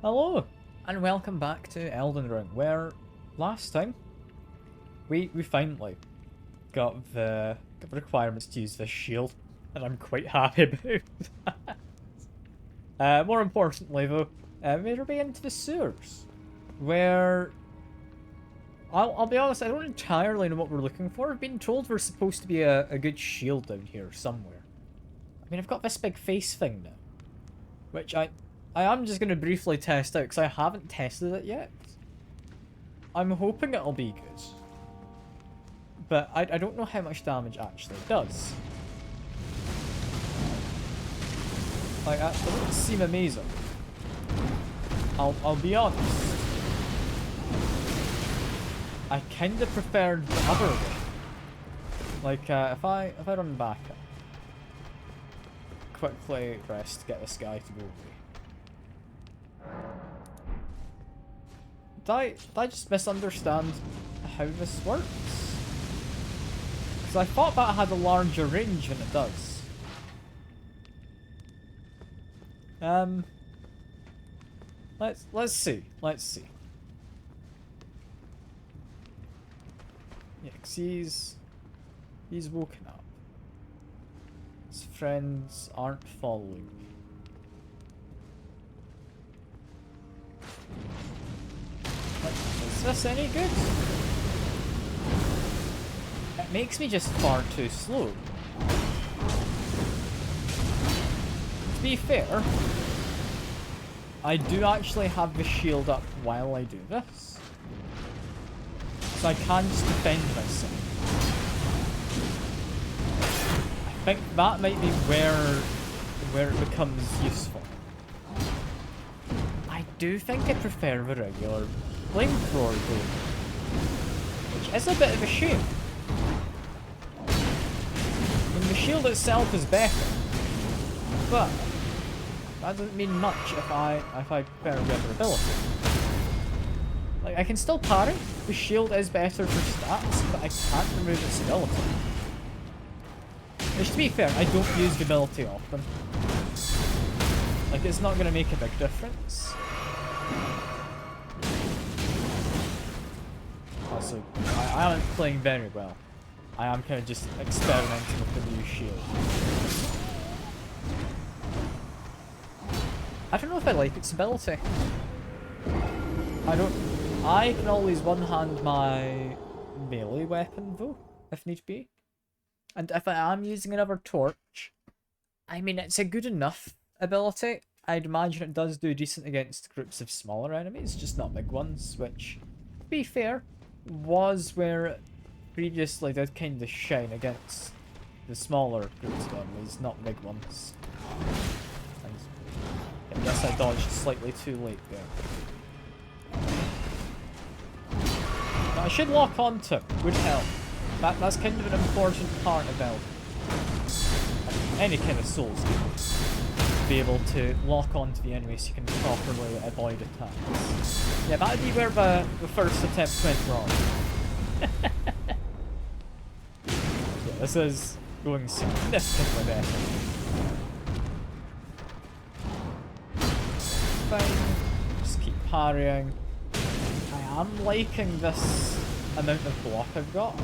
Hello, and welcome back to Elden Ring, where last time we finally got the requirements to use this shield, and I'm quite happy about that. More importantly though, we made our way into the sewers, where I'll be honest, I don't entirely know what we're looking for. I've been told we're supposed to be a good shield down here somewhere. I mean, I've got this big face thing now, which I am just going to briefly test out, because I haven't tested it yet. I'm hoping it'll be good. But I don't know how much damage actually does. Like, that doesn't seem amazing. I'll be honest. I kind of preferred the other way. Like, if I run back up, quickly press to get this guy to go away. Did I just misunderstand how this works? Because I thought that had a larger range than it does. Let's see. Yeah, 'cause he's woken up. His friends aren't following me. Is this any good? It makes me just far too slow. To be fair, I do actually have the shield up while I do this. So I can just defend myself. I think that might be where it becomes useful. I do think I prefer the regular flamethrower though, which is a bit of a shame. I mean, the shield itself is better, but that doesn't mean much if I prefer a better ability. Like, I can still parry. The shield is better for stats, but I can't remove its ability. Which, to be fair, I don't use the ability often. Like, it's not going to make a big difference. Also, I am playing very well. I am kind of just experimenting with the new shield. I don't know if I like its ability. I can always one-hand my melee weapon though, if need be. And if I am using another torch, I mean, it's a good enough ability. I'd imagine it does do decent against groups of smaller enemies, just not big ones, which, to be fair, was where it previously did kind of shine against the smaller groups of enemies, not big ones. I guess I dodged slightly too late there. But I should lock onto it, would help. That's kind of an important part of Elden. Any kind of Souls game. To be able to lock onto the enemy so you can properly avoid attacks. Yeah, that'd be where the first attempt went wrong. Yeah, this is going significantly better. Fine. Just keep parrying. I am liking this amount of block I've got.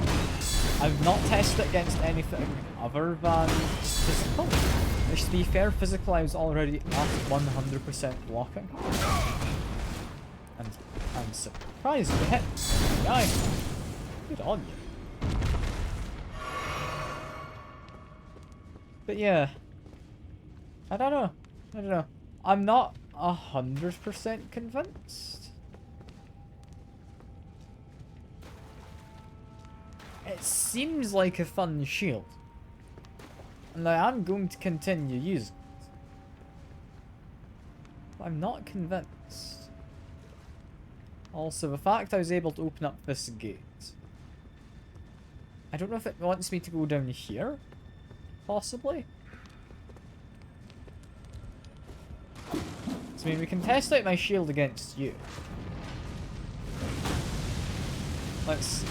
I've not tested it against anything other than physical. Which, to be fair, physical I was already at 100% blocking. And I'm surprised you hit the guy. Good on you. But yeah. I don't know. I'm not 100% convinced. It seems like a fun shield. And I am going to continue using it. But I'm not convinced. Also, the fact I was able to open up this gate. I don't know if it wants me to go down here. Possibly. So, I mean, we can test out my shield against you. Let's see.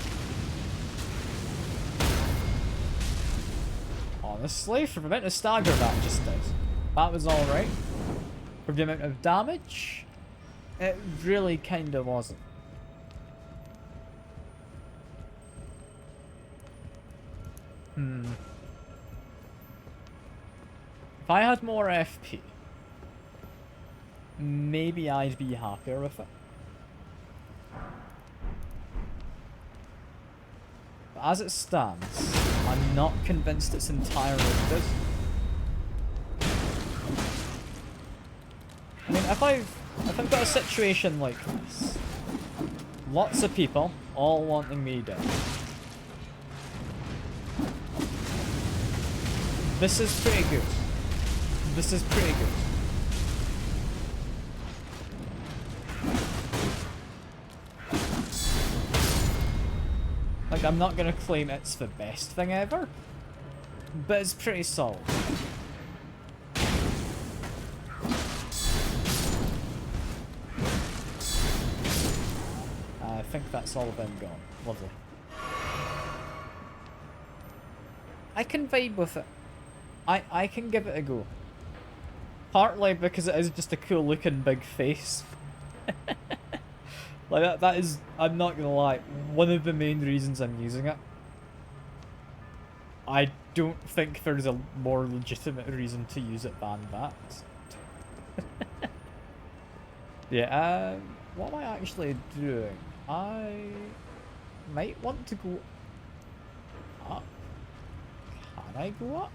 Honestly, for the amount of stagger that just did, that was alright. For the amount of damage, It really kinda wasn't. If I had more FP, maybe I'd be happier with it. But as it stands, I'm not convinced it's entirely good. I mean, if I've got a situation like this, lots of people all wanting me dead. This is pretty good. This is pretty good. Like, I'm not gonna claim it's the best thing ever, but it's pretty solid. I think that's all of them gone. Lovely. I can vibe with it. I can give it a go. Partly because it is just a cool looking big face. Like that is, I'm not gonna lie, one of the main reasons I'm using it. I don't think there's a more legitimate reason to use it than that. Yeah, what am I actually doing? I might want to go up. Can I go up?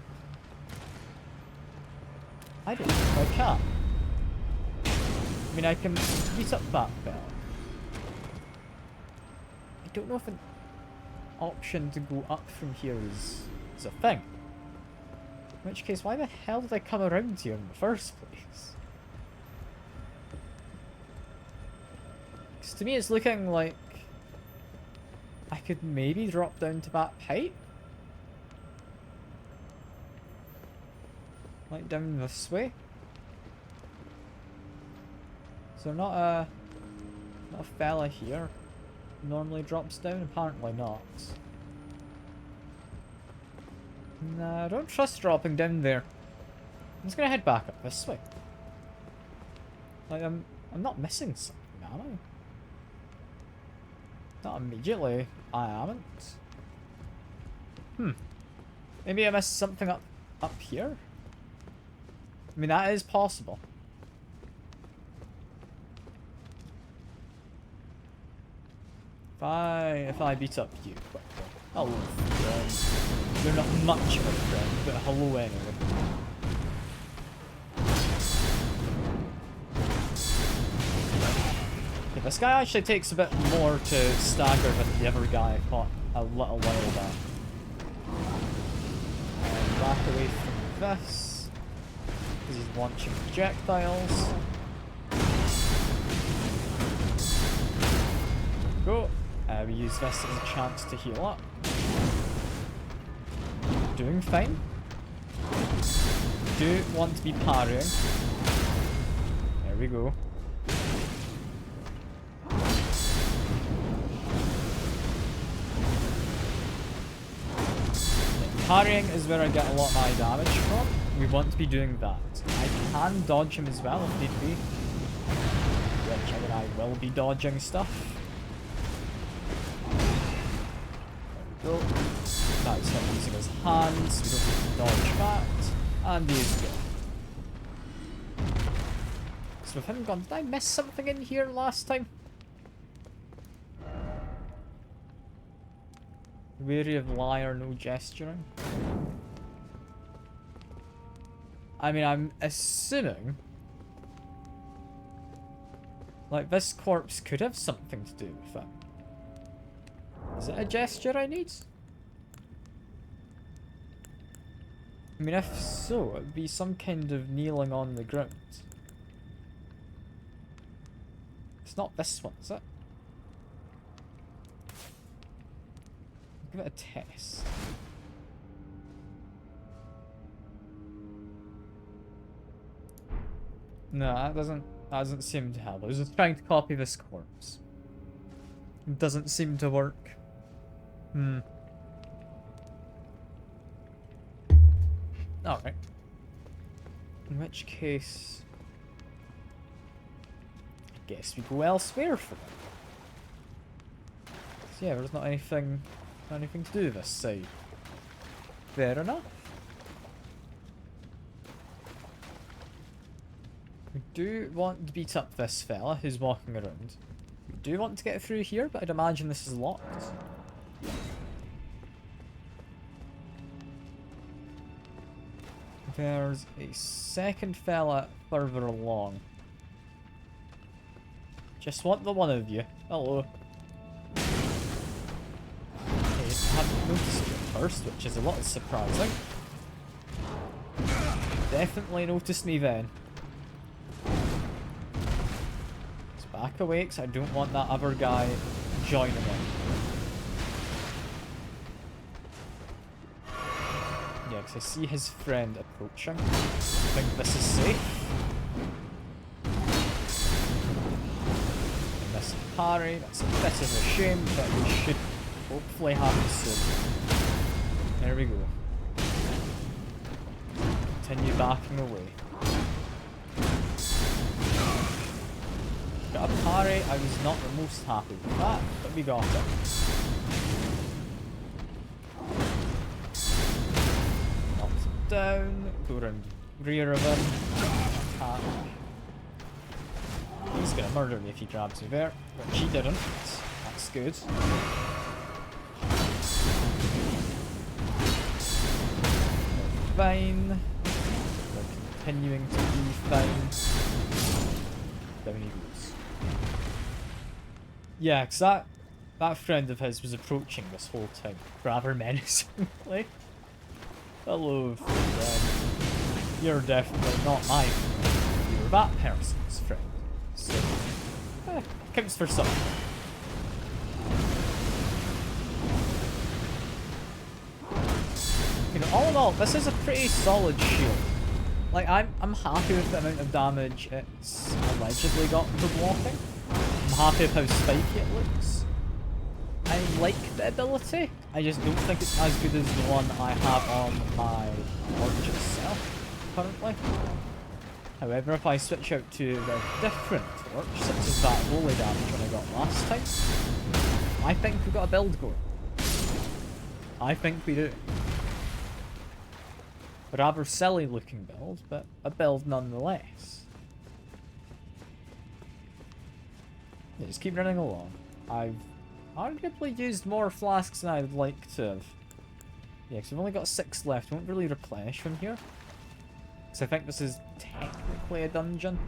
I don't think I can. I mean, I can beat up that bell. I don't know if an option to go up from here is a thing. In which case, why the hell did I come around here in the first place? Because to me, it's looking like I could maybe drop down to that height. Like down this way. Is there not a fella here who normally drops down? Apparently not. Nah, I don't trust dropping down there. I'm just gonna head back up this way. Like I'm not missing something, am I? Not immediately. I haven't. Maybe I missed something up here. I mean, that is possible. If I beat up you quickly. Hello, friend. You're not much of a friend, but hello anyway. Okay, this guy actually takes a bit more to stagger than the other guy I fought a little while back. Back away from this. Because he's launching projectiles. Go. We use this as a chance to heal up. Doing fine. Do want to be parrying. There we go. Parrying is where I get a lot of my damage from. We want to be doing that. I can dodge him as well if need be. Which, I mean, I will be dodging stuff. There we go. Now he's not using his hands, we don't need to dodge that. And he's gone. So with him gone, did I miss something in here last time? Weary of liar, no gesturing. I mean, I'm assuming like this corpse could have something to do with it. Is it a gesture I need? I mean, if so, it'd be some kind of kneeling on the ground. It's not this one, is it? Give it a test. No, that doesn't seem to help. I was just trying to copy this corpse. It doesn't seem to work. Alright. In which case, I guess we go elsewhere for them. So yeah, there's not anything to do this side. Fair enough. We do want to beat up this fella who's walking around. We do want to get through here, but I'd imagine this is locked. There's a second fella further along. Just want the one of you. Hello. Okay, I haven't noticed you at first, which is a little surprising. Definitely noticed me then. Let's back away, because I don't want that other guy joining in. Yeah, because I see his friend approaching. I think this is safe. And this parry, that's a bit of a shame, but we should hopefully have it soon. There we go. Continue backing away. Got a parry, I was not the most happy with that, but we got it. Down, go around rear of him, attack. He's gonna murder me if he grabs me there, but he didn't. That's good. Fine. We're continuing to be fine. Down he goes. Yeah, because that friend of his was approaching this whole time, rather menacingly. Hello, friend. You're definitely not my friend. You're that person's friend. So, counts for something. You know, all in all, this is a pretty solid shield. Like, I'm happy with the amount of damage it's allegedly got for blocking. I'm happy with how spiky it looks. I like the ability, I just don't think it's as good as the one I have on my torch itself, currently. However, if I switch out to the different torch, such as that holy damage one I got last time, I think we've got a build going. I think we do. A rather silly looking build, but a build nonetheless. Yeah, just keep running along. I've arguably used more flasks than I'd like to have. Yeah, because we've only got 6 left. We won't really replenish from here. Because I think this is technically a dungeon.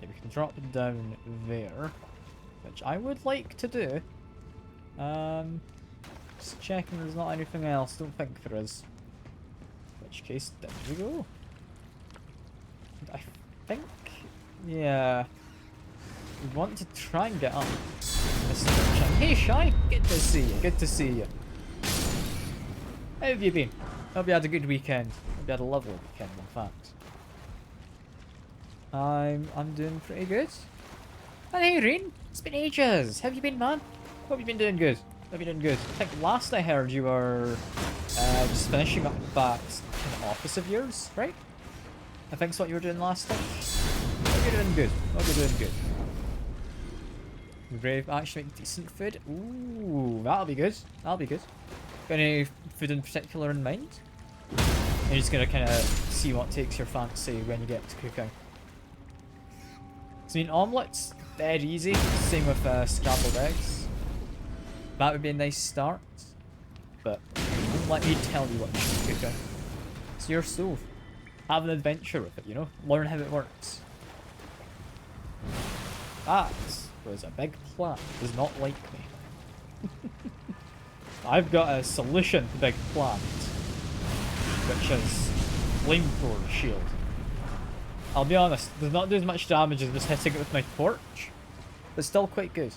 Yeah, we can drop it down there. Which I would like to do. Just checking there's not anything else. Don't think there is. In which case, there we go. I think... yeah... we want to try and get up this direction. Hey Shy, good to see you, good to see you. How have you been? Hope you had a good weekend. Hope you had a lovely weekend, in fact. I'm doing pretty good. And hey Rain, it's been ages. How have you been, man? Hope you've been doing good. Hope you're doing good. I think last I heard you were just finishing up that kind of office of yours, right? I think that's what you were doing last time. Hope you're doing good. Hope you're doing good. Brave actually make decent food. Ooh, that'll be good. That'll be good. Got any food in particular in mind? You're just gonna kind of see what takes your fancy when you get to cooking. So, I mean, omelets, dead easy. Same with scrambled eggs. That would be a nice start. But don't let me tell you what you should be cooking. It's your stove. Have an adventure with it, you know? Learn how it works. That was a big plant. Does not like me. I've got a solution to big plant, which is flamethrower shield. I'll be honest, does not do as much damage as just hitting it with my torch, but still quite good.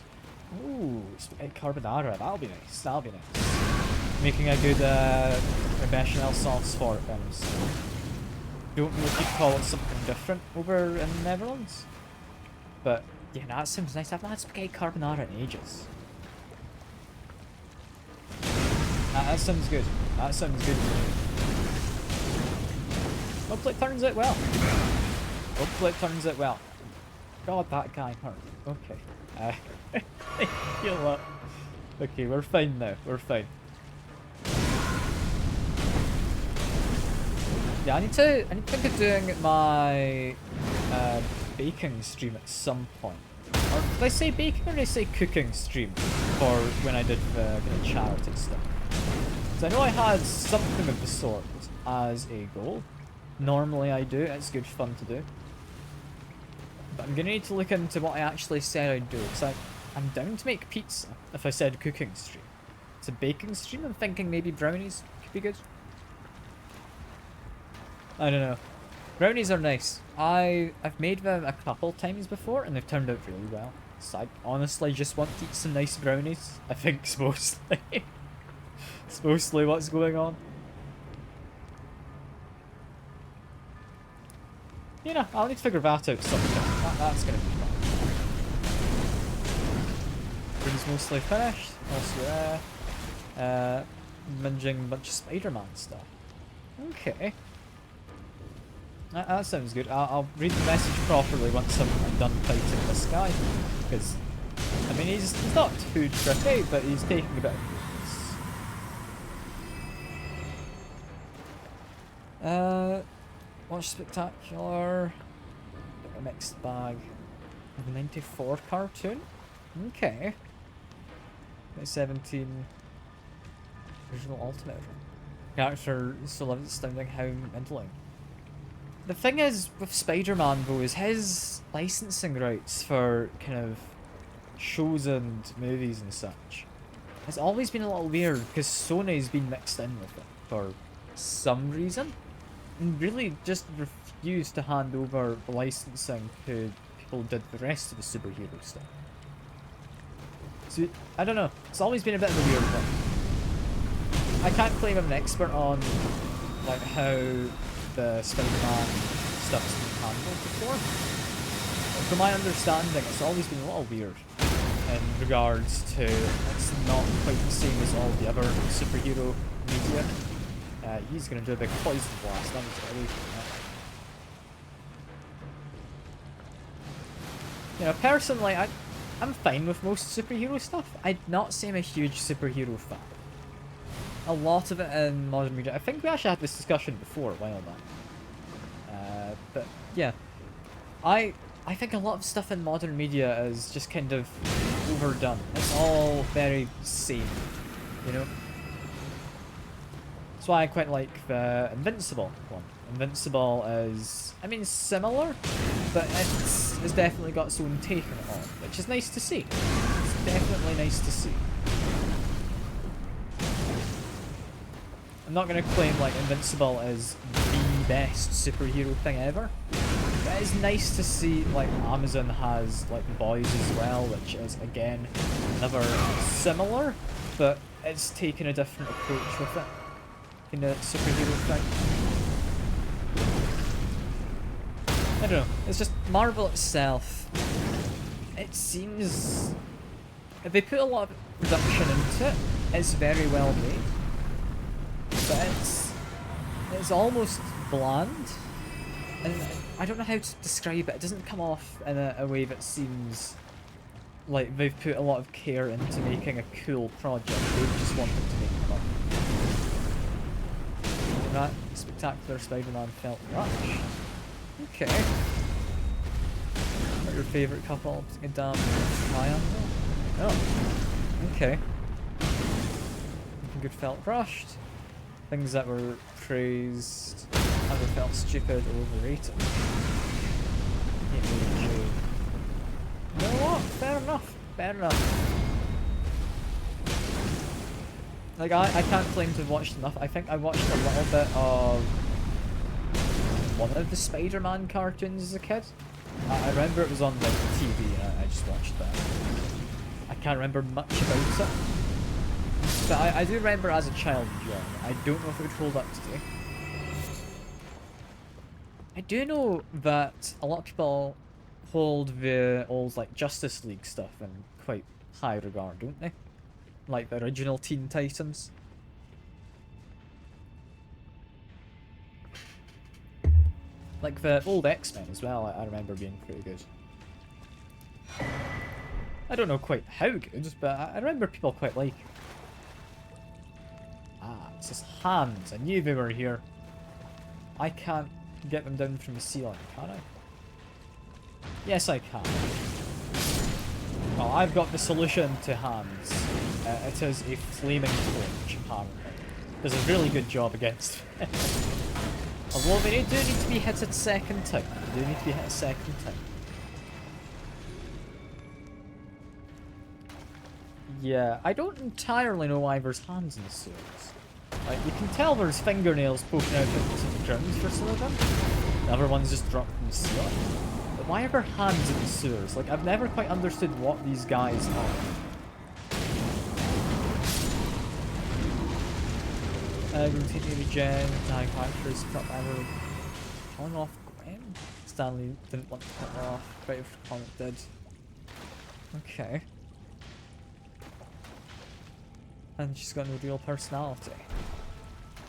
Ooh, spaghetti carbonara. That'll be nice. That'll be nice. Making a good bechamel sauce for it then. So don't know if you'd call it something different over in the Netherlands, but yeah, that seems nice. I've not had spaghetti carbonara in ages. That sounds good. That sounds good. Hopefully it turns out well. Hopefully hopefully it turns out well. God, that guy hurt. Okay. Heal up. Okay, we're fine now. We're fine. Yeah, I need to think of doing my baking stream at some point. Or did I say baking or did I say cooking stream for when I did the kind of charity stuff? So I know I had something of the sort as a goal. Normally I do, it's good fun to do. But I'm gonna need to look into what I actually said I'd do, because I'm down to make pizza if I said cooking stream. It's a baking stream, I'm thinking maybe brownies could be good. I don't know. Brownies are nice. I've made them a couple times before and they've turned out really well. So I honestly just want to eat some nice brownies. I think it's mostly it's mostly what's going on. You know, I'll need to figure that out sometime. That's gonna be fun. Room's mostly finished. Also there. Minging a bunch of Spider-Man stuff. Okay. That sounds good. I'll read the message properly once I'm done fighting this guy. Because, I mean, he's not too tricky, but he's taking a bit of abuse. Watch Spectacular. A mixed bag. Of a 94 cartoon? Okay. 2017. Original Ultimate. Character so loves astounding how mentally. The thing is with Spider-Man though is his licensing rights for kind of shows and movies and such has always been a little weird because Sony's been mixed in with it for some reason and really just refused to hand over the licensing to people who did the rest of the superhero stuff. So I don't know, it's always been a bit of a weird one. I can't claim I'm an expert on like how the Spider-Man stuff's been handled before. But from my understanding, it's always been a little weird in regards to it's not quite the same as all the other superhero media. He's going to do a big poison blast. I need to get away from that. You know, personally, I'm fine with most superhero stuff. I'd not say I'm a huge superhero fan. A lot of it in modern media. I think we actually had this discussion before a while back. But yeah, I think a lot of stuff in modern media is just kind of overdone. It's all very same, you know? That's why I quite like the Invincible one. Invincible is, I mean, similar, but it's definitely got its own take on it all, which is nice to see. It's definitely nice to see. I'm not going to claim like Invincible is the best superhero thing ever, but it's nice to see like Amazon has like Boys as well, which is again another similar, but it's taken a different approach with it in the superhero thing. I don't know, it's just Marvel itself, it seems if they put a lot of production into it, it's very well made. But it's almost bland, and I don't know how to describe it. It doesn't come off in a way that seems like they've put a lot of care into making a cool project. They just wanted to make fun. That Spectacular Spider-Man felt rush. Okay. What are your favourite couple? A damn triangle? Oh. Okay. Good felt rushed. Things that were praised, either felt stupid or overrated. You know what? Fair enough. Fair enough. Like, I can't claim to have watched enough. I think I watched a little bit of one of the Spider-Man cartoons as a kid. I remember it was on like TV and I just watched that. I can't remember much about it. But I do remember as a child enjoying it. I don't know if it would hold up today. I do know that a lot of people hold the old like Justice League stuff in quite high regard, don't they? Like the original Teen Titans. Like the old X-Men as well, I remember being pretty good. I don't know quite how good, but I remember people quite like it. Ah, it says hands. I knew they were here. I can't get them down from the ceiling, can I? Yes, I can. Well, I've got the solution to hands. It is a flaming torch, apparently. Does a really good job against it. Although they do need to be hit a second time. They do need to be hit a second time. Yeah, I don't entirely know why there's hands in the sewers. Like, you can tell there's fingernails poking out of the ground for some of them. The other ones just dropped from the ceiling. But why are there hands in the sewers? Like, I've never quite understood what these guys are. Rotating regen, dying characters, cut ever. Killing off Gwen? Stanley didn't want to cut her off. Creative Comic did. Okay. And she's got no real personality.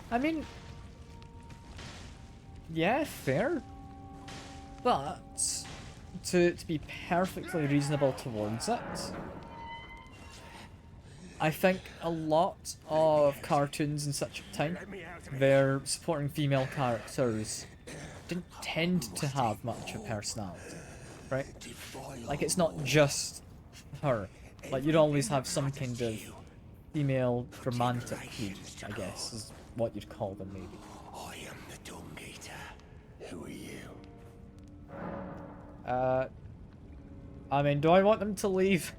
I mean, yeah, fair. But to be perfectly reasonable towards it, I think a lot of cartoons in such a time, their supporting female characters didn't tend to have much of a personality, right? Like, it's not just her. Like, you'd always have some kind of female romantic lead, I guess, is what you'd call them, maybe. I am the Dung Eater. Who are you? I mean, do I want them to leave?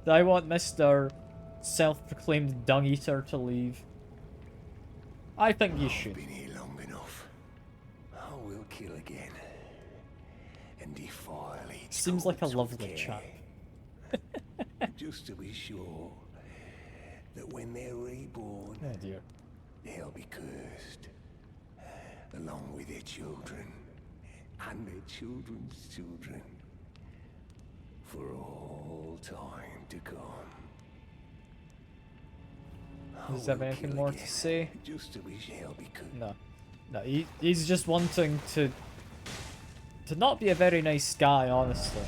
Do I want Mr. Self-proclaimed Dung Eater to leave? I think you should. Been here long enough. I will kill again. And defile each. Seems like a corpse lovely with chap. care. Just to be sure that when they're reborn, Oh dear. they'll be cursed. Along with their children. And their children's children. For all time to come. Does he have anything more to say? Just to be shall be good. No. No, he's just wanting to not be a very nice guy, honestly.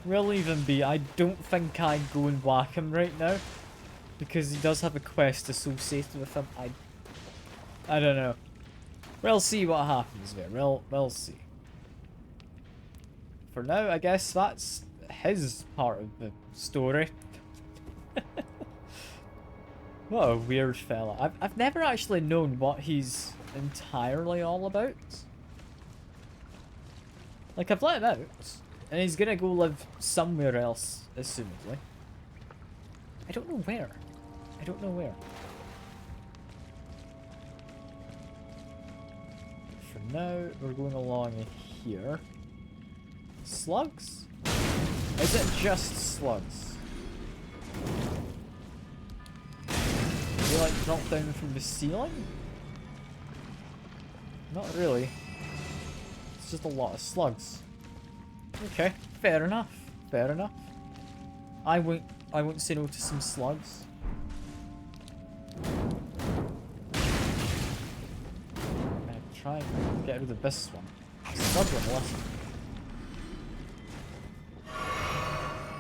We'll leave him be. I don't think I'd go and whack him right now. Because he does have a quest associated with him. I don't know. We'll see what happens there. We'll see. For now, I guess that's his part of the story. What a weird fella. I've never actually known what he's entirely all about. Like, I've let him out, and he's gonna go live somewhere else, assumedly. I don't know where. I don't know where. For now, we're going along here. Slugs? Is it just slugs? Do they like drop down from the ceiling? Not really. It's just a lot of slugs. Okay, fair enough. Fair enough. I won't say no to some slugs. I'm gonna try and get rid of this one. Struggling less.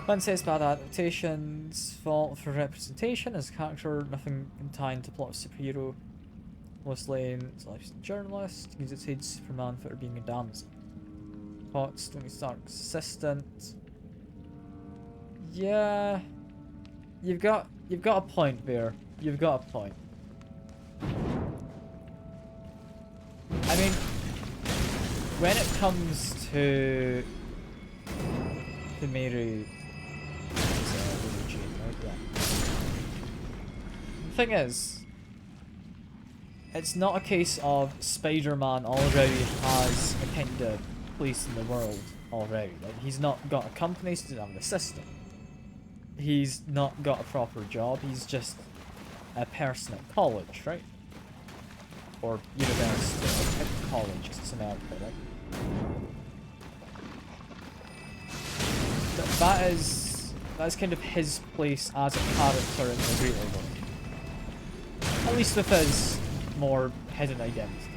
One says bad adaptations, fault for representation as a character, nothing in time to plot a superhero. Lois Lane is a lifestyle journalist, uses its head Superman for being a damsel. Potts, Tony Stark's assistant. Yeah, you've got a point there. You've got a point. I mean, when it comes to Mary. The thing is, it's not a case of Spider-Man already has a kind of place in the world already. Like, he's not got a company, he doesn't have an assistant. He's not got a proper job, he's just a person at college, right? Or university, or college, because it's America, right? That is kind of his place as a character in the greater world. At least with his more hidden identity.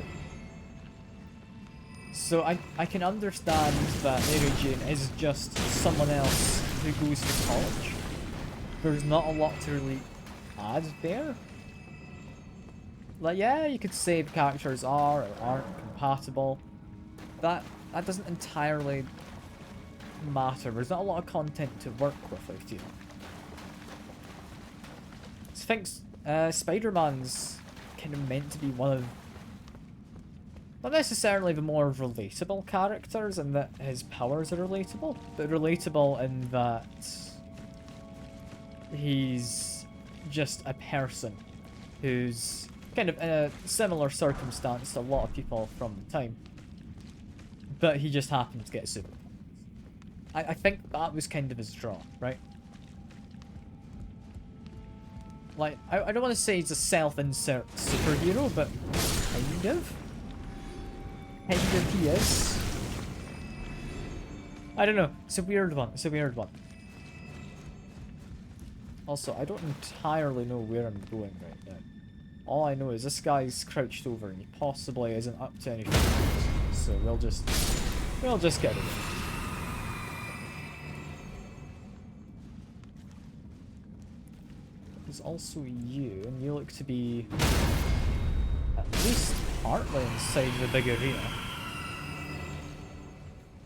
So I can understand that Mary Jane is just someone else who goes to college. There's not a lot to really add there. Like, yeah, you could say the characters are or aren't compatible. That doesn't entirely matter. There's not a lot of content to work with, I feel. I think Spider-Man's kind of meant to be one of, not necessarily the more relatable characters in that his powers are relatable, but relatable in that he's just a person who's kind of in a similar circumstance to a lot of people from the time. But he just happened to get superpowers. I think that was kind of his draw, right? Like, I don't want to say he's a self-insert superhero, but kind of. Kind of he is. I don't know. It's a weird one. It's a weird one. Also, I don't entirely know where I'm going right now. All I know is this guy's crouched over and he possibly isn't up to anything. So we'll just get it. There's also you, and you look to be at least partly inside the big arena.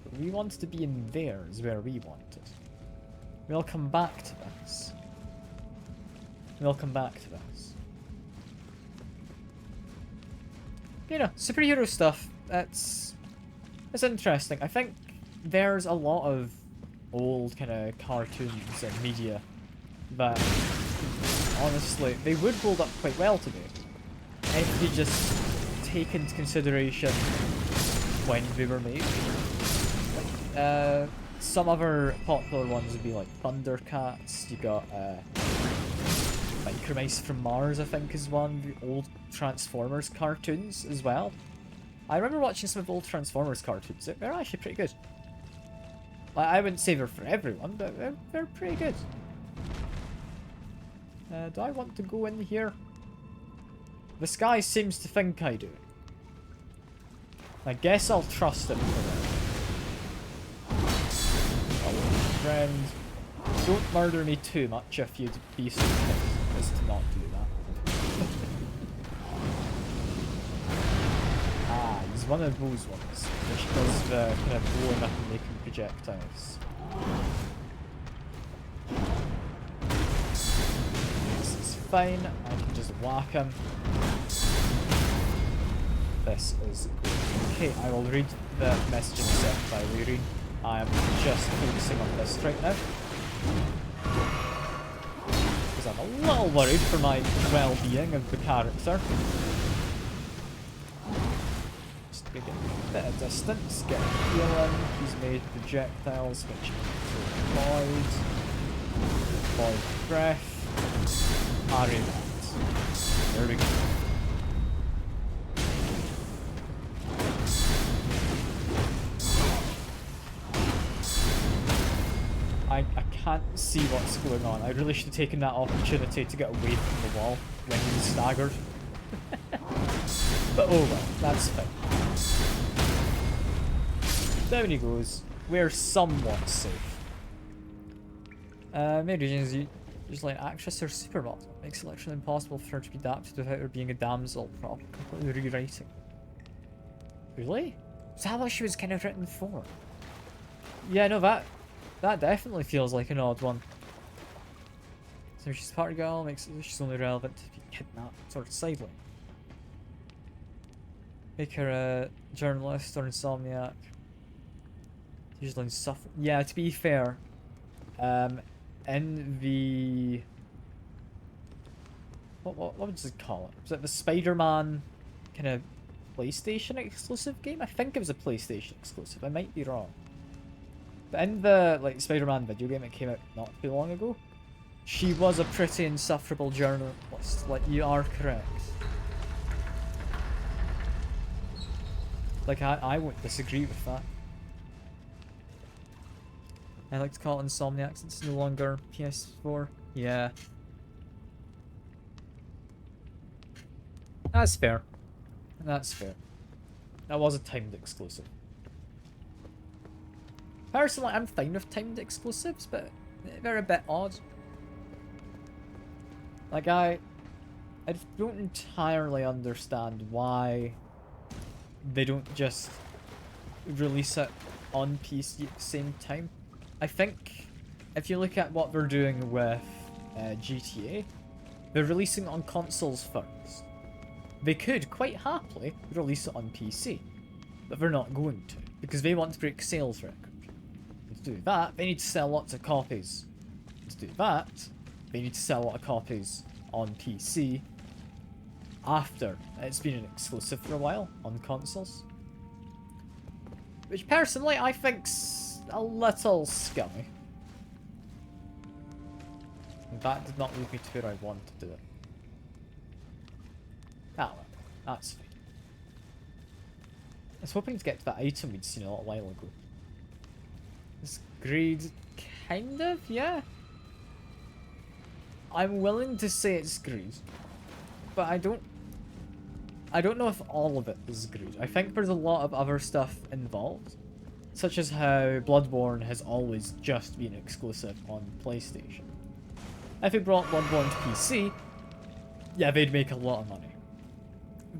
But we want to be in there is where we want it. We'll come back to this. We'll come back to this. You know, superhero stuff, it's interesting. I think there's a lot of old kind of cartoons and media that, honestly, they would hold up quite well today if you just take into consideration when they were made. Like, some other popular ones would be like Thundercats. You got Micro Mice from Mars, I think, is one. The old Transformers cartoons as well. I remember watching some of old Transformers cartoons. They're actually pretty good. Like, I wouldn't say they're for everyone, but they're pretty good. Do I want to go in here? This guy seems to think I do. I guess I'll trust him for that. Friend, don't murder me too much if you'd be so kind as to not do that. Ah, he's one of those ones, which does the kind of blowing up and making projectiles. This is fine, I can just whack him. This is good. Okay, I will read the messaging sent by Lyrian. I am just focusing on this right now. Because I'm a little worried for my well-being of the character. Just get a bit of distance, get healing. He's made projectiles which avoid. Avoid breath. Parry that. There we go. I can't see what's going on. I really should have taken that opportunity to get away from the wall when he was staggered. But oh well, that's fine. Down he goes. We're somewhat safe. Mary Jane's usually an actress or supermodel. Makes it literally impossible for her to be adapted without her being a damsel. Probably completely rewriting. Really? Is that what she was kind of written for? Yeah, no, that definitely feels like an odd one. So she's a party girl, makes it she's only relevant to be kidnapped or sidelined. Make her a journalist or insomniac. Usually insuffer. Yeah, to be fair, in the what would you call it? Was it the Spider-Man kind of PlayStation exclusive game? I think it was a PlayStation exclusive. I might be wrong. But in the like Spider-Man video game that came out not too long ago, she was a pretty insufferable journalist. Like, you are correct. Like, I won't disagree with that. I like to call it Insomniacs. It's no longer PS4. Yeah. That's fair. That's fair. That was a timed exclusive. Personally, I'm fine with timed exclusives, but they're a bit odd. Like, I don't entirely understand why they don't just release it on PC at the same time. I think if you look at what they're doing with GTA, they're releasing it on consoles first. They could quite happily release it on PC, but they're not going to, because they want to break sales record. And to do that, they need to sell lots of copies. To do that, they need to sell a lot of copies on PC after it's been an exclusive for a while on consoles. Which personally I think's a little scummy. That did not lead me to where I wanted to do it. Ah well, that's fine. I was hoping to get to that item we'd seen a little while ago. This grade, kind of, yeah. I'm willing to say it's greed, but I don't know if all of it is greed. I think there's a lot of other stuff involved, such as how Bloodborne has always just been exclusive on PlayStation. If they brought Bloodborne to PC, yeah, they'd make a lot of money.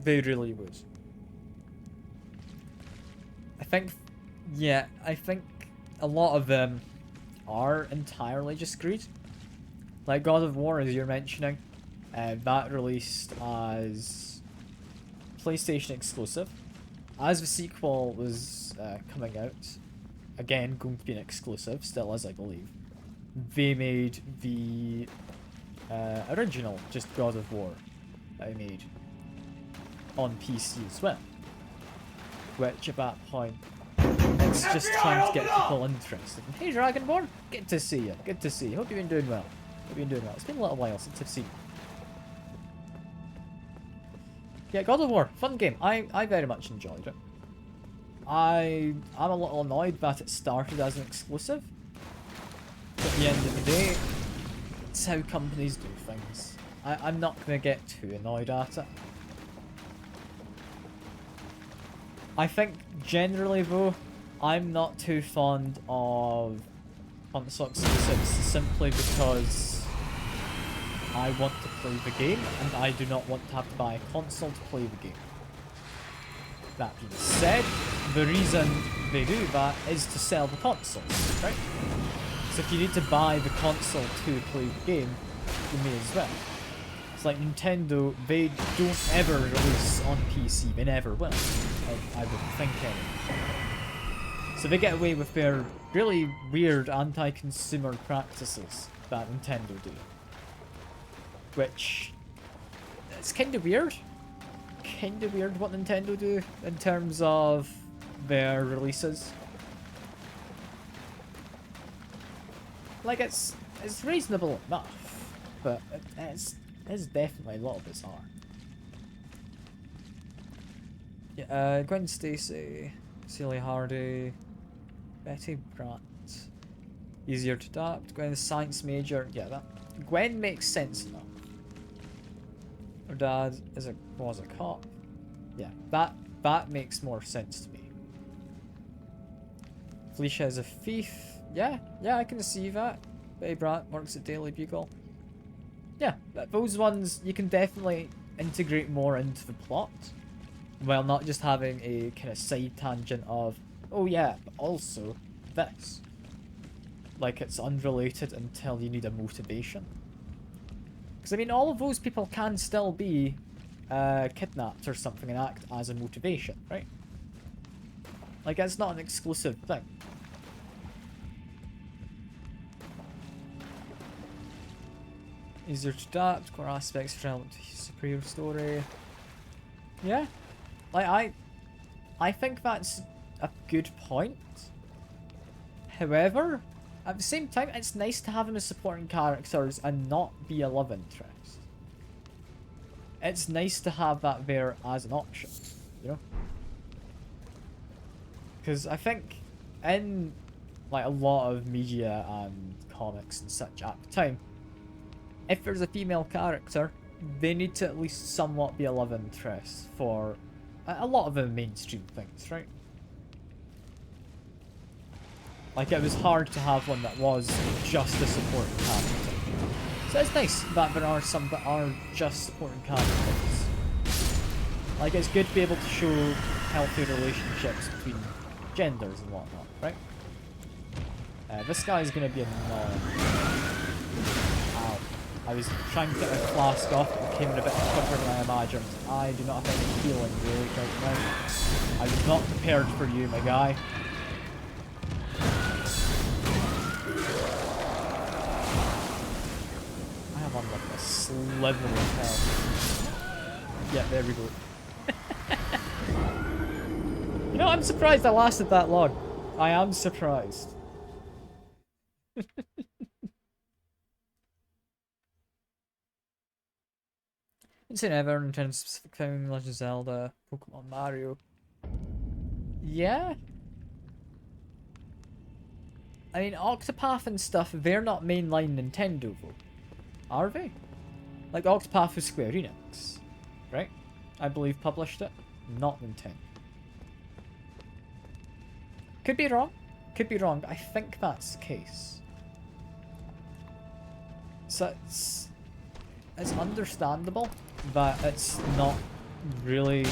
They really would. I think a lot of them are entirely just greed. Like God of War, as you're mentioning, that released as PlayStation exclusive. As the sequel was coming out, again going to be an exclusive, still is I believe, they made the original just God of War that I made on PC as well. Which at that point, it's just trying to get people interested. Hey Dragonborn, good to see you. Good to see you. Hope you've been doing well. Hope you've been doing well. It's been a little while since I've seen you. Yeah, God of War, fun game. I very much enjoyed it. I'm a little annoyed that it started as an exclusive. But at the end of the day, it's how companies do things. I'm not going to get too annoyed at it. I think generally though, I'm not too fond of console exclusives simply because I want to play the game and I do not want to have to buy a console to play the game. That being said, the reason they do that is to sell the consoles, right? So if you need to buy the console to play the game, you may as well. It's like Nintendo, they don't ever release on PC, they never will. I wouldn't think anyway. So they get away with their really weird anti-consumer practices that Nintendo do. Which, it's kind of weird. Kind of weird what Nintendo do in terms of their releases. Like, it's reasonable enough, but it's definitely a little bizarre. Yeah, Gwen Stacy, Celia Hardy, Betty Brant. Easier to adapt. Gwen's science major. Yeah, that Gwen makes sense enough. Her dad was a cop. Yeah, that makes more sense to me. Felicia is a thief. Yeah, I can see that. Betty Brant works at Daily Bugle. Yeah, those ones you can definitely integrate more into the plot, while not just having a kind of side tangent of, oh yeah, but also this. Like it's unrelated until you need a motivation. Because I mean, all of those people can still be kidnapped or something and act as a motivation, right? Like, it's not an exclusive thing. Easier to adapt, core aspects relevant to his superior story. Yeah. Like, I think that's a good point. However, at the same time, it's nice to have them as supporting characters and not be a love interest. It's nice to have that there as an option, you know? Because I think in like a lot of media and comics and such at the time, if there's a female character, they need to at least somewhat be a love interest for a lot of the mainstream things, right? Like, it was hard to have one that was just a supporting character. So it's nice that there are some that are just supporting characters. Like, it's good to be able to show healthy relationships between genders and whatnot, right? This guy's gonna be annoying. Ow. I was trying to get my flask off, but it came in a bit quicker than I imagined. I do not have any healing really right now. I was not prepared for you, my guy. I have on like a sliver of health. Yeah, there we go. You know, I'm surprised I lasted that long. I am surprised. It's in ever in terms of specific thing, Legend of Zelda, Pokemon, Mario. Yeah. I mean, Octopath and stuff, they're not mainline Nintendo though. Are they? Like, Octopath was Square Enix, right? I believe published it, not Nintendo. Could be wrong. Could be wrong, but I think that's the case. So it's understandable that it's not really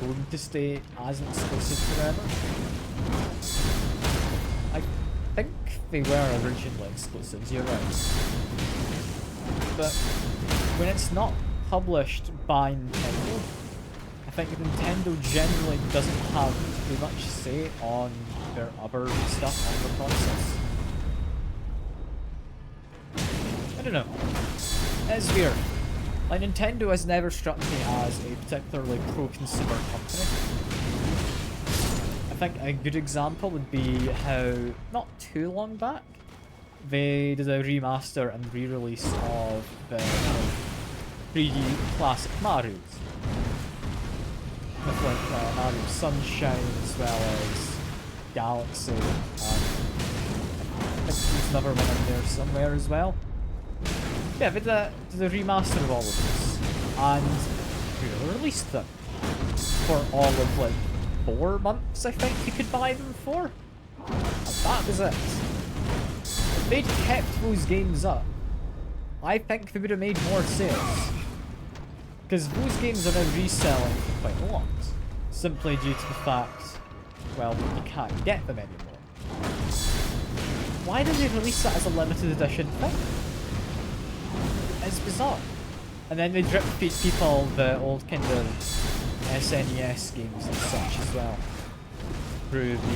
going to stay as exclusive forever. I think they were originally exclusives, you're right. But when it's not published by Nintendo, I think Nintendo generally doesn't have too much say on their other stuff on the consoles. I don't know. It's weird. Like, Nintendo has never struck me as a particularly pro-consumer company. I think a good example would be how, not too long back, they did a remaster and re-release of the 3D classic Mario's. With like Mario Sunshine as well as Galaxy, and I think there's another one in there somewhere as well. Yeah, they did a remaster of all of this, and we released them for all of like 4 months, I think you could buy them for. And that was it. If they'd kept those games up, I think they would have made more sales. Because those games are now reselling for quite a lot, simply due to the fact, well, you can't get them anymore. Why did they release that as a limited edition thing? It's bizarre. And then they drip feed people the old kind of SNES games and such as well. Through the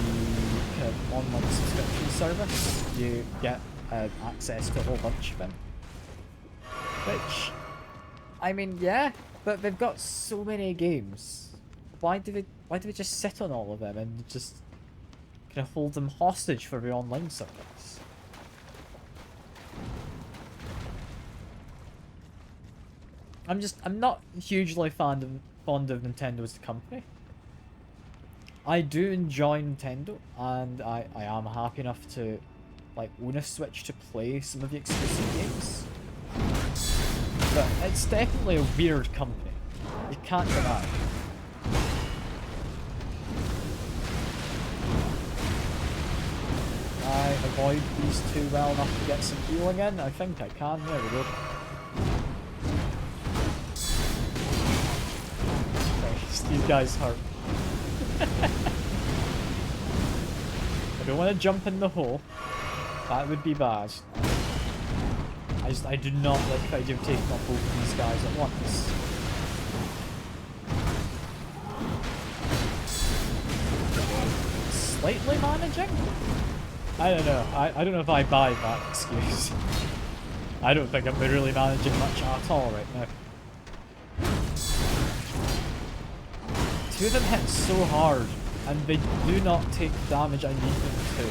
kind of online subscription service, you get access to a whole bunch of them. Which, I mean, yeah, but they've got so many games. Why do they just sit on all of them and just kind of hold them hostage for the online service? I'm not hugely fond of Nintendo as a company. I do enjoy Nintendo, and I am happy enough to like own a Switch to play some of the exclusive games. But it's definitely a weird company. You can't deny. I avoid these two well enough to get some healing in. I think I can. There we go. These guys hurt. I don't want to jump in the hole. That would be bad. I do not like the idea of taking on both of these guys at once. Slightly managing? I don't know. I don't know if I buy that excuse. I don't think I'm really managing much at all right now. Two of them hit so hard, and they do not take the damage I need them to.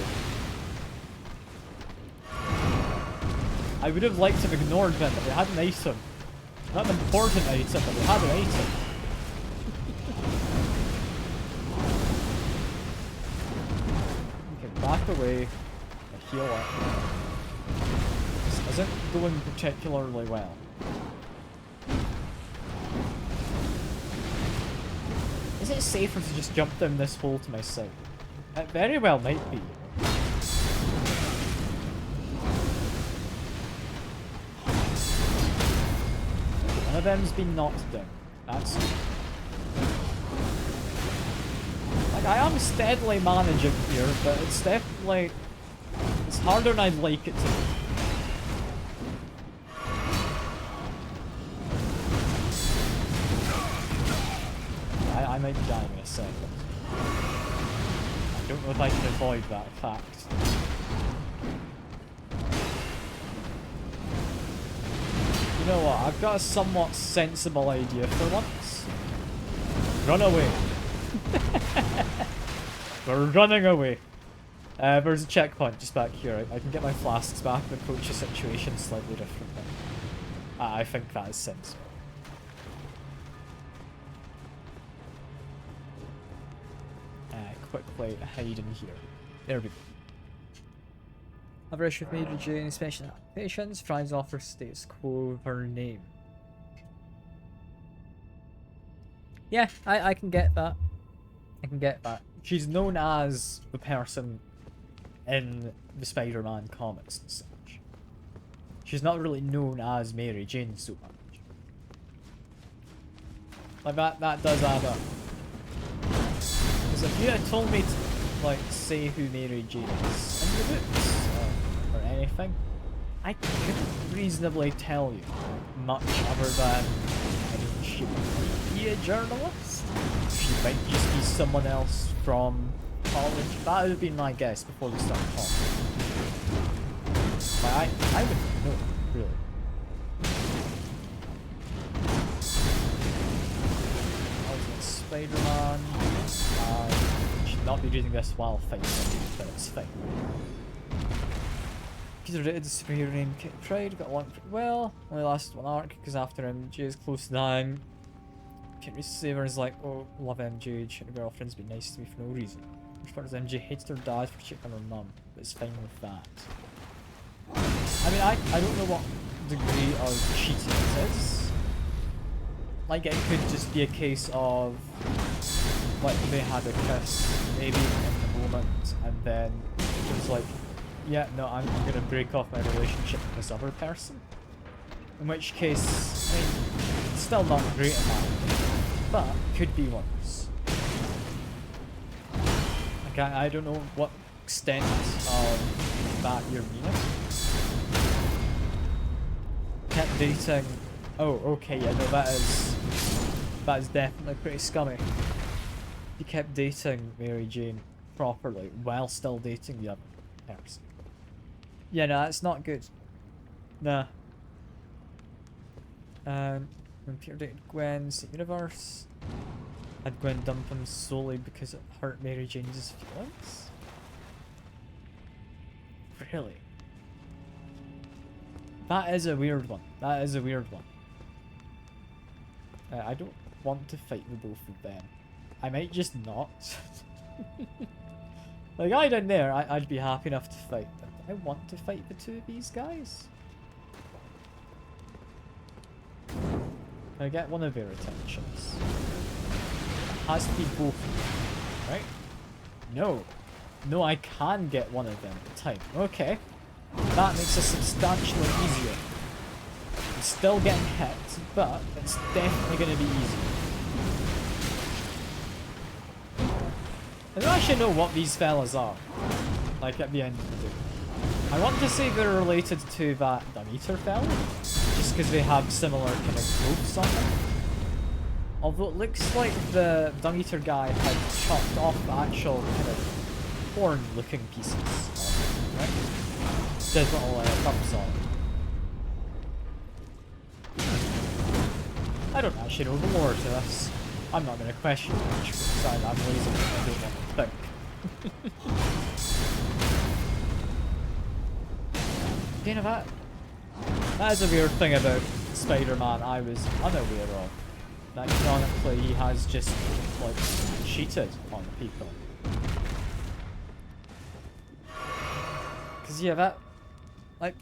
I would have liked to have ignored them, but they had an item. Not an important item, but they had an item. Okay, back away. I heal up. This isn't going particularly well. Is it safer to just jump down this hole to my side? It very well might be. One of them's been knocked down. That's... Like, I am steadily managing here, but it's definitely... It's harder than I'd like it to be. I might be dying in a second. I don't know if I can avoid that fact. You know what, I've got a somewhat sensible idea for once. Run away. We're running away. There's a checkpoint just back here. I can get my flasks back and approach the situation slightly differently. I think that is sensible. Quickly hide in here. There we go. I've issue with Major Jane special applications. Tries offer status quo of her name. Yeah, I can get that. I can get that. She's known as the person in the Spider-Man comics and such. She's not really known as Mary Jane so much. Like that does add up. Because if you had told me to, like, say who Mary Jane is in the books or anything, I couldn't reasonably tell you much other than, I mean, she might be a journalist. She might just be someone else from college. That would have been my guess before we started talking. But I wouldn't know, really. Spider-Man. Should not be reading this while fighting, but it's fine. Peter rated the superhero name Kid Pride, got along pretty well. Only lasted one arc, because after MJ is close to dying, Kid Saver is like, oh, love MJ, she and her girlfriend's been nice to me for no reason. As far as MJ hated her dad for cheating on her mum, but it's fine with that. I mean, I don't know what degree of cheating it is. Like, it could just be a case of, like, they had a kiss, maybe in the moment, and then it was like, yeah, no, I'm gonna break off my relationship with this other person. In which case, I mean, it's still not great in that, but could be worse. Like, I don't know what extent of that you're meaning. Kept dating. Oh, okay, yeah, no, that is definitely pretty scummy. You kept dating Mary Jane properly while still dating the other person. Yeah, no, that's not good. Nah. When Peter dated Gwen, same universe. Had Gwen dump him solely because it hurt Mary Jane's feelings? Really? That is a weird one. That is a weird one. I don't want to fight the both of them. I might just not. The guy down there, I'd be happy enough to fight, but I want to fight the two of these guys. Can I get one of their attentions? It has to be both of them, right? No. No, I can get one of them at a time. Okay. That makes it substantially easier. I'm still getting hit, but it's definitely going to be easier. I don't actually know what these fellas are, like, at the end of the day. I want to say they're related to that Dung-Eater fella, just because they have similar kind of growths on them. Although it looks like the Dung-Eater guy had chopped off the actual kind of horn-looking pieces of it, right? Did little thumbs on it. I don't actually know the lore to this. I'm not going to question it much because I'm lazy and I don't want to think. You know that is a weird thing about Spider-Man I was unaware of. That canonically he has just, like, cheated on people. Because yeah, that, like,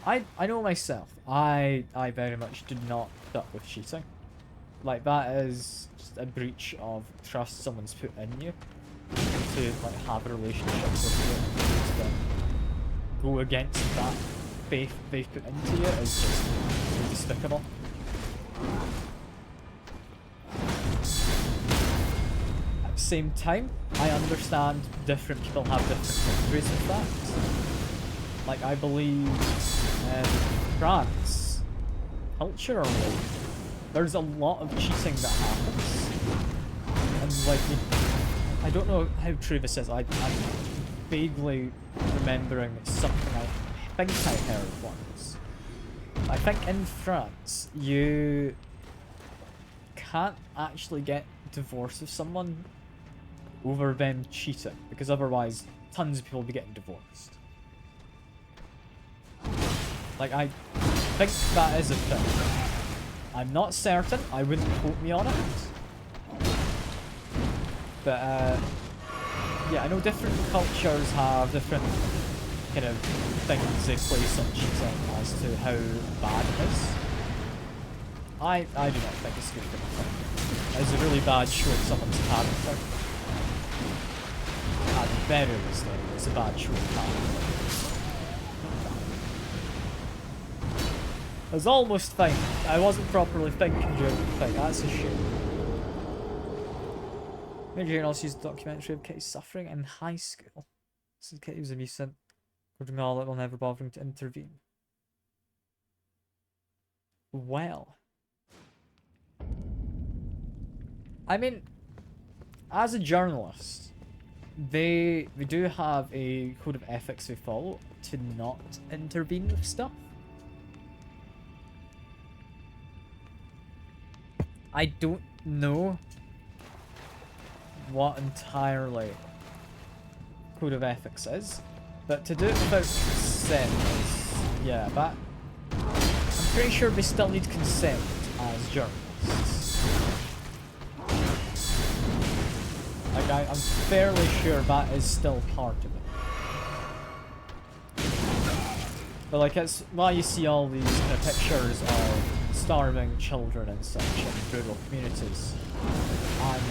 I know myself, I very much did not put up with cheating. Like, that is just a breach of trust someone's put in you to, like, have a relationship with you, and to then go against that faith they've put into you is just despicable. At the same time, I understand different people have different boundaries with that. Like, I believe in France, culturally, there's a lot of cheating that happens. And, like, I don't know how true this is. I'm vaguely remembering something I think I heard once. I think in France, you can't actually get divorced with someone over them cheating, because otherwise tons of people will be getting divorced. Like, I think that is a thing. I'm not certain, I wouldn't quote me on it. But, yeah, I know different cultures have different kind of things they place on cheating as to how bad it is. I do not think it's good thing. It's a really bad show of someone's character. At the very least, it's a bad show of character. I was almost fine. I wasn't properly thinking during the thing. That's a shame. Major Jane also used a documentary of Kitty's suffering in high school. Since Kitty was abusive, putting all it while never bothering to intervene. Well. I mean, as a journalist, they do have a code of ethics they follow to not intervene with stuff. I don't know what entirely code of ethics is, but to do it without consent is, yeah, that, I'm pretty sure they still need consent as journalists. Like, I'm fairly sure that is still part of it. But like, it's why you see all these kind of pictures of starving children and such in rural communities. And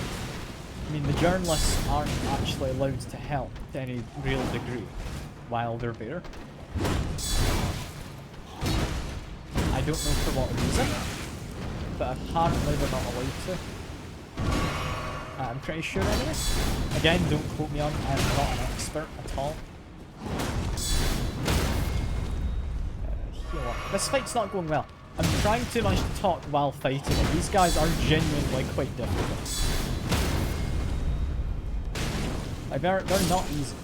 I mean, the journalists aren't actually allowed to help to any real degree while they're there. I don't know for what reason, but apparently they're not allowed to. I'm pretty sure anyway. Again, don't quote me on, I'm not an expert at all. Heal up. This fight's not going well. I'm trying too much to talk while fighting it. These guys are genuinely quite difficult. Like, they're not easy.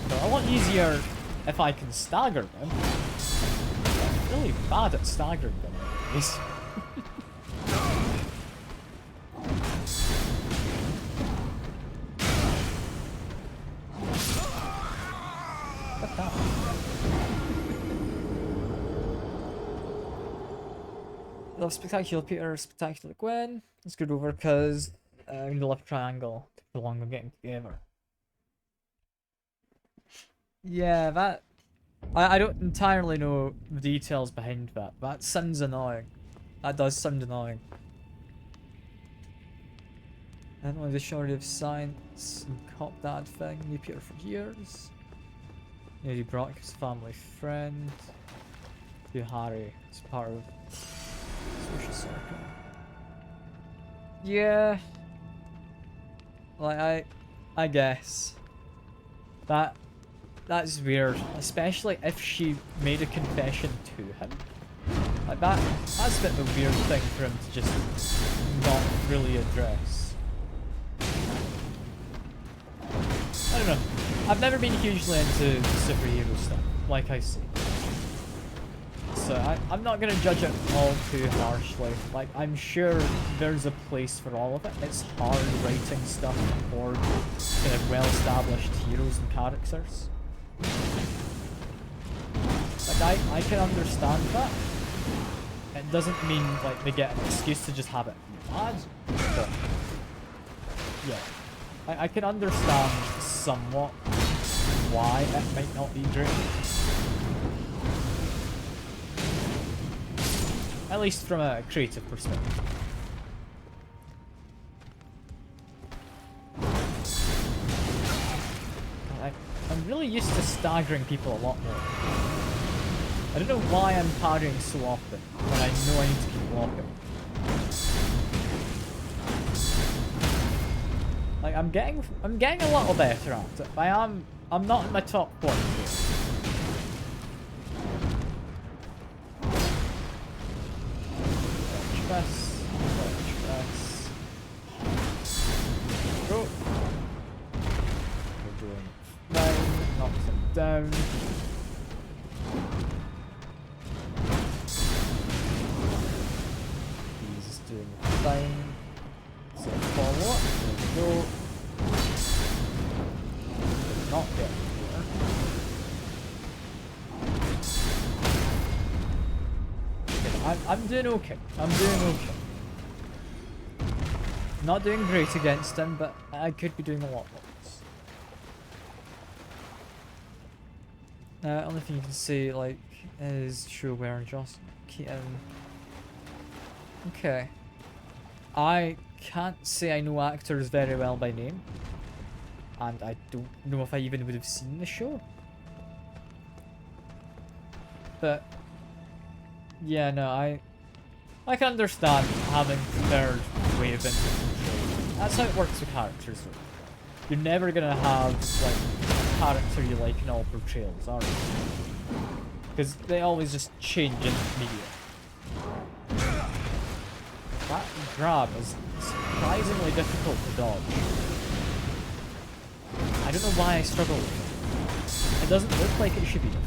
They're a lot easier if I can stagger them. I'm really bad at staggering them nowadays. What that? Love Spectacular Peter, Spectacular Gwen. Let's go over because in the left triangle to belong on getting together. Yeah, that... I don't entirely know the details behind that. That sounds annoying. That does sound annoying. And only the shortage of science and cop dad thing. Knew Peter for years. Knew Brock, his family friend. Knew Harry as part of social circle. Yeah. Like, I guess. That's weird. Especially if she made a confession to him. Like, that's a bit of a weird thing for him to just not really address. I don't know. I've never been hugely into superhero stuff, like I say. So I'm not going to judge it all too harshly. Like, I'm sure there's a place for all of it. It's hard writing stuff for kind of well-established heroes and characters. Like, I can understand that. It doesn't mean, like, they get an excuse to just have it bad. But, yeah. I can understand somewhat why it might not be great. At least from a creative perspective. I'm really used to staggering people a lot more. I don't know why I'm parrying so often when I know I need to keep blocking. Like I'm getting a little better at it. I'm not in my top point here. Press. Go. We're doing fine. Knocks him down. He's doing fine. So follow up. There we go. Did not get here. Okay, I'm doing okay. I'm doing okay. Not doing great against him, but I could be doing a lot worse. Only thing you can say, like, is show where and just okay. I can't say I know actors very well by name. And I don't know if I even would have seen the show. But yeah, no, I can understand having third wave in the show. That's how it works with characters though. You're never gonna have like a character you like in all portrayals, are you? Because they always just change in media. That grab is surprisingly difficult to dodge. I don't know why I struggle with it. It doesn't look like it should be difficult.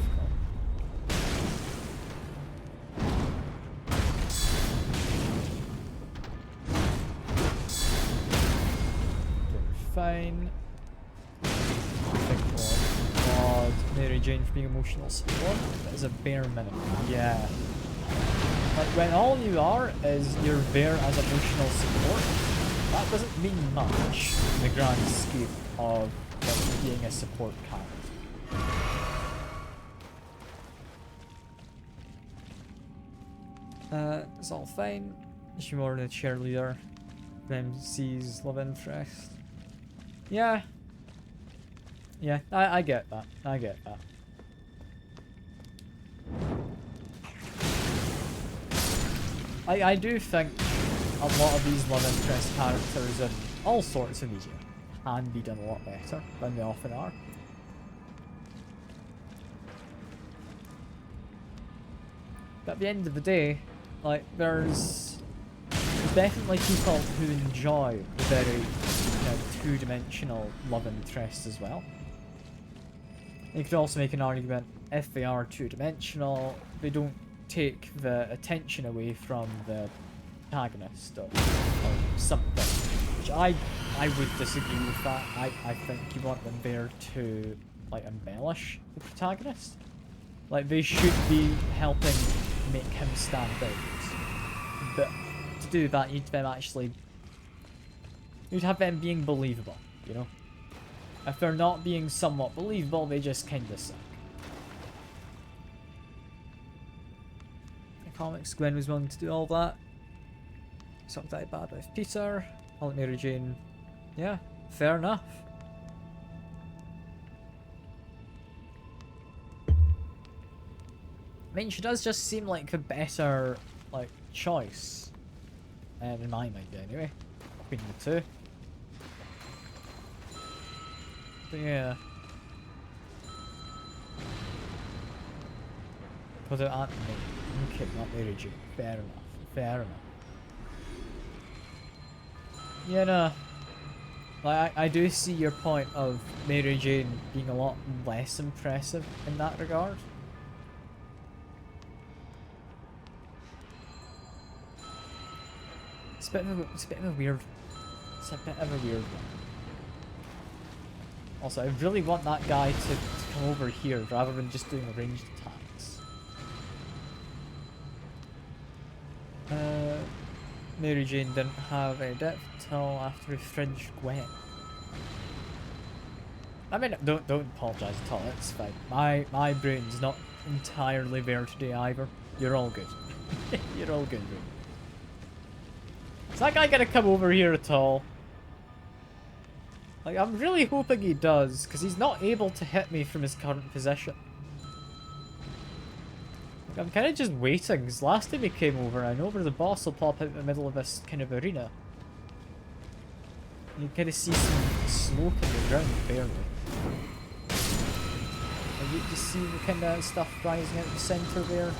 Fine. God, Mary Jane for being emotional support. That is a bare minimum. Yeah. Like when all you are is you're there as emotional support, that doesn't mean much in the grand scheme of like, being a support character. It's all fine. She's more than a cheerleader. MC's love interest. Yeah. Yeah, I get that. I get that. I do think a lot of these love interest characters in all sorts of media can be done a lot better than they often are. But at the end of the day, like, there's definitely people who enjoy the very two-dimensional love interest as well. You could also make an argument, if they are two-dimensional, they don't take the attention away from the protagonist or something. Which I would disagree with that. I think you want them there to like embellish the protagonist. Like they should be helping make him stand out. But to do that, you need them actually. You'd have them being believable, you know? If they're not being somewhat believable, they just kinda suck. In comics, Gwen was willing to do all that. Sucked that bad with Peter. I'll let Mary Jane. Yeah, fair enough. I mean, she does just seem like the better, like, choice. In my mind, anyway. Between the two. But yeah. Put out Anthony. Okay, not Mary Jane. Fair enough. Fair enough. Yeah, no. Like, I do see your point of Mary Jane being a lot less impressive in that regard. It's a bit of a weird one. Also, I really want that guy to come over here rather than just doing ranged attacks. Mary Jane didn't have any depth until after we fringed Gwen. I mean, don't apologise at all. It's fine. My brain's not entirely there today either. You're all good. You're all good, bro. Is that guy gonna come over here at all? Like, I'm really hoping he does, because he's not able to hit me from his current position. Like, I'm kind of just waiting, because last time he came over, I know where the boss will pop out in the middle of this kind of arena. You kind of see some smoke in the ground, barely. And you see the kind of stuff rising out of the centre there?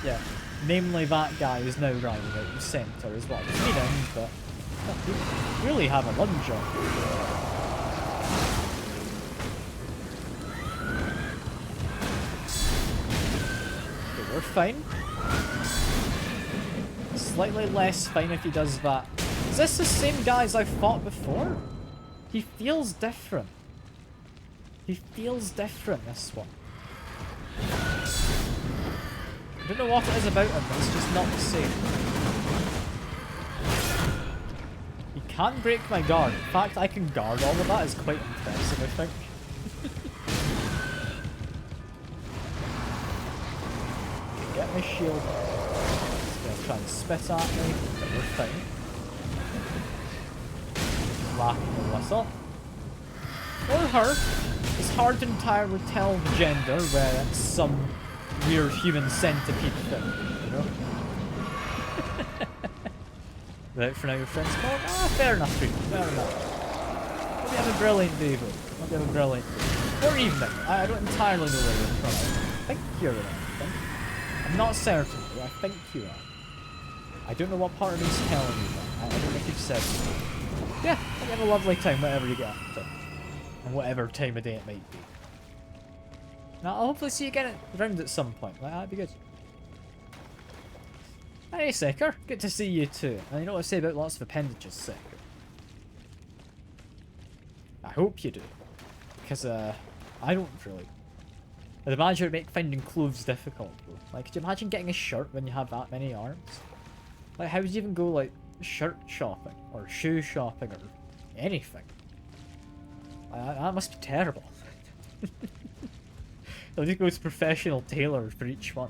Yeah. Namely, that guy is now rising out of the centre as well. It's been in, but you really have a lunge on. Okay, we're fine. Slightly less fine if he does that. Is this the same guy as I've fought before? He feels different. He feels different, this one. I don't know what it is about him, but it's just not the same. He can break my guard. In fact, I can guard all of that. Is quite impressive, I think. Get my shield. He's gonna try and spit at me, but we're fine. Laughing the whistle. Or her. It's hard to entirely tell the gender, where it's some weird human centipede thing, you know? Right, for now your friend's calling? Ah, fair enough, Dream. Fair enough. Maybe have a brilliant day, bro. Maybe have a brilliant day. Or evening. I don't entirely know where you're from. I think you're in, I think. I'm not certain, but I think you are. I don't know what part of me's telling you that. I don't think you've said so. Yeah, hope you have a lovely time, whatever you get up to. And whatever time of day it might be. Now, I'll hopefully see you again around at some point. Like, that'd be good. Hey, Seeker. Good to see you too. And you know what I say about lots of appendages, Seeker? I hope you do. Because, I don't really. I'd imagine it'd make finding clothes difficult, bro. Like, could you imagine getting a shirt when you have that many arms? Like, how would you even go, like, shirt shopping? Or shoe shopping? Or anything? That must be terrible. They'll just go to professional tailors for each one.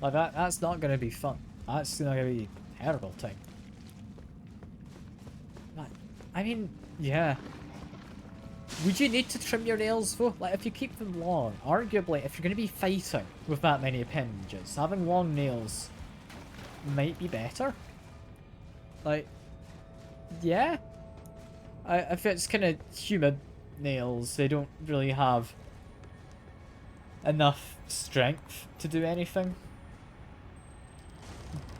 Like that's not going to be fun. That's not going to be a terrible time. I mean, yeah. Would you need to trim your nails though? Like if you keep them long, arguably if you're going to be fighting with that many appendages, having long nails might be better. Like, yeah. If it's kind of humid nails, they don't really have enough strength to do anything.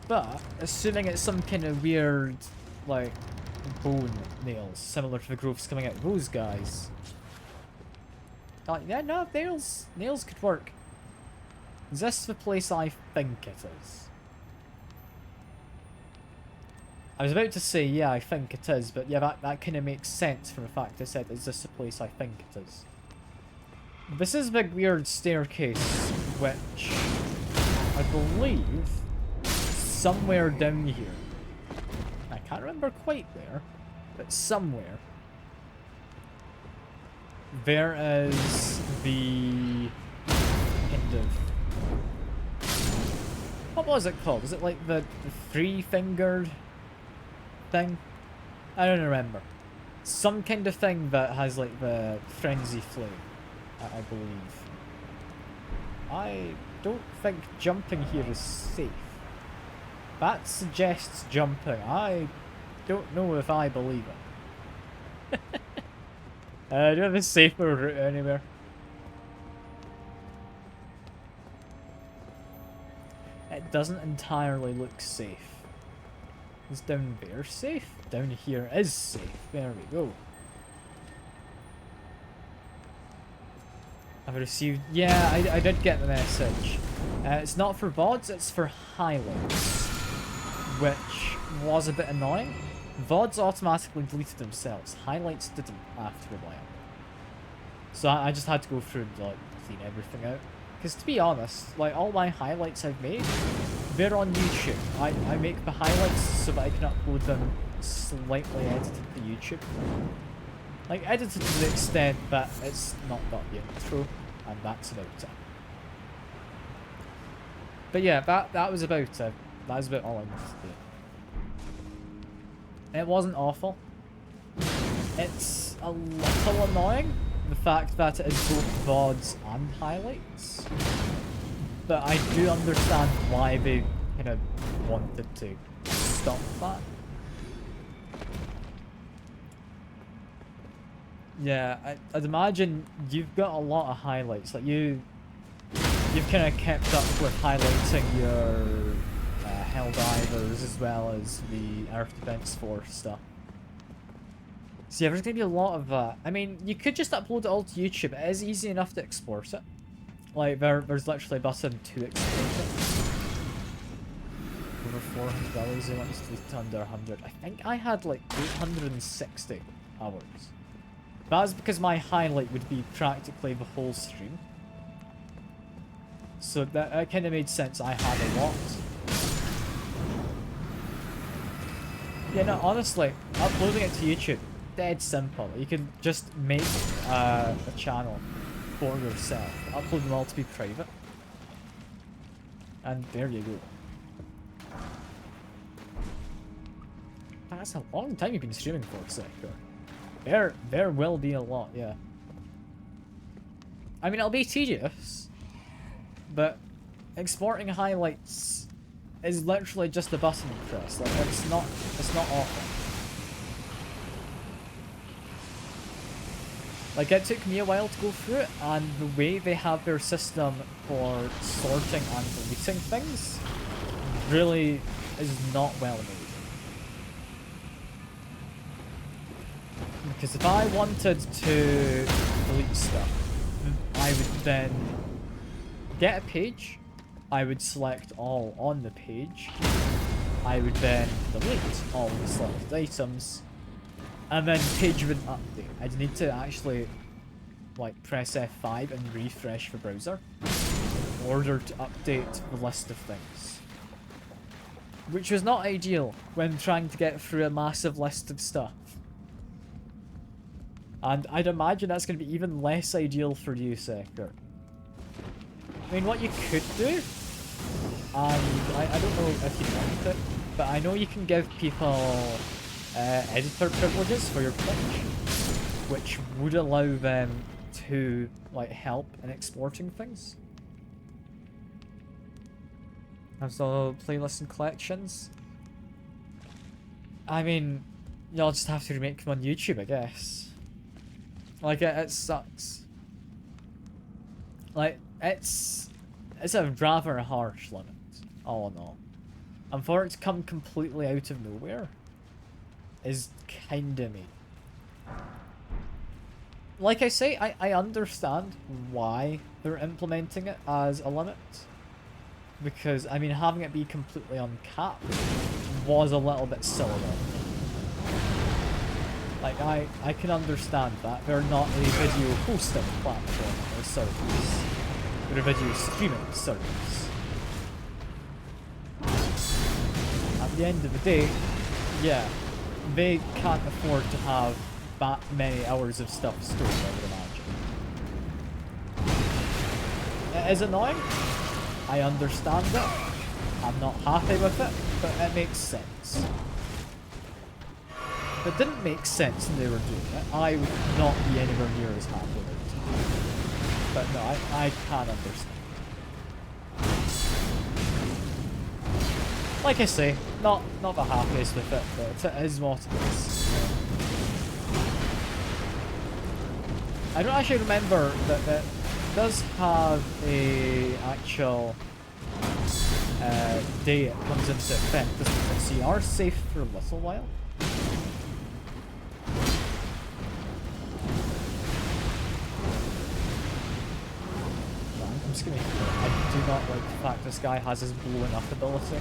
But, assuming it's some kind of weird, like, bone nails, similar to the growths coming out of those guys. Yeah, no, nails could work. Is this the place I think it is? I was about to say, yeah, I think it is, but yeah, that kind of makes sense from the fact I said, is this the place I think it is? This is a big weird staircase, which I believe somewhere down here. I can't remember quite where, but somewhere. There is the kind of... What was it called? Was it like the three-fingered thing? I don't remember. Some kind of thing that has like the frenzy flame, I believe. I don't think jumping here is safe. That suggests jumping. I don't know if I believe it. Do you have a safer route anywhere? It doesn't entirely look safe. Is down there safe? Down here is safe. There we go. I've received... Yeah, I did get the message. It's not for VODs, it's for highlights. Which was a bit annoying. VODs automatically deleted themselves. Highlights didn't after a while. So I just had to go through and like clean everything out. Because to be honest, like all my highlights I've made, they're on YouTube. I make the highlights so that I can upload them slightly edited to YouTube. Like, edited to the extent that it's not got the intro, and that's about it. But yeah, that was about it. That was about all I wanted to do. It wasn't awful. It's a little annoying, the fact that it is both VODs and highlights. But I do understand why they kind of wanted to stop that. Yeah, I'd imagine you've got a lot of highlights. Like you've kind of kept up with highlighting your Helldivers as well as the Earth Defense Force stuff. So yeah, there's going to be a lot of that. I mean, you could just upload it all to YouTube. It is easy enough to export it. Like, there's literally a button to export it. Over 400 hours, they want us to leave to under 100. I think I had like 860 hours. That's because my highlight would be practically the whole stream. So that kind of made sense. I had a lot. Yeah, no, honestly, uploading it to YouTube, dead simple. You can just make a channel for yourself, upload them all to be private, and there you go. That's a long time you've been streaming for, Sector. There will be a lot, yeah. I mean, it'll be tedious, but exporting highlights is literally just a button press. Like, it's not awful. Like, it took me a while to go through it, and the way they have their system for sorting and deleting things really is not well made. Because if I wanted to delete stuff, I would then get a page, I would select all on the page, I would then delete all the selected items, and then page wouldn't update. I'd need to actually like press F5 and refresh the browser in order to update the list of things. Which was not ideal when trying to get through a massive list of stuff. And I'd imagine that's going to be even less ideal for you, Sector. I mean, what you could do, and I don't know if you want it, but I know you can give people editor privileges for your Twitch, which would allow them to like help in exporting things. So playlists and collections. I mean, you'll just have to remake them on YouTube, I guess. Like it sucks. Like it's a rather harsh limit, all in all. And for it to come completely out of nowhere is kinda mean. Like I say, I understand why they're implementing it as a limit. Because, I mean, having it be completely uncapped was a little bit silly. Like, I can understand that. They're not a video hosting platform or service. They're a video streaming service. At the end of the day, yeah, they can't afford to have that many hours of stuff stored, I would imagine. It is annoying. I understand it. I'm not happy with it, but it makes sense. If it didn't make sense when they were doing it, I would not be anywhere near as happy with it. But no, I can understand. Like I say, not the happiest with it, but it is what it is. I don't actually remember that it does have a actual day it comes into effect, doesn't it? So you are safe for a little while. I'm just gonna heal. I do not like the fact this guy has his blowing up ability.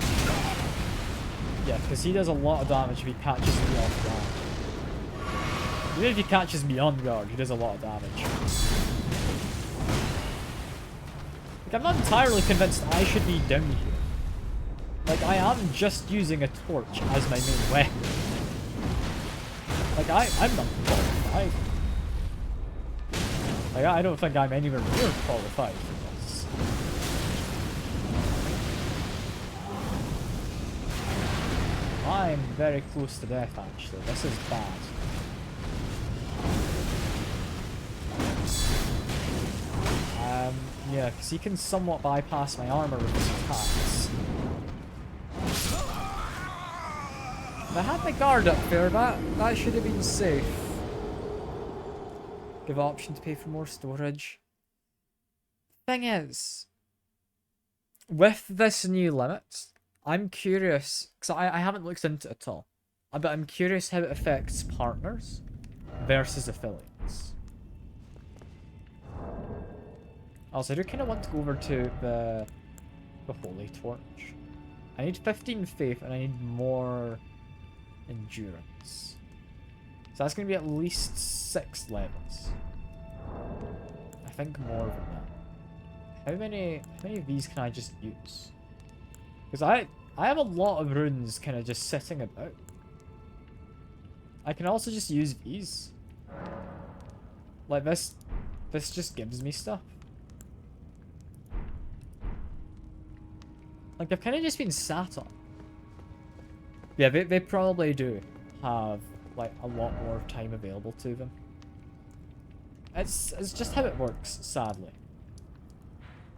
Yeah, because he does a lot of damage if he catches me off guard. Even if he catches me on guard, he does a lot of damage. Like, I'm not entirely convinced I should be down here. Like, I am just using a torch as my main weapon. Like, I'm not qualified. Like, I don't think I'm anywhere near qualified for this. I'm very close to death, actually. This is bad. Yeah, because he can somewhat bypass my armor with his attacks. If I had my guard up there, that should have been safe. Give option to pay for more storage. Thing is, with this new limit, I'm curious, because I haven't looked into it at all, but I'm curious how it affects partners versus affiliates. Also, I do kind of want to go over to the Holy Torch. I need 15 faith and I need more endurance. So that's going to be at least 6 levels. I think more than that. How many of these can I just use? Because I have a lot of runes kind of just sitting about. I can also just use these. Like this just gives me stuff. Like, they've kind of just been sat on. Yeah, they probably do have, like, a lot more time available to them. It's just how it works, sadly.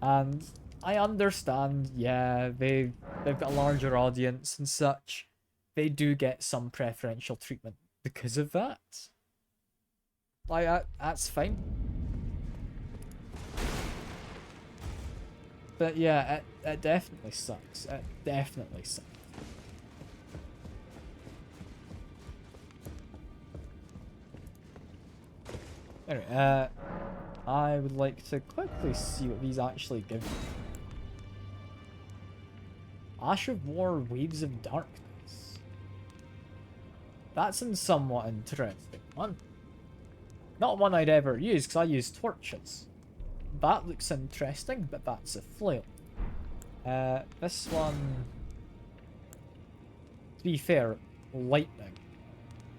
And I understand, yeah, they've got a larger audience and such. They do get some preferential treatment because of that. Like, that's fine. But yeah, it definitely sucks. It definitely sucks. Anyway, I would like to quickly see what these actually give me. Ash of War, Waves of Darkness. That's a somewhat interesting one. Not one I'd ever use, because I use torches. That looks interesting, but that's a flail. This one... To be fair, lightning.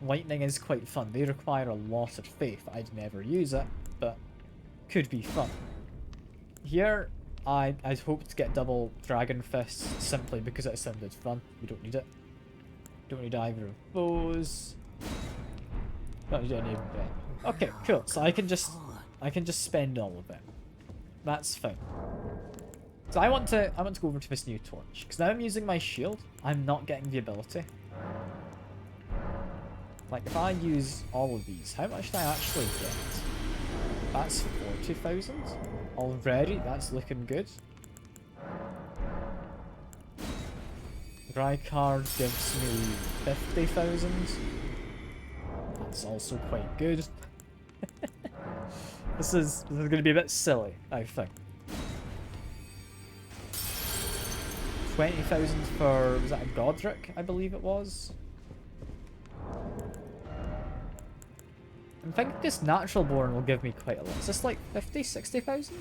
Lightning is quite fun. They require a lot of faith. I'd never use it, but could be fun. Here, I'd hoped to get double dragon fists simply because it sounded fun. We don't need it. Don't need either of those. Don't need any of them. Okay, cool. So I can just spend all of it. That's fine. So I want to go over to this new torch because now I'm using my shield. I'm not getting the ability. Like, if I use all of these, how much do I actually get? That's 40,000 already. That's looking good. Dry card gives me 50,000. That's also quite good. This is going to be a bit silly, I think. 20,000 for, was that a Godric, I believe it was? I'm thinking this Natural Born will give me quite a lot. Is this like 50, 60,000?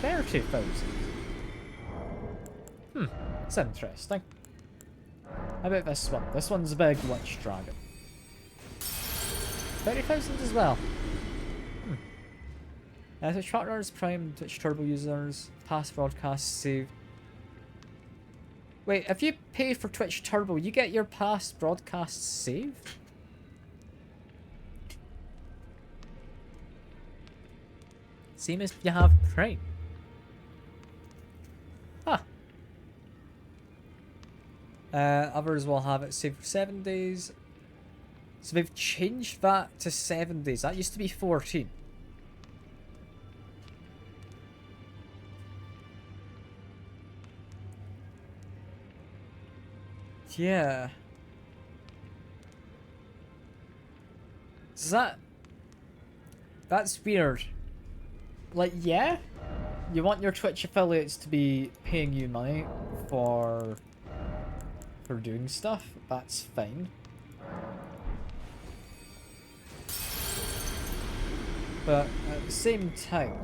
30,000. It's interesting. How about this one? This one's a big Witch Dragon. 30,000 as well. Twitch partners, Prime, Twitch Turbo users, past broadcasts saved. Wait, if you pay for Twitch Turbo, you get your past broadcasts saved? Same as you have Prime. Huh. Others will have it saved for 7 days. So they've changed that to 7 days. That used to be 14. Yeah. Is that's weird. Like, yeah, you want your Twitch affiliates to be paying you money for doing stuff. That's fine. But at the same time,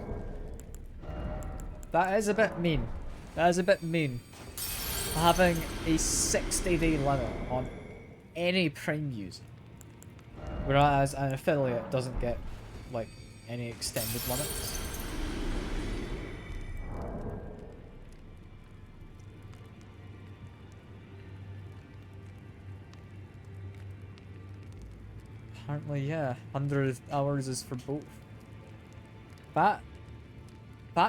that is a bit mean. That is a bit mean. Having a 60-day limit on any Prime user, whereas an affiliate doesn't get like any extended limits. Apparently, yeah, 100 hours is for both. That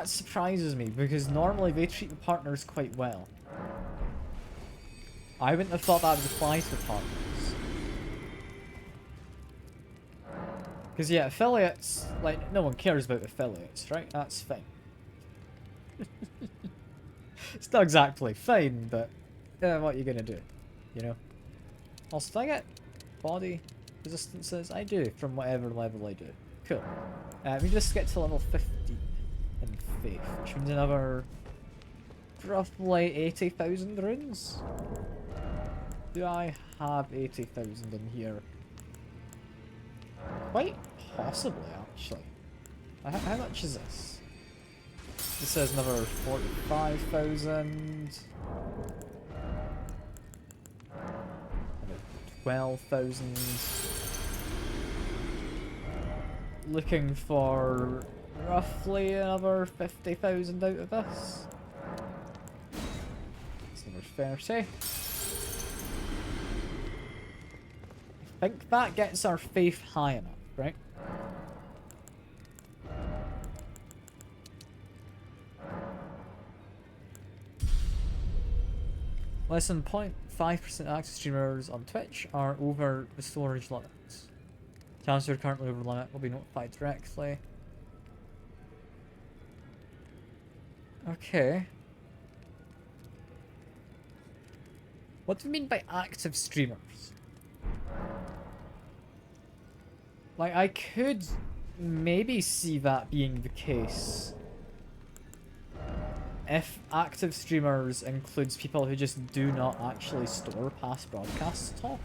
surprises me, because normally they treat the partners quite well. I wouldn't have thought that would apply to the partners. Because yeah, affiliates, like, no one cares about affiliates, right? That's fine. It's not exactly fine, but what are you gonna do? You know? Also, do I get body resistances? I do, from whatever level I do. Cool. We just get to level 50 in Faith, which means another roughly 80,000 runes. Do I have 80,000 in here? Quite possibly, actually. How much is this? This says another 45,000. 12,000. Looking for roughly another 50,000 out of this. That's another 30. I think that gets our faith high enough, right? Less than 0.5% active streamers on Twitch are over the storage limits. Channels who are currently over the limit will be notified directly. Okay. What do you mean by active streamers? Like, I could maybe see that being the case if active streamers includes people who just do not actually store past broadcasts at all.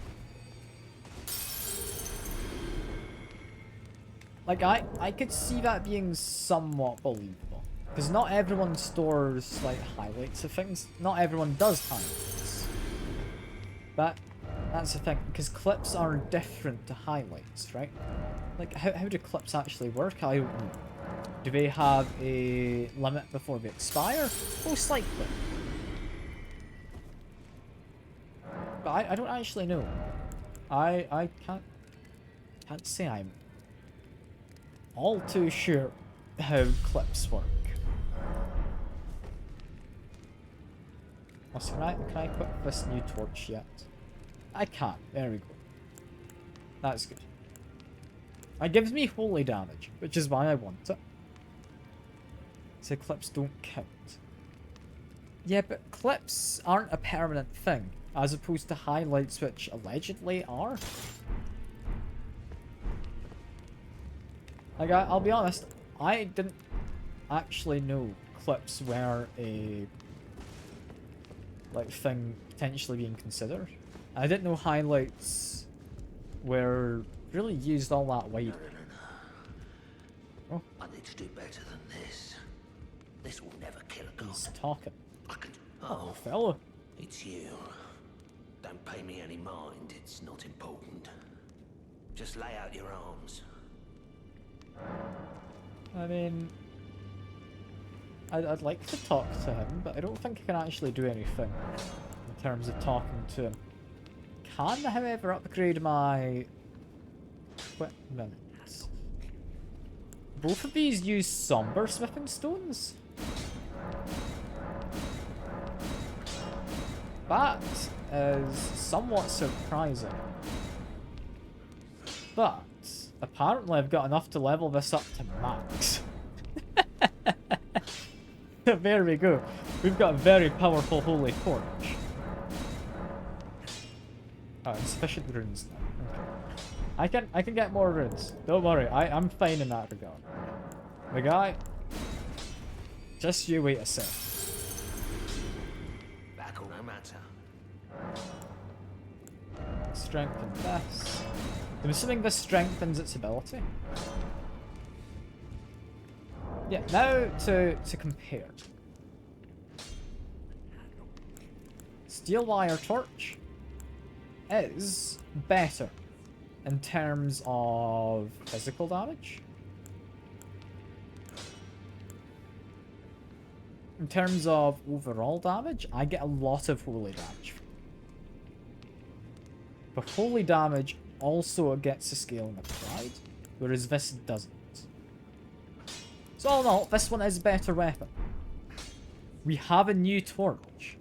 Like, I could see that being somewhat believable. Because not everyone stores, like, highlights of things. Not everyone does highlights. That's the thing, because clips are different to highlights, right? Like, how do clips actually work? I don't know. Do they have a limit before they expire? Most likely. But I don't actually know. I can't say I'm all too sure how clips work. Also, can I equip this new torch yet? I can't. There we go. That's good. It gives me holy damage, which is why I want it. So clips don't count. Yeah, but clips aren't a permanent thing, as opposed to highlights, which allegedly are. Like, I'll be honest, I didn't actually know clips were a, like, thing potentially being considered. I didn't know highlights were really used all that widely. No. Oh. I need to do better than this. This will never kill a god. He's talking. I can... Oh, fellow. It's you. Don't pay me any mind. It's not important. Just lay out your arms. I mean, I'd like to talk to him, but I don't think I can actually do anything in terms of talking to him. Can, however, upgrade my equipment. Both of these use somber smithing stones. That is somewhat surprising. But apparently I've got enough to level this up to max. There we go. We've got a very powerful holy torch. Oh, insufficient runes now. Okay. I can get more runes. Don't worry, I'm fine in that regard. The guy, just you wait a sec. Back on no matter. Strengthen this. I'm assuming this strengthens its ability. Yeah, now to compare. Steel wire torch is better in terms of physical damage. in terms of overall damage, I get a lot of holy damage. But holy damage also gets a scaling applied, whereas this doesn't. So all in all, this one is a better weapon. We have a new torch.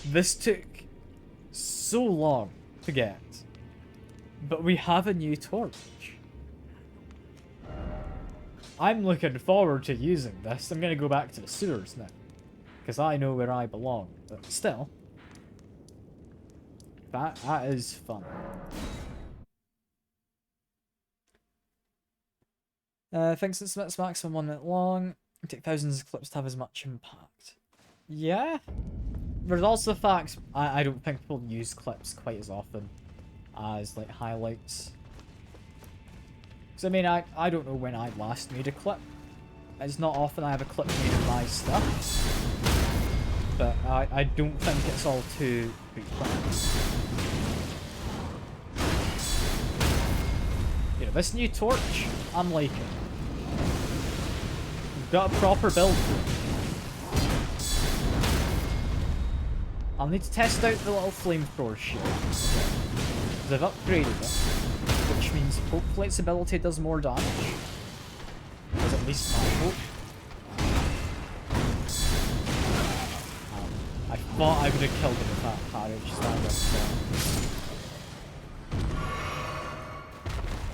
This took so long to get, but we have a new torch. I'm looking forward to using this. I'm going to go back to the sewers now, because I know where I belong, but still, that is fun. Thinks it's maximum 1 minute long. It take thousands of clips to have as much impact. Yeah. There's also the fact I don't think people use clips quite as often as like highlights. So I mean I don't know when I last made a clip. It's not often I have a clip made of my stuff. But I don't think it's all too frequent. You know, this new torch, I'm liking. We've got a proper build for it. I'll need to test out the little flamethrower shield. Because I've upgraded it. Which means hopefully its ability does more damage. That's at least my hope. I thought I would have killed him with that parry.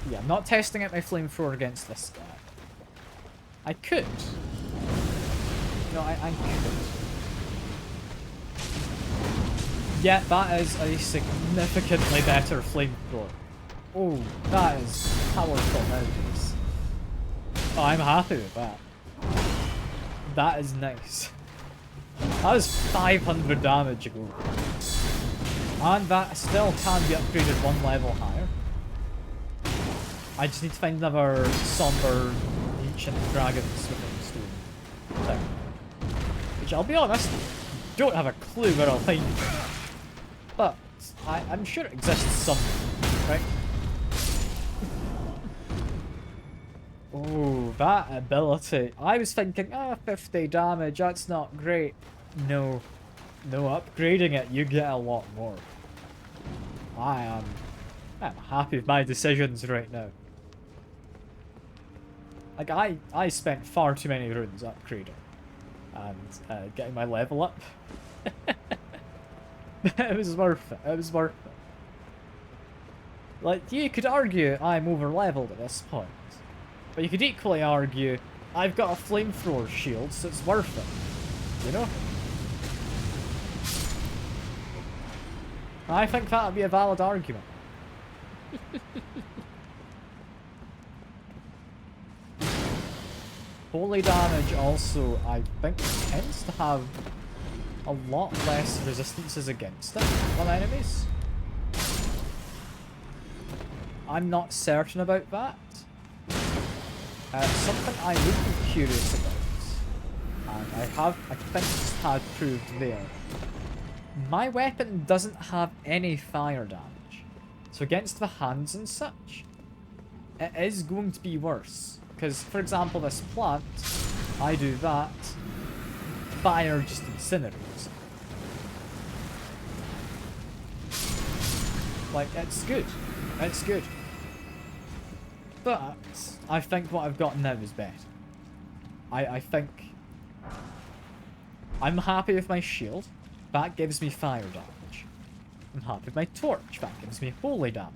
Yeah, I'm not testing out my flamethrower against this guy. I could. No, I could. Yeah, that is a significantly better flamethrower. Oh, that is powerful nowadays. Oh, I'm happy with that. That is nice. That was 500 damage ago. And that still can be upgraded 1 level higher. I just need to find another somber ancient dragon smithing stone thing. Which, I'll be honest, don't have a clue where I'll find it. But I'm sure it exists somewhere, right? Oh, that ability. I was thinking, 50 damage, that's not great. No. No, upgrading it, you get a lot more. I'm happy with my decisions right now. Like, I spent far too many runes upgrading. And getting my level up. It was worth it. It was worth it. Like, you could argue I'm over-leveled at this point. But you could equally argue I've got a flamethrower shield, so it's worth it. You know? I think that would be a valid argument. Holy damage also, I think, tends to have a lot less resistances against it on enemies. I'm not certain about that. Something I would be curious about, and I think just had proved there. My weapon doesn't have any fire damage, so against the hands and such, it is going to be worse. Because, for example, this plant, I do that, fire just incinerates. Like, it's good. It's good. But I think what I've got now is better. I think I'm happy with my shield. That gives me fire damage. I'm happy with my torch. That gives me holy damage.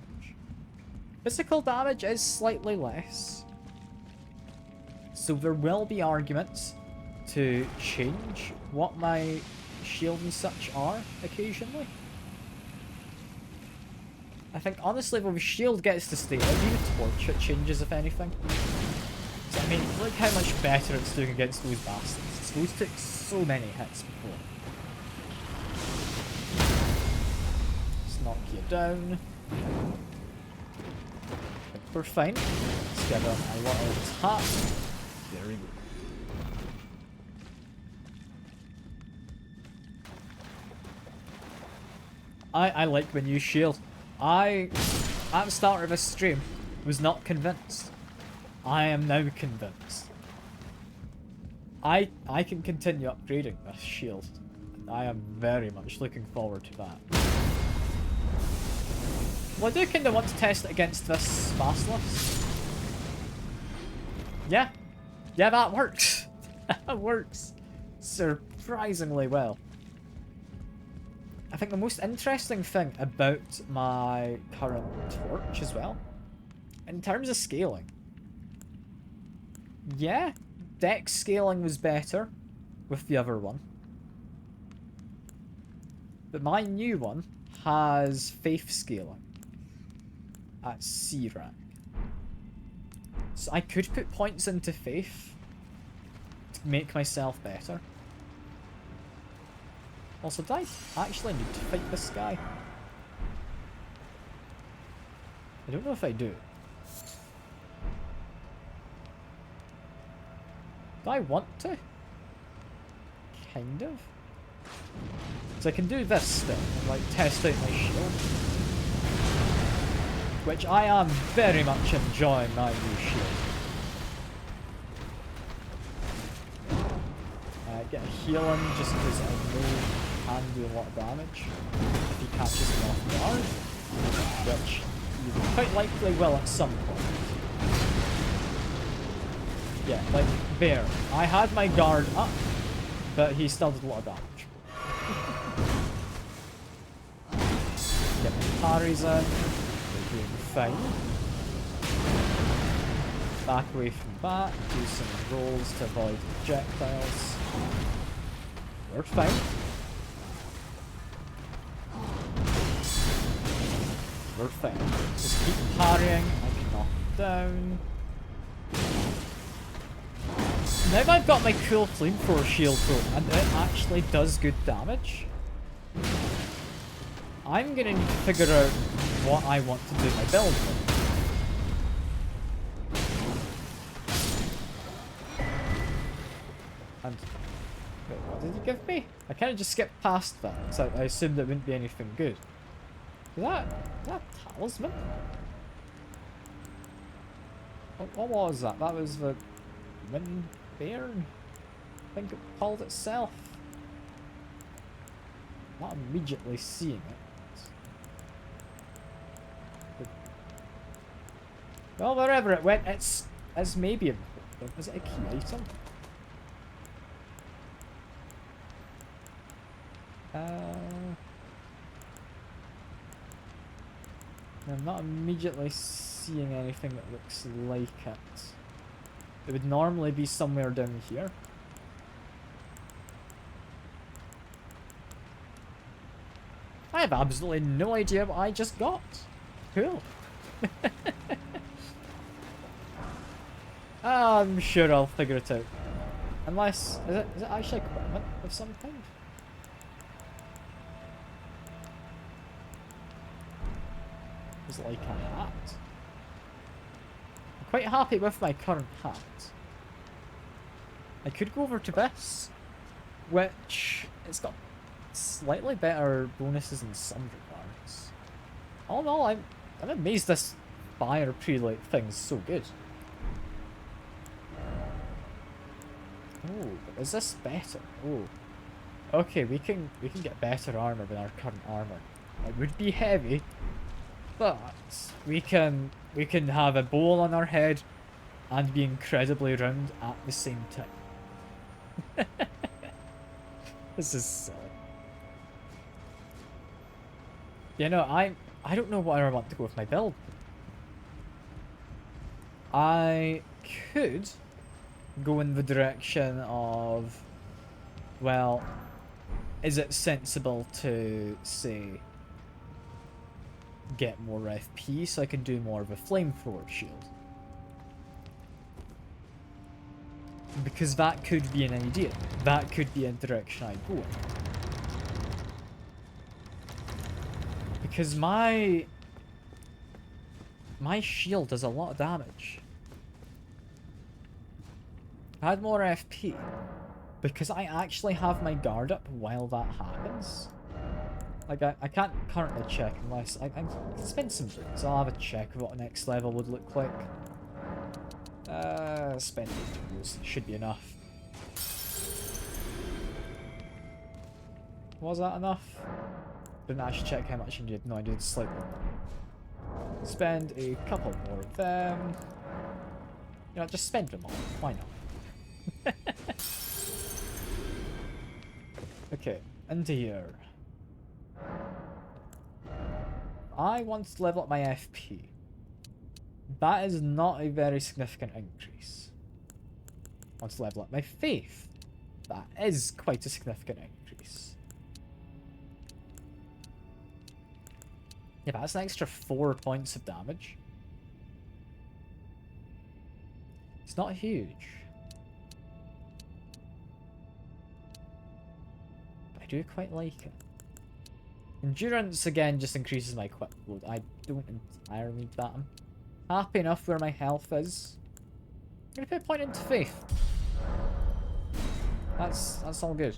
Physical damage is slightly less. So there will be arguments to change what my shield and such are occasionally. I think honestly, when the shield gets to stay, it'll be the torch that changes if anything. So, I mean, look how much better it's doing against those bastards. Those took so many hits before. Let's knock you down. I think we're fine. Let's give him a little tap. There we go. I like the new shield. At the start of this stream, was not convinced. I am now convinced. I can continue upgrading this shield. I am very much looking forward to that. Well, I do kind of want to test it against this Basilisk. Yeah. Yeah, that works. That works surprisingly well. I think the most interesting thing about my current torch as well, in terms of scaling, yeah, dex scaling was better with the other one. But my new one has faith scaling at C rank. So I could put points into faith to make myself better. Also, do I actually need to fight this guy? I don't know if I do. Do I want to? Kind of. So I can do this still, and like test out my shield. Which I am very much enjoying my new shield. Get a heal in just because I know he can do a lot of damage if he catches me off guard, which you quite likely will at some point. Yeah, like there. I had my guard up, but he still did a lot of damage. Get my parries in. We're doing fine. Back away from that. Do some rolls to avoid projectiles. We're fine. We're fine. Just keep parrying. I can knock him down. Now that I've got my cool flamethrower shield though, and it actually does good damage, I'm gonna need to figure out what I want to do my build with. And wait, what did he give me? I kind of just skipped past that, so I assumed it wouldn't be anything good. Is that talisman? What was that? That was the wind bairn, I think it called itself. Not immediately seeing it. But, well, wherever it went, it's maybe important. Is it a key item? I'm not immediately seeing anything that looks like it. It would normally be somewhere down here. I have absolutely no idea what I just got. Cool. I'm sure I'll figure it out. Unless, is it actually equipment of some kind? Is it like a hat? I'm quite happy with my current hat. I could go over to this, which it's got slightly better bonuses in some regards. All in all, I'm amazed this fire prelate thing's so good. Oh, but is this better? Oh, okay. We can get better armor than our current armor. It would be heavy, but we can have a bowl on our head and be incredibly round at the same time. This is silly. You know, I don't know where I want to go with my build. I could go in the direction of, well, is it sensible to, say, get more FP so I can do more of a flamethrower shield? Because that could be an idea. That could be a direction I'd go in. Because my shield does a lot of damage. Add more FP. Because I actually have my guard up while that happens. Like, I can't currently check unless I can spend some boots. I'll have a check of what next level would look like. Spend 8 tools. Should be enough. Was that enough? Didn't actually check how much I needed. No, I needed slightly more. Spend a couple more of them. You know, just spend them all. Why not? Okay, into here. I want to level up my FP. That is not a very significant increase. I want to level up my faith. That is quite a significant increase. Yeah, but that's an extra 4 points of damage. It's not huge. But I do quite like it. Endurance, again, just increases my quick load. I don't entirely need that. I'm happy enough where my health is. I'm gonna put a point into faith. That's all good.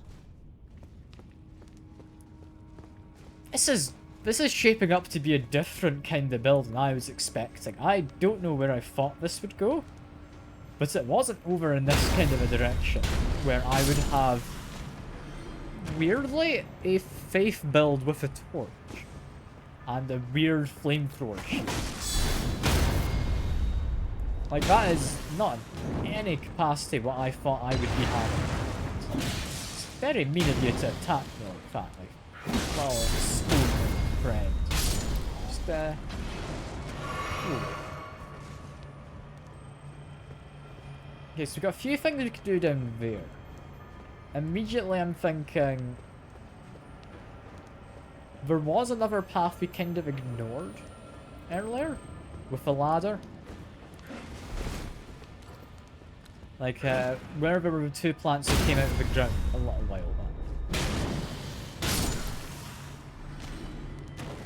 This is shaping up to be a different kind of build than I was expecting. I don't know where I thought this would go, but it wasn't over in this kind of a direction where I would have, weirdly, a faith build with a torch and a weird flamethrower shield. Like, that is not in any capacity what I thought I would be having. It's very mean of you to attack me like that, like, well, stone friend. Just, ooh. Okay, so we've got a few things we could do down there. Immediately I'm thinking... There was another path we kind of ignored earlier with the ladder. Like, where there were 2 plants that came out of the ground a little while back.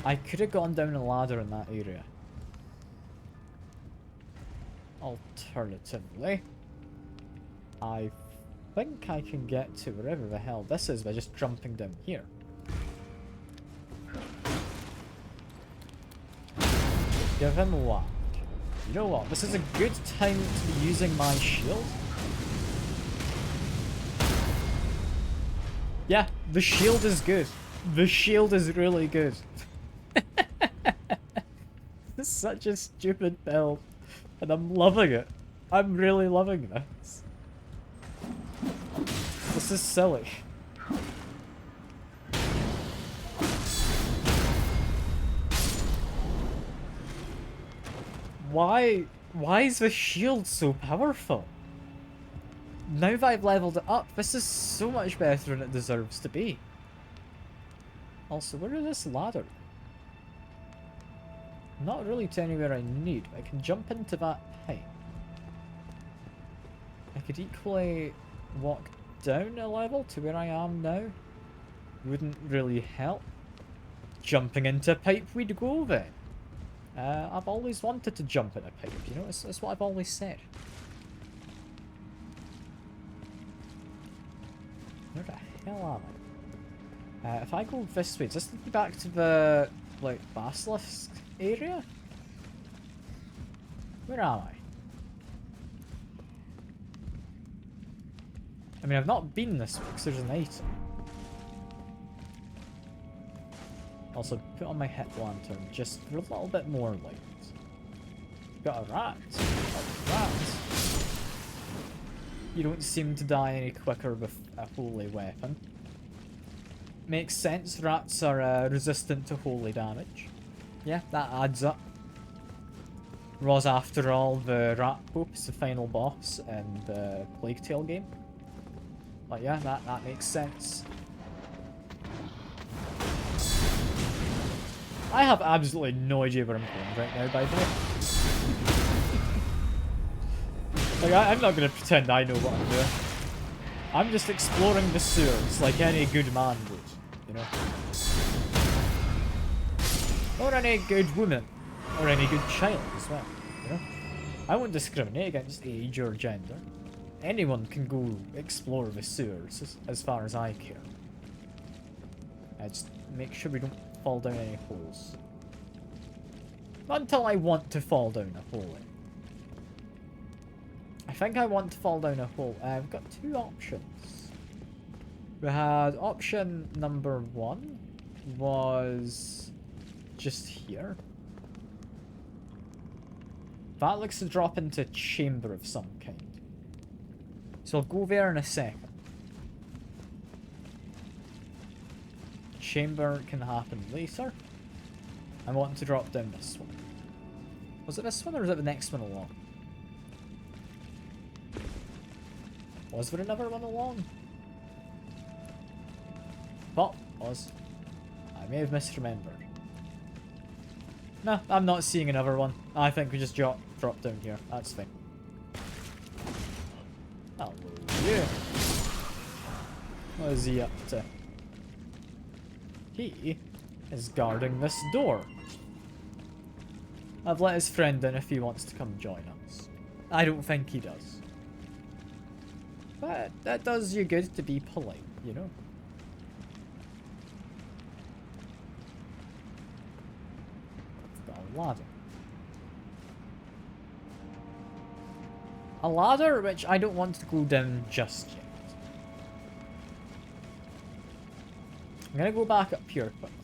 I could have gone down a ladder in that area. Alternatively, I think I can get to wherever the hell this is by just jumping down here. Give him a whack. You know what? This is a good time to be using my shield. Yeah, the shield is good. The shield is really good. It's such a stupid build. And I'm loving it. I'm really loving this. This is silly. Why is the shield so powerful? Now that I've leveled it up, this is so much better than it deserves to be. Also, where is this ladder? Not really to anywhere I need, but I can jump into that pipe. I could equally walk down a level to where I am now. Wouldn't really help. Jumping into a pipe we'd go then. I've always wanted to jump in a pipe, you know, it's what I've always said. Where the hell am I? If I go this way, does this lead me back to the, like, basilisk area? Where am I? I mean, I've not been this way because there's an item. Also, put on my hip lantern just for a little bit more light. Got a rat. A rat. You don't seem to die any quicker with a holy weapon. Makes sense, rats are resistant to holy damage. Yeah, that adds up. Was, after all, the Rat Pope is the final boss in the Plague Tale game. But yeah, that makes sense. I have absolutely no idea where I'm going right now, by the way. Like, I'm not going to pretend I know what I'm doing. I'm just exploring the sewers like any good man would, you know? Or any good woman. Or any good child as well, you know? I won't discriminate against age or gender. Anyone can go explore the sewers as far as I care. Just make sure we don't fall down any holes. Not until I want to fall down a hole. I think I want to fall down a hole. I've got 2 options. We had option number 1 was just here. That looks to drop into a chamber of some kind. So I'll go there in a second. Chamber can happen later. I'm wanting to drop down this one. Was it this one or was it the next one along? Was there another one along? Well, was. I may have misremembered. No, I'm not seeing another one. I think we just drop down here. That's fine. Hello, you. What is he up to? He is guarding this door. I've let his friend in if he wants to come join us. I don't think he does. But that does you good to be polite, you know? Got a ladder. A ladder which I don't want to go down just yet. I'm gonna go back up here quickly.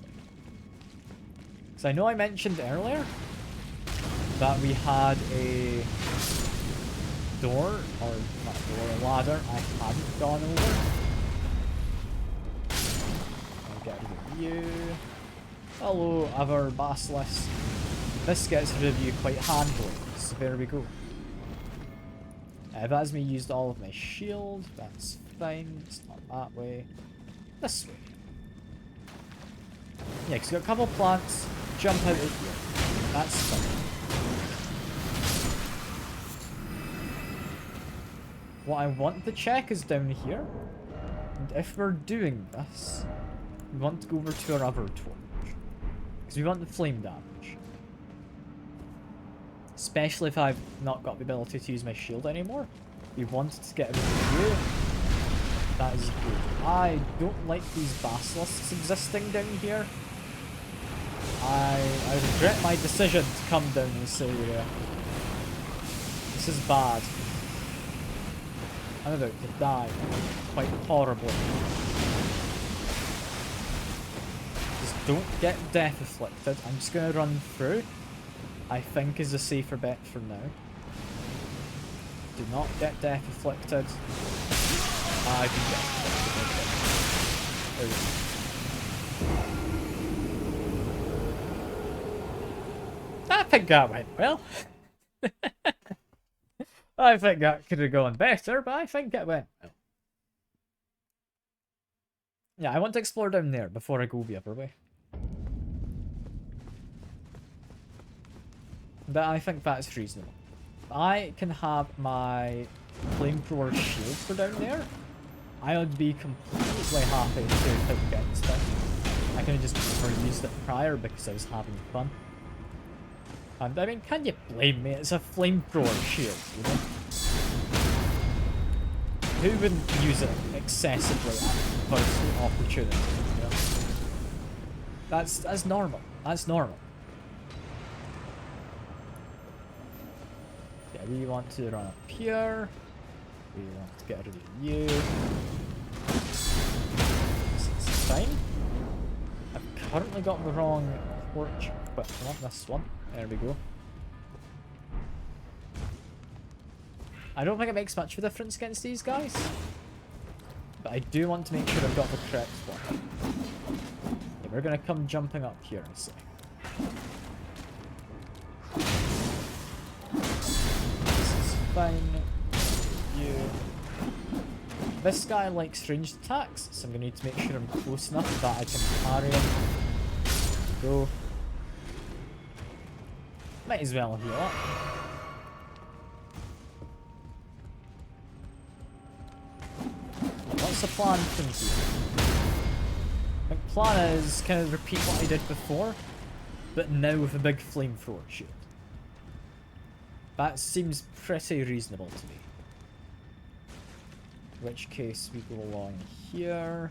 Because I know I mentioned earlier that we had a door, or not a door, a ladder I hadn't gone over. I'll get rid of you. Hello, other basilisk. This gets rid of you quite handily, so there we go. That has me used all of my shield, that's fine, it's not that way. This way. Yeah, because we've got a couple plants, jump out of here. That's fine. What I want to check is down here. And if we're doing this, we want to go over to our other torch. Because we want the flame damage. Especially if I've not got the ability to use my shield anymore. We wanted to get rid of you. That is good. I don't like these basilisks existing down here. I regret my decision to come down this area. This is bad. I'm about to die quite horribly. Just don't get death afflicted. I'm just gonna run through. I think is a safer bet for now. Do not get death afflicted. I can get afflicted. I think that went well. I think that could have gone better, but I think it went well. Yeah, I want to explore down there before I go the other way. But I think that's reasonable. I can have my flamethrower shield for down there. I would be completely happy to fight against it. I could have just overused it prior because I was having fun. And I mean, can you blame me? It's a flamethrower shield, you know? Who wouldn't use it excessively at the first opportunity, you know? That's normal. That's normal. Yeah, we want to run up here. We want to get rid of you. This is fine. I've currently got the wrong torch, but I want this one. There we go. I don't think it makes much of a difference against these guys. But I do want to make sure I've got the correct one. Yeah, we're going to come jumping up here in a sec. This is fine. You. This guy likes ranged attacks, so I'm going to need to make sure I'm close enough that I can parry him. Go. Might as well heal up. What's the plan from here? My plan is kind of repeat what I did before, but now with a big flamethrower shield. That seems pretty reasonable to me. In which case we go along here.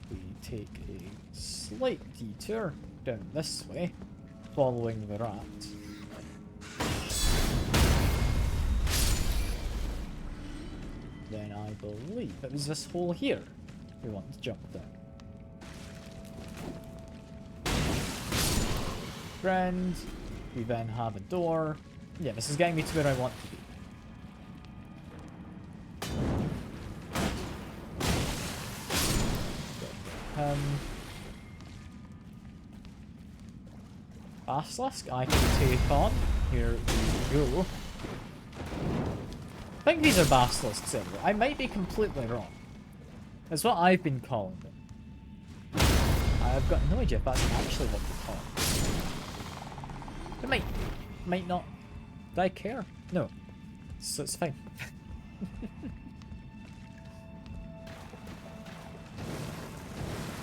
We take a slight detour down this way, following the rat. then I believe it was this hole here we want to jump down. Friend, we then have a door. Yeah, this is getting me to where I want to be. Basilisk, I can take on. Here we go. I think these are basilisks anyway. I might be completely wrong. That's what I've been calling them. I've got no idea if that's actually what they call them. It might not. Do I care? No. So it's fine.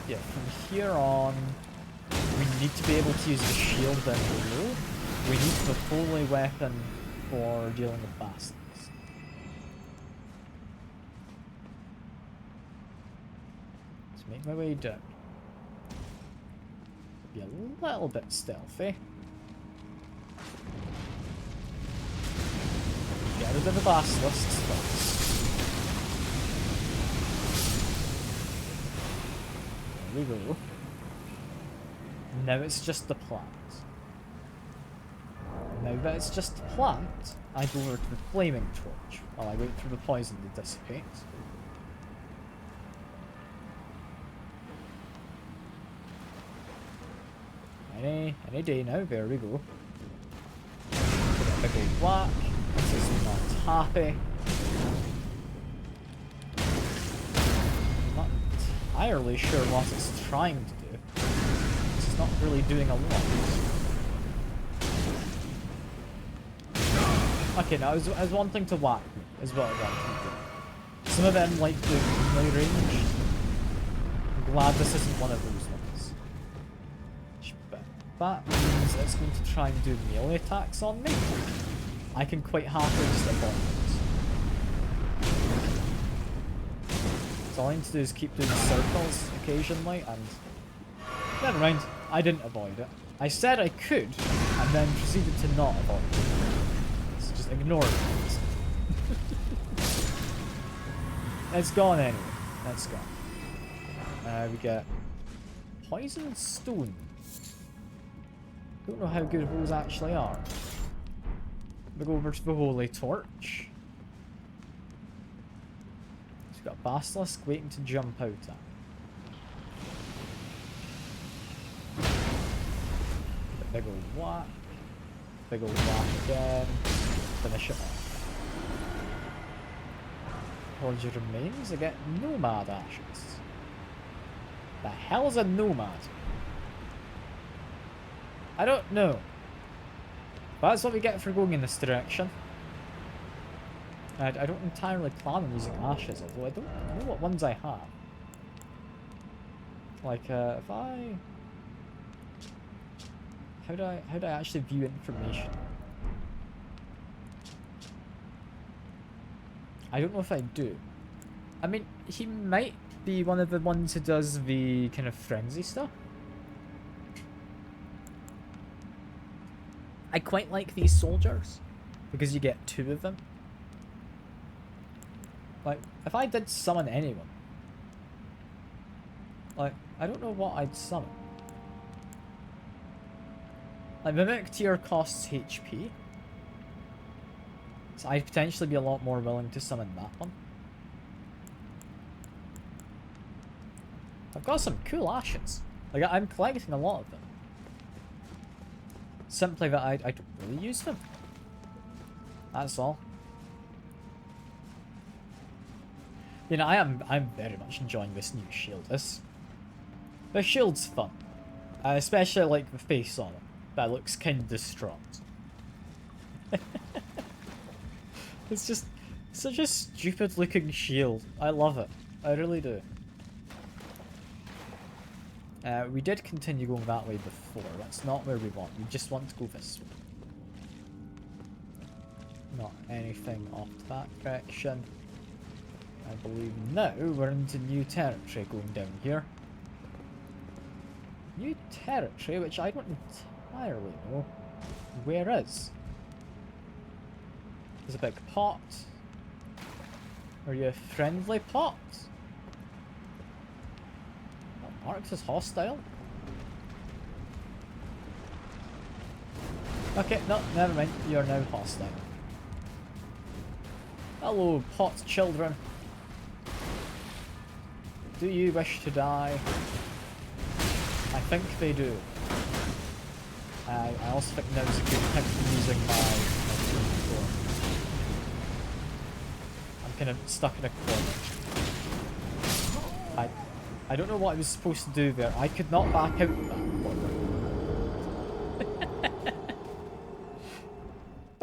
Yeah, from here on, we need to be able to use the shield down below. We need the holy weapon for dealing with basilisks. Let's make my way down. Be a little bit stealthy. Get rid of the basilisks first. There we go. Now it's just the plant. Now that it's just the plant, I go over to the flaming torch while I wait for the poison to dissipate. Any day now, there we go. Give it a big old whack. This is not happy. Not entirely sure what it's trying to do. It's not really doing a lot. Okay, now I was wanting to whack me, is what I wanted to do. Some of them like the melee range. I'm glad this isn't one of those ones. But that means it's going to try and do melee attacks on me. I can quite happily just avoid it. So all I need to do is keep doing circles occasionally, and never mind, I didn't avoid it. I said I could, and then proceeded to not avoid it. So just ignore it. It's gone anyway. That's gone. We get poison stone. Don't know how good those actually are. We go over to the holy torch. We've got a basilisk waiting to jump out at. Big ol' whack. Big ol' whack again. Finish it off. Towards your remains, I get nomad ashes. The hell is a nomad? I don't know. But that's what we get for going in this direction. I don't entirely plan on using ashes, although I don't know what ones I have. Like, if I... How do I actually view information? I don't know if I do. I mean, he might be one of the ones who does the kind of frenzy stuff. I quite like these soldiers because you get 2 of them. Like, if I did summon anyone, like, I don't know what I'd summon. Like, Mimic Tier costs HP, so I'd potentially be a lot more willing to summon that one. I've got some cool ashes. Like, I'm collecting a lot of them. Simply that I don't really use them. That's all. You know, I'm very much enjoying this new shield. This shield's fun. I especially like the face on it. That looks kind of distraught. It's just such a stupid looking shield. I love it. I really do. We did continue going that way before. That's not where we want. We just want to go this way. Not anything off to that direction. I believe now we're into new territory going down here. New territory, which I don't entirely know where is. There's a big pot. Are you a friendly pot? Not marked as hostile. Okay, no, never mind. You're now hostile. Hello, pot children. Do you wish to die? I think they do. I also think now's a good time for using my flamethrower. I'm kind of stuck in a corner. I don't know what I was supposed to do there. I could not back out of that corner.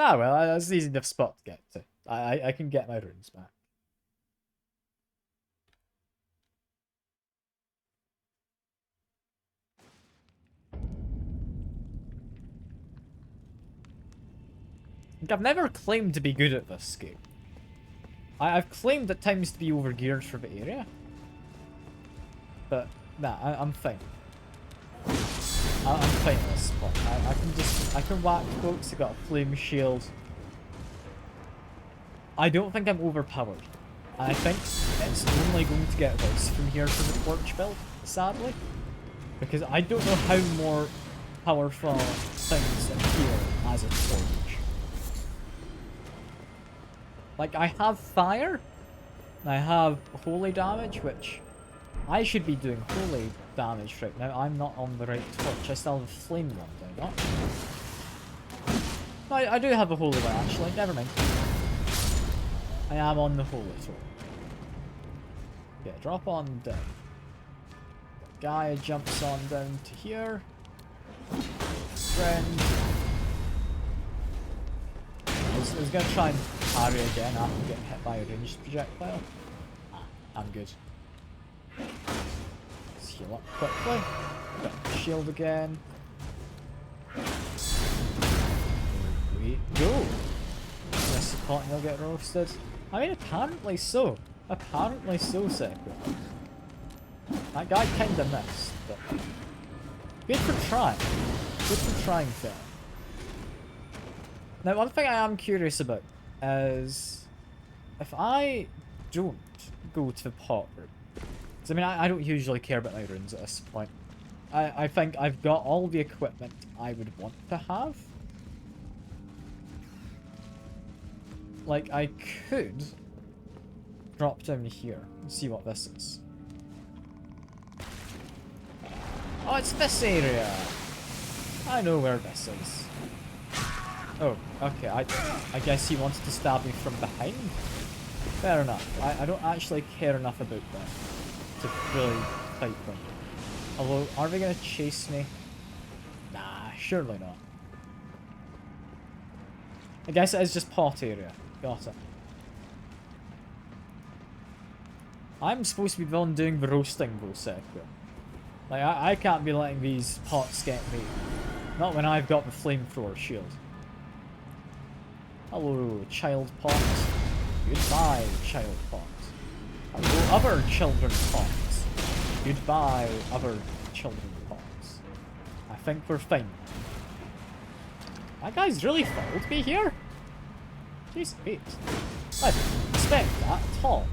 Ah well, that's an easy enough spot to get to. I can get my runes back. Like, I've never claimed to be good at this game. I've claimed at times to be overgeared for the area. But, nah, I'm fine. I'm fine at this spot. I can whack folks. I got a flame shield. I don't think I'm overpowered. And I think it's only going to get worse from here for the torch build, sadly. Because I don't know how more powerful things appear as a torch. Like, I have fire, and I have holy damage, which I should be doing holy damage right now. I'm not on the right torch. I still have a flame one, do I not? I do have a holy one, actually. Never mind. I am on the holy torch. Yeah, drop on down. Guy jumps on down to here. Friend. I was going to try and parry again after getting hit by a ranged projectile. I'm good. Let's heal up quickly. Got the shield again. Here we go. This pot and he'll get roasted. I mean, apparently so. Apparently so, Sekiro. That guy kinda missed, but good for trying. Good for trying, fair. Now, one thing I am curious about is if I don't go to the pot route, because I mean, I don't usually care about my runes at this point. I think I've got all the equipment I would want to have. Like, I could drop down here and see what this is. Oh, it's this area! I know where this is. Oh, okay, I guess he wanted to stab me from behind? Fair enough. I don't actually care enough about that to really fight them. Although, are they gonna chase me? Nah, surely not. I guess it is just pot area. Got it. I'm supposed to be the one doing the roasting though, Sekiro. Like, I can't be letting these pots get me. Not when I've got the flamethrower shield. Hello, child pot. Goodbye, child pot. Hello, other children pots. Goodbye, other children pots. I think we're fine. That guy's really followed me here? Jeez, wait. I didn't expect that at all.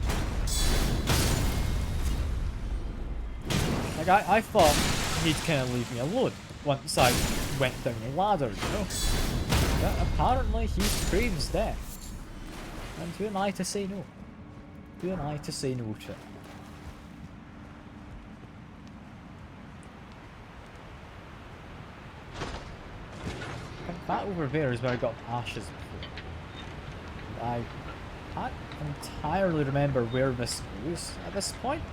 Like, I thought he'd kind of leave me alone once I went down the ladder, you know? But apparently he craves death. And who am I to say no? Who am I to say no to it? I think that over there is where I got ashes before. I can't entirely remember where this goes at this point.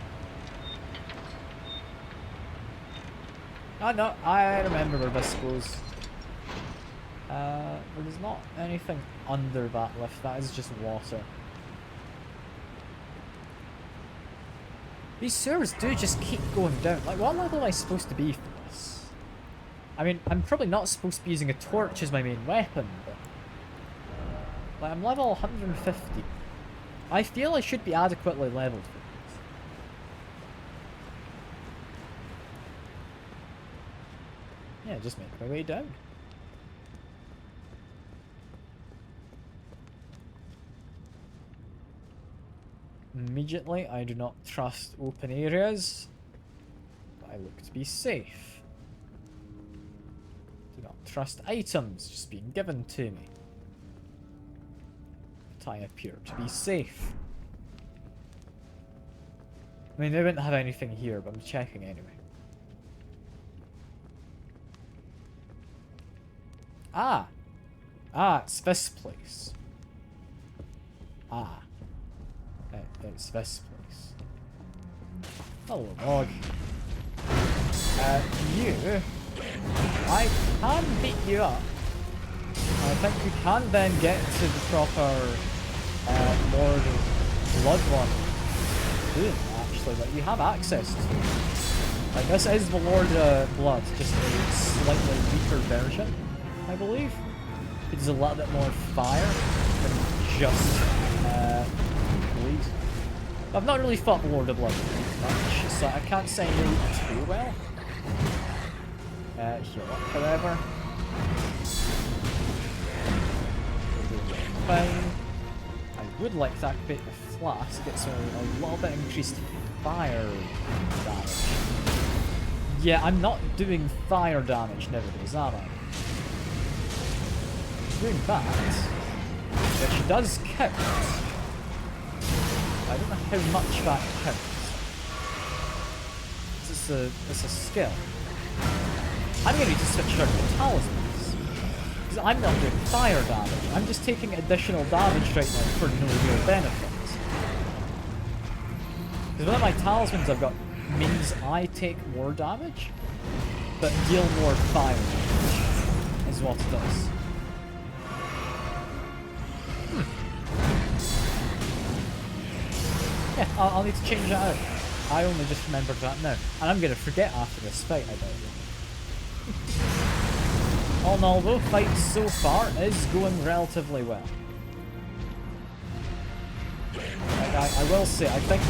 Oh no, I remember where this goes. There's not anything under that lift, that is just water. These sewers do just keep going down. Like, what level am I supposed to be for this? I mean, I'm probably not supposed to be using a torch as my main weapon, but... Like, I'm level 150. I feel I should be adequately leveled for this. Yeah, just make my way down. immediately. I do not trust open areas. But I look to be safe. Do not trust items just being given to me. But I appear to be safe. I mean, they wouldn't have anything here, but I'm checking anyway. Ah! Ah, it's this place. Ah. It's this place. Hello, log. You... I can beat you up. I think we can then get to the proper Lord of Blood one soon, actually, that you have access to. Like, this is the Lord of Blood, just a slightly weaker version, I believe. It is a little bit more fire than just bleed. I've not really fought the Lord of Blood much, so I can't say I know too well. Heal up, however. Fine. I would like to activate the flask, get some a little bit increased fire damage. Yeah, I'm not doing fire damage nowadays, am I? Doing that, which does count. I don't know how much that counts. It's a skill. I'm going to need to switch out the talismans. Because I'm not doing fire damage. I'm just taking additional damage right now for no real benefit. Because one of my talismans I've got means I take more damage, but deal more fire damage, is what it does. Yeah, I'll need to change that out. I only just remembered that now. And I'm going to forget after this fight, I bet. All in all, though, fight so far is going relatively well. I will say, I think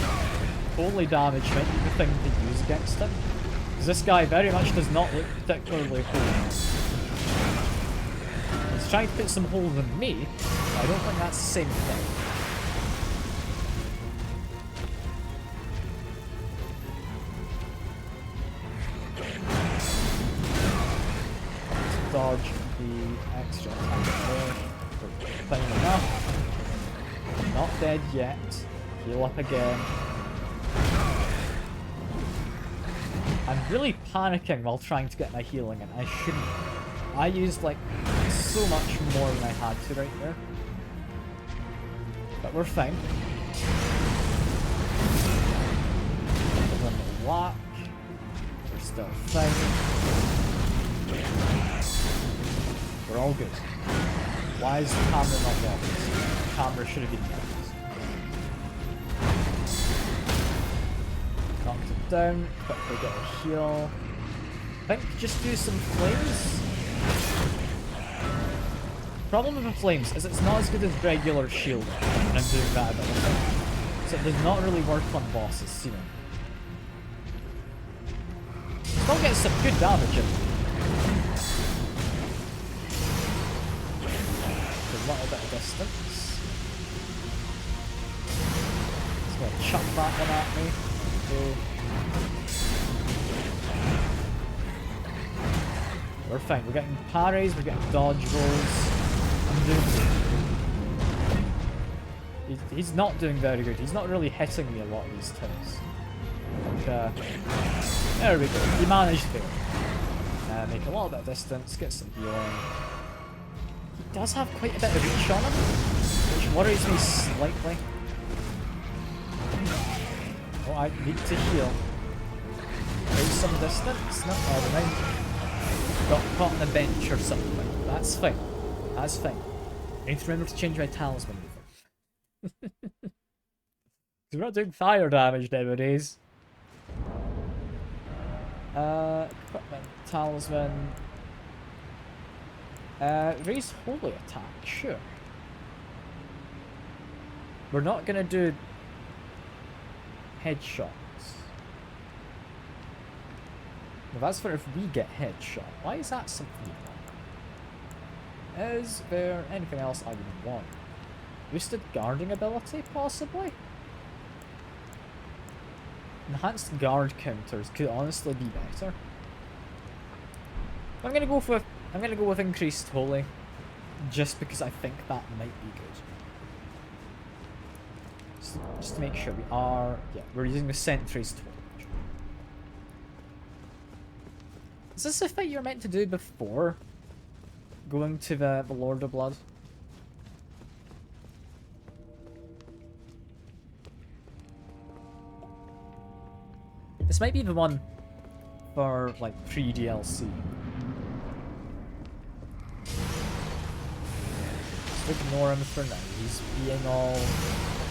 holy damage might be the thing to use against him. Because this guy very much does not look particularly holy. He's trying to put some holes in me, but I don't think that's the same thing. Dodge the extra attack there. Fine enough. Not dead yet. Heal up again. I'm really panicking while trying to get my healing in. I shouldn't. I used like so much more than I had to right there. But we're fine. Give them a whack. We're still fine. We're all good. Why is the camera not focused? The camera should have been focused. Knocked it down. Quickly get a heal. I think just do some flames. Problem with the flames is it's not as good as regular shield when I'm doing that ability. So it does not really work on bosses, you know. Still get some good damage in. A little bit of distance. Just gonna chuck that one at me. Okay. We're fine. We're getting parries, we're getting dodge rolls. I'm doing. He's not doing very good. He's not really hitting me a lot of these times. Like, there we go. He managed to make a little bit of distance, get some healing. He does have quite a bit of reach on him, which worries me slightly. Oh, I need to heal. There's some distance. No, never mind. Got caught on a bench or something. That's fine. That's fine. I need to remember to change my talisman. We're not doing fire damage nowadays. Equipment, talisman. Raise holy attack, sure. We're not gonna do headshots. Well, that's for if we get headshot. Why is that something you want? Is there anything else I would want? Boosted guarding ability, possibly? Enhanced guard counters could honestly be better. I'm gonna go with increased holy, just because I think that might be good. Just to make sure we are, yeah, we're using the sentry's torch. Is this a fight you're meant to do before going to the Lord of Blood? This might be the one for, like, pre-DLC. Just ignore him for now. He's being all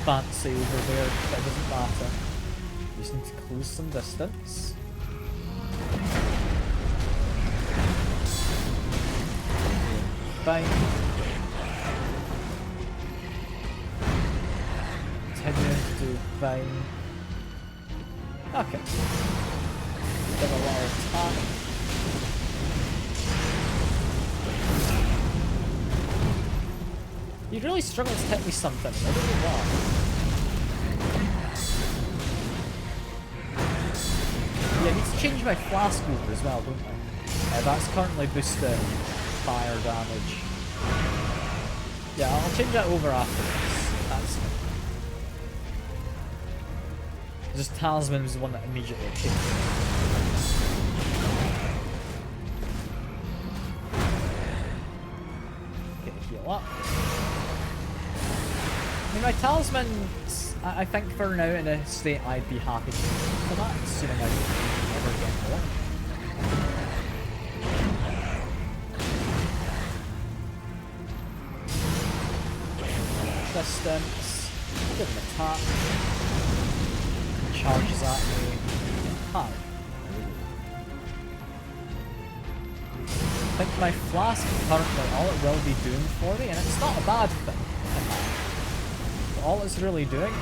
fancy over there, but it doesn't matter. We just need to close some distance. Fine. Continuing to do fine. Okay. Give a lot of attack. He really struggles to hit me sometimes. I don't know why. Yeah, I need to change my flask over as well, don't I? That's currently boosted fire damage. Yeah, I'll change that over after this. That's fine. Just Talisman was the one that immediately kicked me. Okay, heal up. I mean, my Talisman's, I think for now in a state I'd be happy for that, assuming I never get more. Distance, give him a tap. Charges at me. Hi. I think my flask currently all it will be doing for me, and it's not a bad thing. But all it's really doing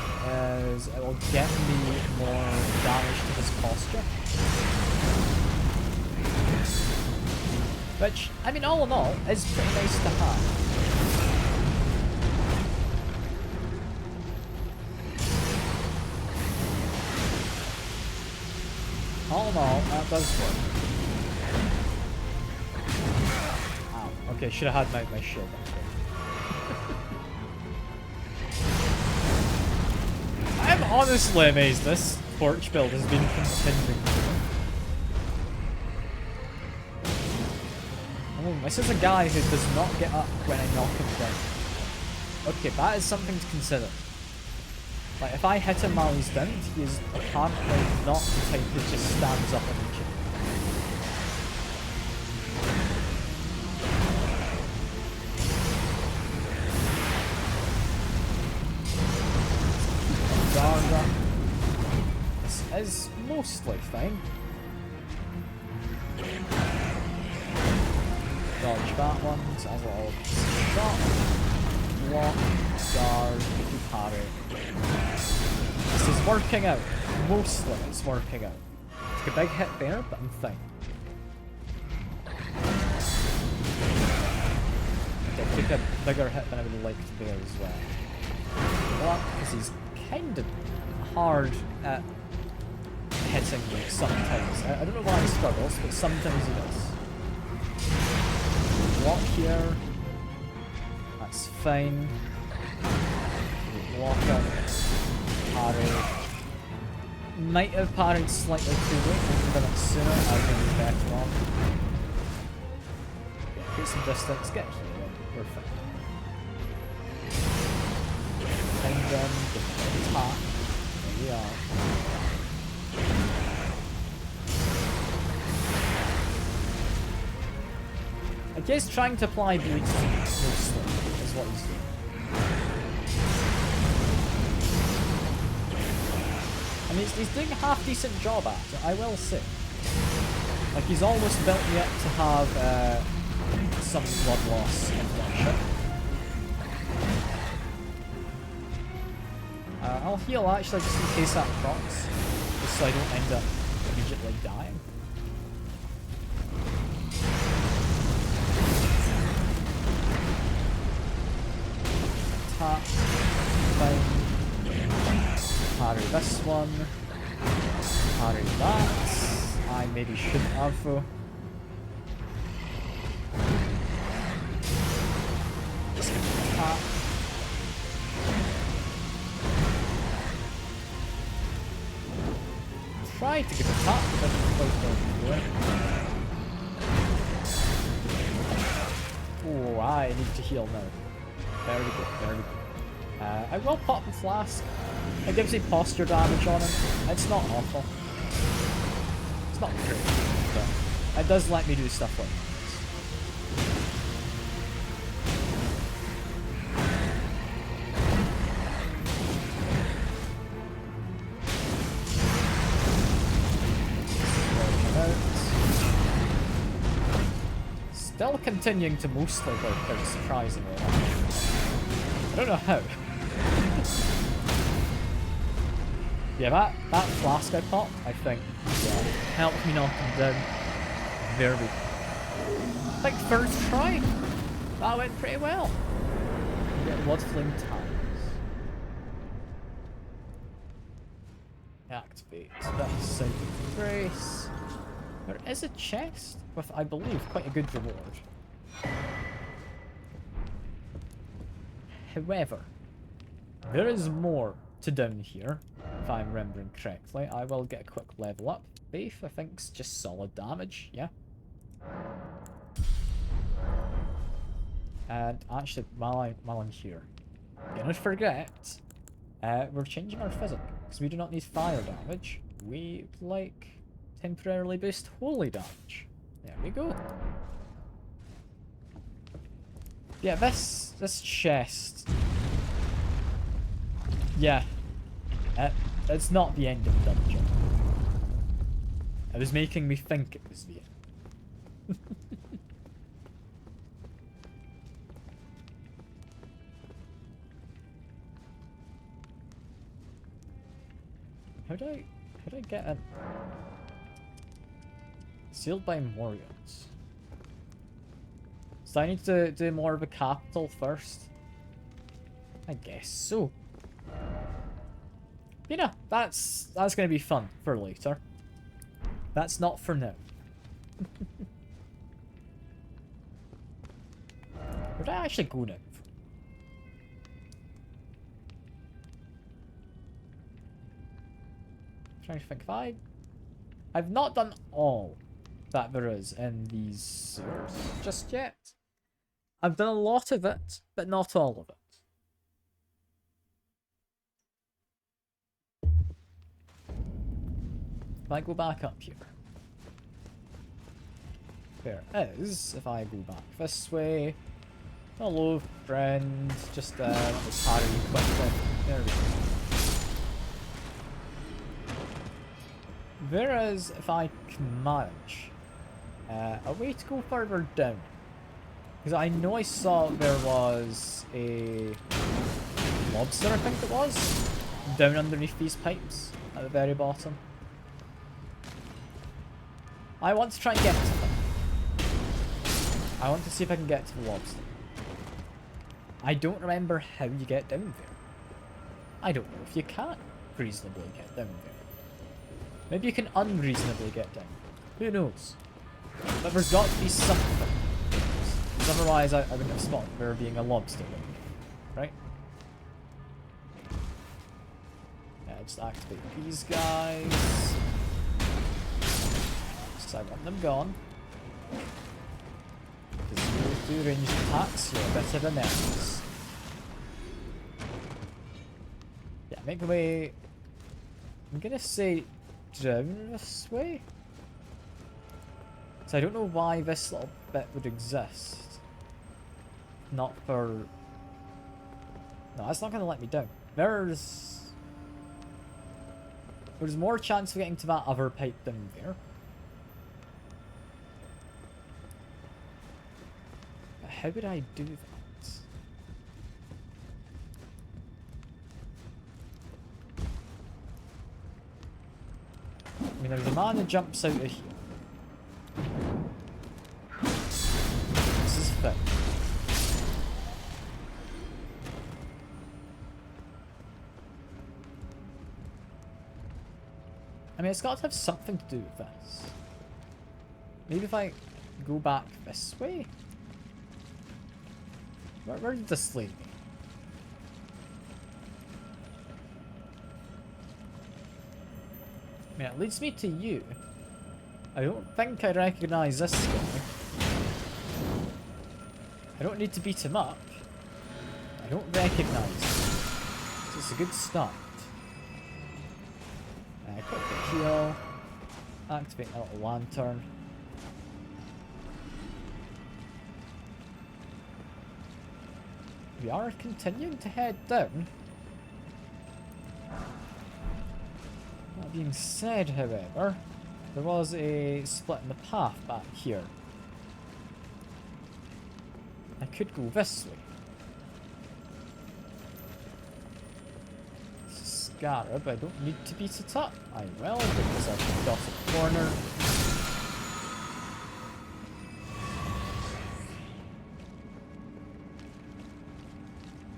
is it will get me more damage to his posture. Which, I mean, all in all, is pretty nice to have. All in all, that does work. Ow. Okay, should have had my shield up there. I'm honestly amazed this torch build has been continuing. Oh, this is a guy who does not get up when I knock him down. Okay, that is something to consider. Like, if I hit him while he's down, he is apparently not the type that just stands up immediately. Guard up. This is mostly fine. Dodge that one, so that's a little shot. Block, guard, parry. This is working out. Mostly it's working out. Took a big hit there, but I'm fine. Okay, took a bigger hit than I would have liked there as well. Block, because he's kind of hard at hitting me sometimes. I don't know why he struggles, but sometimes he does. Block here. That's fine. Block up. Parry. Might have parried slightly too late. If I'd done it sooner, I would have been better off. Okay, create some distance, get here. We're fine. Find them, give them a tap. There we are. I guess trying to apply bleach mostly is what he's doing. I mean, he's doing a half-decent job at it, I will say. Like, he's almost built me up to have some blood loss inflection. I'll heal actually just in case that procs, just so I don't end up immediately dying. Tap. Fine. Parry this one. Parry that. I maybe shouldn't have though. Just gonna attack. Try to get a tap, but quite don't do it. Oh, I need to heal now. Very good, very good. I will pop the flask. It gives me posture damage on him. It's not awful. It's not great, but it does let me do stuff like this. Still continuing to mostly work out surprisingly enough. I don't know how. Yeah, that flask I popped, I think, yeah, helped me knock him down. Very good. Like first try. That went pretty well. Get blood flame times. Activate this side of grace. There is a chest with, I believe, quite a good reward. However, there is more to down here, if I'm remembering correctly. I will get a quick level up. Faith, I think, is just solid damage, yeah. And actually, while I'm here, don't forget, we're changing our physic, because we do not need fire damage. We would like temporarily boost holy damage. There we go. Yeah, this chest. Yeah. It's not the end of the dungeon. It was making me think it was the end. How do I get in? Sealed by Morions. So I need to do more of a capital first? I guess so. You know, that's gonna be fun for later. That's not for now. Where did I actually go now? Trying to think if I've not done all that there is in these sewers just yet. I've done a lot of it, but not all of it. If I go back up here, there is, if I go back this way. Hello, friend. Just parry quickly. There we go. There is, if I can manage, a way to go further down. Because I know I saw there was a lobster, I think it was, down underneath these pipes at the very bottom. I want to try and get to them. I want to see if I can get to the lobster. I don't remember how you get down there. I don't know if you can reasonably get down there. Maybe you can unreasonably get down. Who knows? But there's got to be something. Because otherwise I wouldn't have spotted there being a lobster down there. Right? Yeah, just activate these guys. Because I want them gone. Because you do ranged attacks, you're a bit of a menace. Yeah, make the way... I'm gonna say down this way? So I don't know why this little bit would exist. Not for... No, that's not gonna let me down. There's more chance of getting to that other pipe down there. But how would I do that? I mean, there's a man who jumps out of here. This is fine. I mean, it's got to have something to do with this. Maybe if I go back this way? Where did this lead me? I mean, it leads me to you. I don't think I recognise this guy. I don't need to beat him up. I don't recognise him. So it's a good start. Quick heal. Activate a little lantern. We are continuing to head down. That being said, however, there was a split in the path back here. I could go this way. Scarab, I don't need to beat it up. I will, because I've got a corner.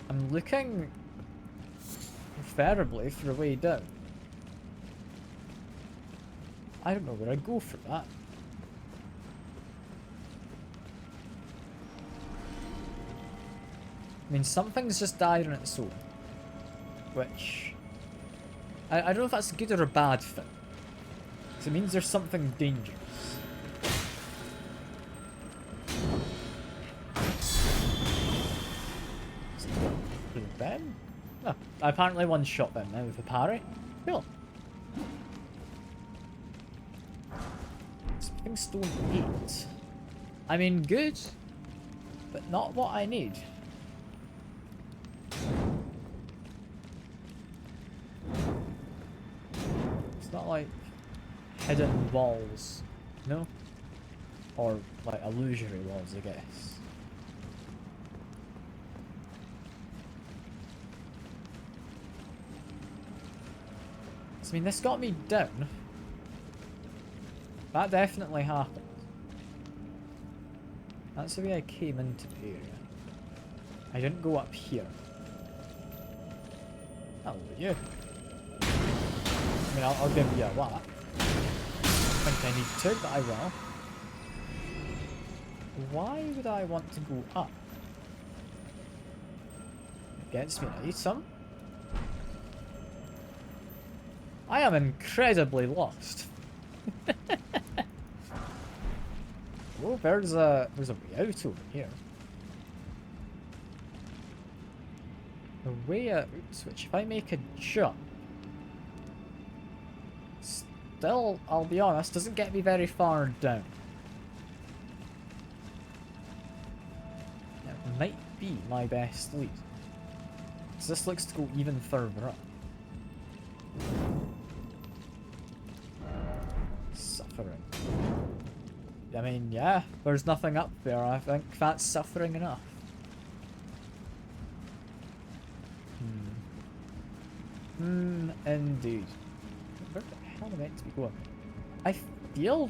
I'm looking preferably for a way down. I don't know where I'd go for that. I mean, something's just died on its own. Which... I don't know if that's a good or a bad thing. Because it means there's something dangerous. Ben? No, I apparently one-shot them now with a parry. Cool. Speaking stone 8. I mean, good, but not what I need. It's not like hidden walls, no? Or like illusory walls, I guess. I mean, this got me down. That definitely happened. That's the way I came into the area. I didn't go up here. Hello, you. I mean, I'll give you a whack. I think I need to, but I will. Why would I want to go up? It gets me an item. I am incredibly lost. Oh, there's a way out over here. A way out, which if I make a jump, still, I'll be honest, doesn't get me very far down. It might be my best lead. So this looks to go even further up. Suffering. I mean, yeah, there's nothing up there. I think that's suffering enough. Indeed. Where the hell am I meant to be going? I feel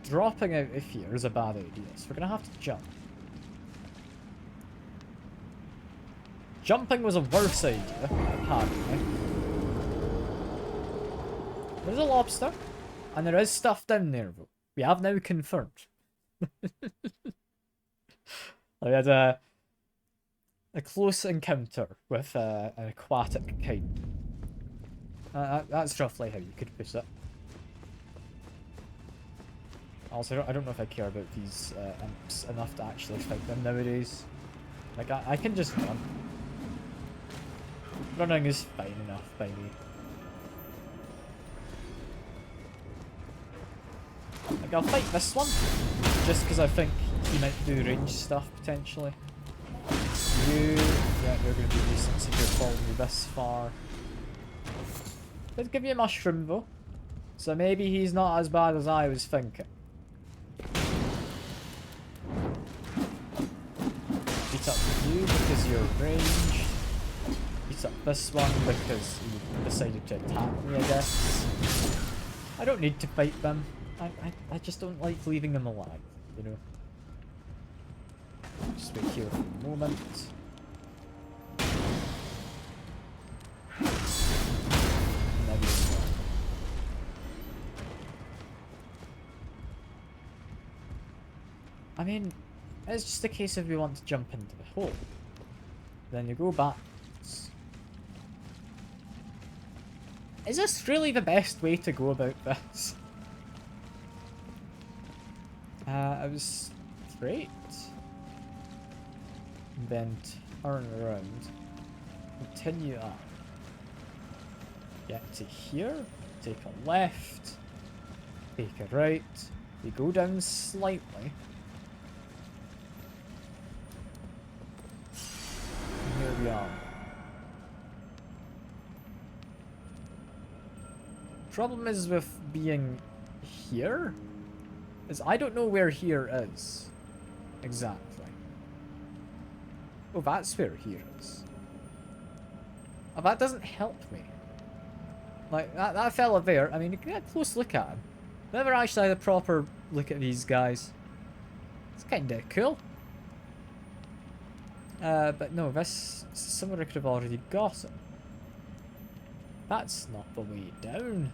dropping out of here is a bad idea, so we're gonna have to jump. Jumping was a worse idea, apparently. There's a lobster, and there is stuff down there, though. We have now confirmed. I had a close encounter with an aquatic kind. That's roughly how you could put it. Also, I don't know if I care about these imps enough to actually fight them nowadays. Like, I can just run. Running is fine enough by me. Like, I'll fight this one, just because I think he might do range stuff, potentially. Yeah, you're going to be decent since you're following me this far. Did give you a mushroom, though. So maybe he's not as bad as I was thinking. Beat up you because you're ranged. Beat up this one because he decided to attack me, I guess. I don't need to fight them. I just don't like leaving them alive, you know. Just wait here for a moment. I mean, it's just a case of we want to jump into the hole. Then you go back. Is this really the best way to go about this? I was straight. Then turn around. Continue up. Get to here. Take a left. Take a right. We go down slightly. And here we are. Problem is with being here is I don't know where here is exactly. Oh, that's where here is. Oh, that doesn't help me. Like, that fella there, I mean, you can get a close look at him. Never actually had a proper look at these guys. It's kinda cool. But no, this is somewhere I could have already got him. That's not the way down.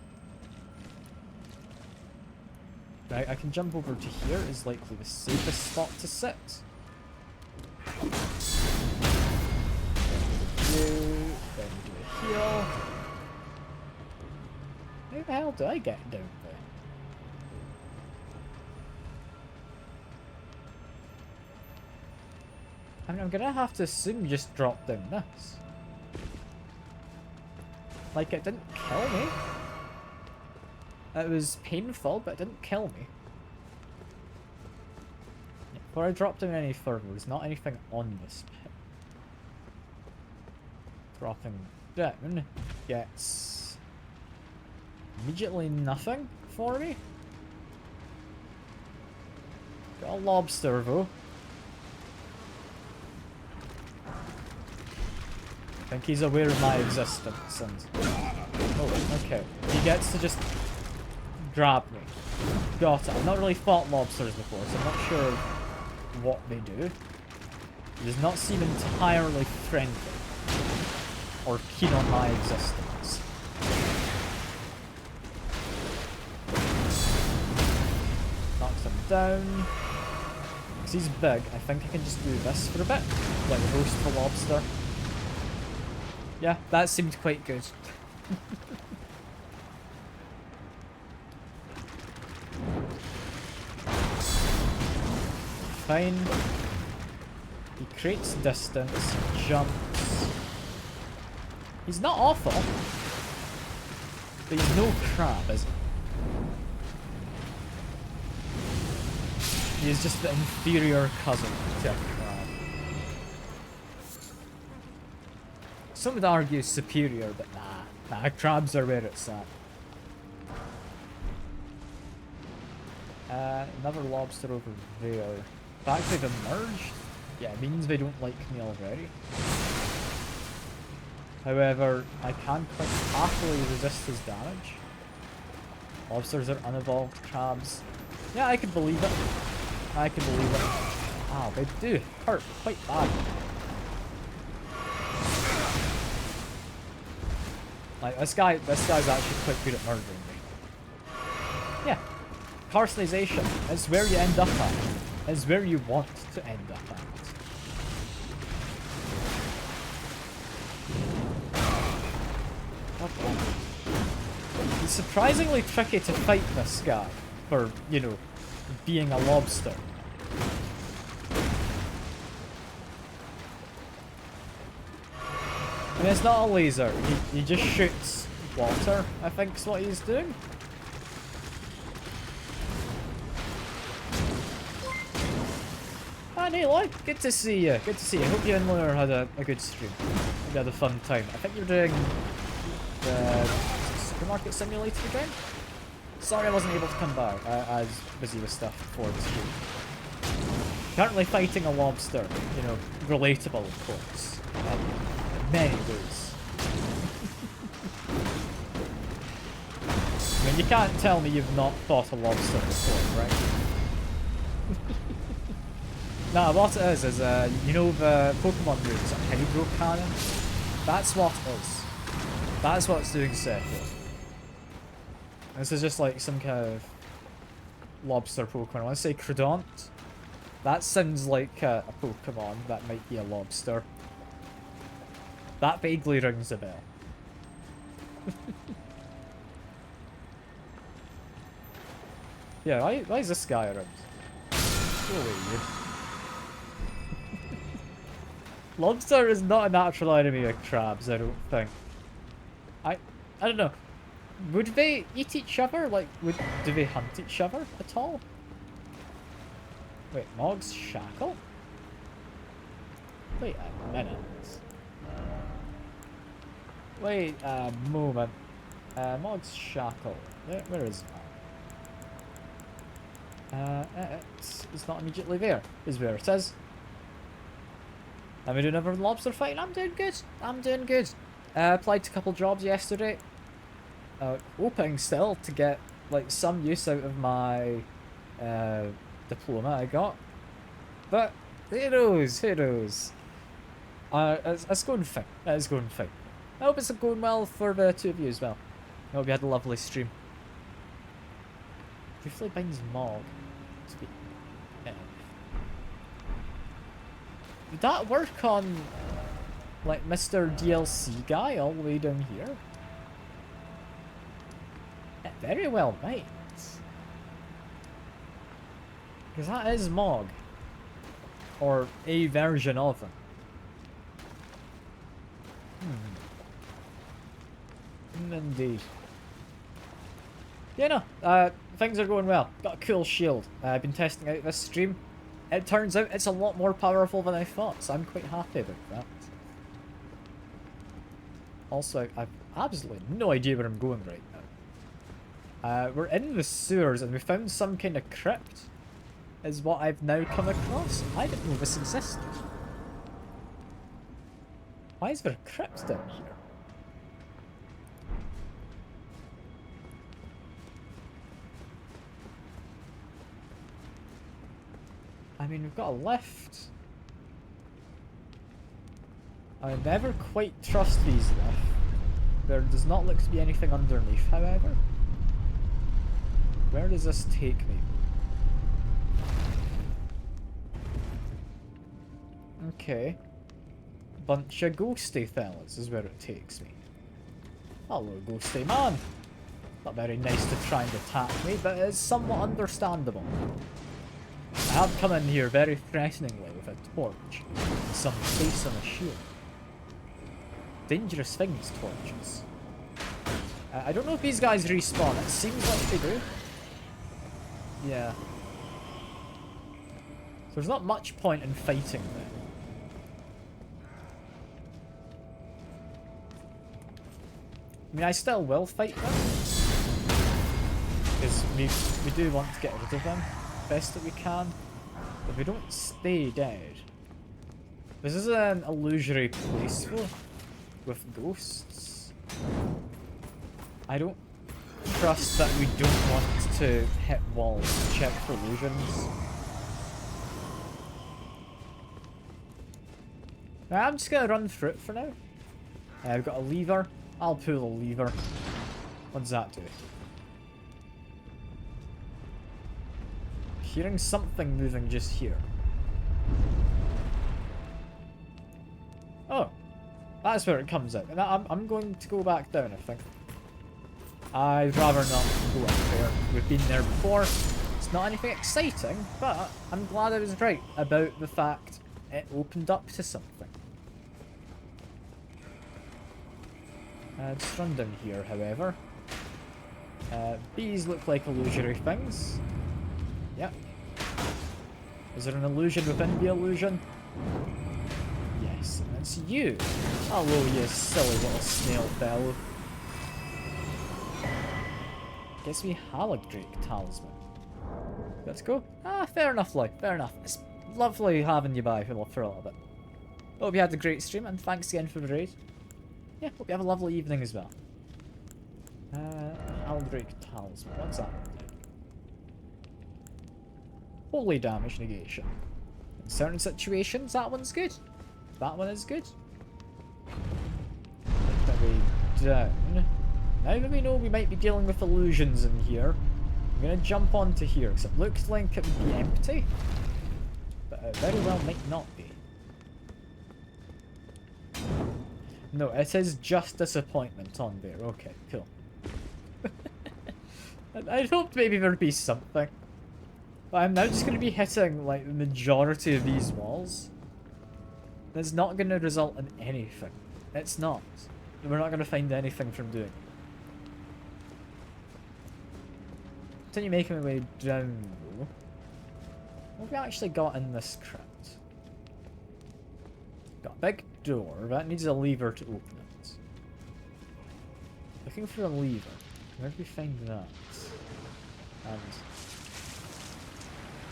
Right, I can jump over to here is likely the safest spot to sit. Then do a heal. How the hell do I get down there? I mean, I'm gonna have to assume you just drop down this. Like, it didn't kill me. It was painful, but it didn't kill me. Before I drop down any further, there's not anything on this pit. Dropping down gets immediately nothing for me. Got a lobster though. I think he's aware of my existence and... Oh, okay. He gets to just grab me. Got it. I've not really fought lobsters before, so I'm not sure what they do. He does not seem entirely friendly or keen on my existence. Knocks him down. Because he's big, I think I can just do this for a bit. Like roast the lobster. Yeah, that seemed quite good. Fine. He creates distance, jumps. He's not awful. But he's no crab, is he? He is just the inferior cousin to a crab. Some would argue superior, but nah, crabs are where it's at. Another lobster over there. The fact they've emerged, yeah, it means they don't like me already. However, I can quite happily resist his damage. Lobsters are unevolved crabs. Yeah, I can believe it. I can believe it. Wow, they do hurt quite bad. Like, this guy's actually quite good at murdering me. Yeah. Carcinization is where you end up at. Is where you want to end up at. It's surprisingly tricky to fight this guy for, you know, being a lobster. I mean, it's not a laser. He just shoots water, I think is what he's doing. Hi, Neil. Good to see you. Good to see you. Hope you and Lunar had a good stream. Hope you had a fun time. I think you're doing the supermarket simulator game? Sorry I wasn't able to come back. I was busy with stuff before the stream. Currently fighting a lobster. You know, relatable of course. In many ways. I mean, you can't tell me you've not fought a lobster before, right? Nah, what it is you know the Pokemon moves, like Hydro Cannon? That's what it is. That's what it's doing separate. This is just like some kind of lobster Pokemon. I want to say Credont. That sounds like a Pokemon. That might be a lobster. That vaguely rings a bell. Yeah, why is this guy around? Go away, you. Lobster is not a natural enemy of crabs, I don't think. I don't know. Would they eat each other? Like, do they hunt each other at all? Wait, Mog's shackle? Wait a minute. Wait a moment. Mog's shackle. Where is Mog? It's not immediately there. Is where it is. Am I doing another lobster fighting? I'm doing good. I'm doing good. Applied to a couple jobs yesterday. Hoping still to get like some use out of my diploma I got. But who knows? Who knows? It's going fine. It's going fine. I hope it's going well for the two of you as well. I hope you had a lovely stream. Briefly binds Mog. Would that work on like Mr. DLC guy all the way down here? It very well might. Because that is Mog. Or a version of him. Indeed. Yeah, no. Things are going well. Got a cool shield. I've been testing out this stream. It turns out it's a lot more powerful than I thought, so I'm quite happy about that. Also, I've absolutely no idea where I'm going right now. We're in the sewers and we found some kind of crypt, is what I've now come across. I didn't know this existed. Why is there a crypt down here? I mean, we've got a lift. I never quite trust these lifts. There does not look to be anything underneath, however. Where does this take me? Okay. Bunch of ghosty fellas is where it takes me. Hello, ghosty man. Not very nice to try and attack me, but it's somewhat understandable. I have come in here very threateningly with a torch and some face on a shield. Dangerous things, torches. I don't know if these guys respawn. It seems like they do. Yeah. So there's not much point in fighting them. I mean, I still will fight them. Because we do want to get rid of them best that we can. But we don't stay dead. This is an illusory place though, with ghosts. I don't trust that we don't want to hit walls to check for illusions. Right, I'm just gonna run through it for now. I've got a lever. I'll pull the lever. What does that do? Hearing something moving just here. Oh, that's where it comes out. And I'm going to go back down, I think. I'd rather not go up there. We've been there before. It's not anything exciting, but I'm glad I was right about the fact it opened up to something. Just run down here, however. These look like illusory things. Yep. Is there an illusion within the illusion? Yes, and it's you. Hello, you silly little snail fellow. Gets me Haladrake talisman. Let's go. Ah, fair enough, Lloyd. Fair enough. It's lovely having you by for a little bit. Hope you had a great stream, and thanks again for the raid. Yeah, hope you have a lovely evening as well. Haladrake talisman. What's that? Holy damage negation. In certain situations, that one's good. That one is good. That way down. Now that we know we might be dealing with illusions in here, I'm gonna jump onto here because it looks like it would be empty. it very well might not be. No, it says just disappointment on there. Okay, cool. I'd hoped maybe there'd be something. But I'm now just going to be hitting, like, the majority of these walls. It's not going to result in anything. It's not. We're not going to find anything from doing it. Continue making my way down, though. What have we actually got in this crypt? Got a big door. That needs a lever to open it. Looking for a lever. Where do we find that? And...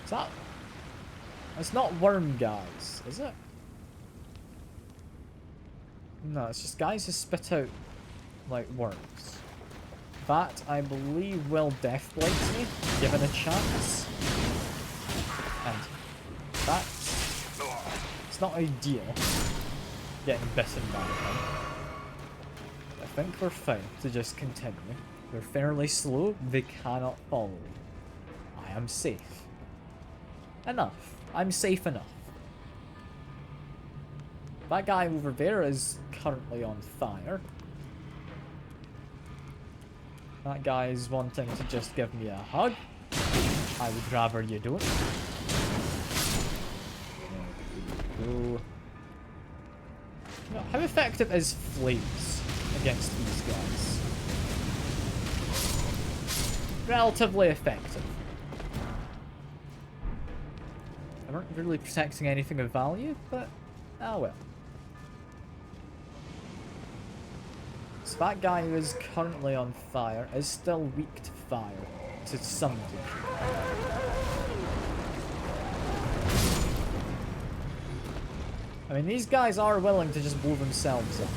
is that... it's not worm guys, is it? No, it's just guys who spit out, like, worms. That, I believe, will deathblight me, given a chance. And that's... it's not ideal, getting bitten by them. I think we're fine to just continue. They're fairly slow, they cannot follow me. I am safe. Enough. I'm safe enough. That guy over there is currently on fire. That guy is wanting to just give me a hug. I would rather you don't. There we go. Now, how effective is flames against these guys? Relatively effective. They weren't really protecting anything of value, but ah well. So that guy who is currently on fire is still weak to fire to some degree. I mean, these guys are willing to just blow themselves up,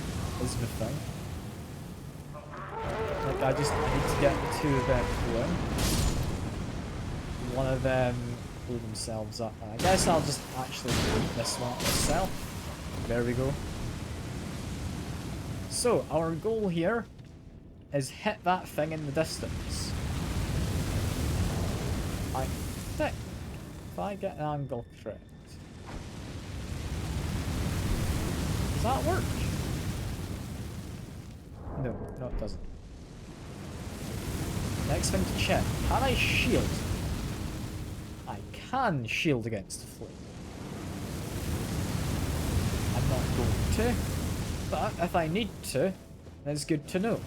is the thing. Like, I just need to get two of them going. One of them blew themselves up. I guess I'll just actually do this one myself. There we go. So, our goal here is hit that thing in the distance. I think, if I get an angle correct. Does that work? No, it doesn't. Next thing to check. Can I shield? I can shield against the flame. I'm not going to. But if I need to, that's good to know.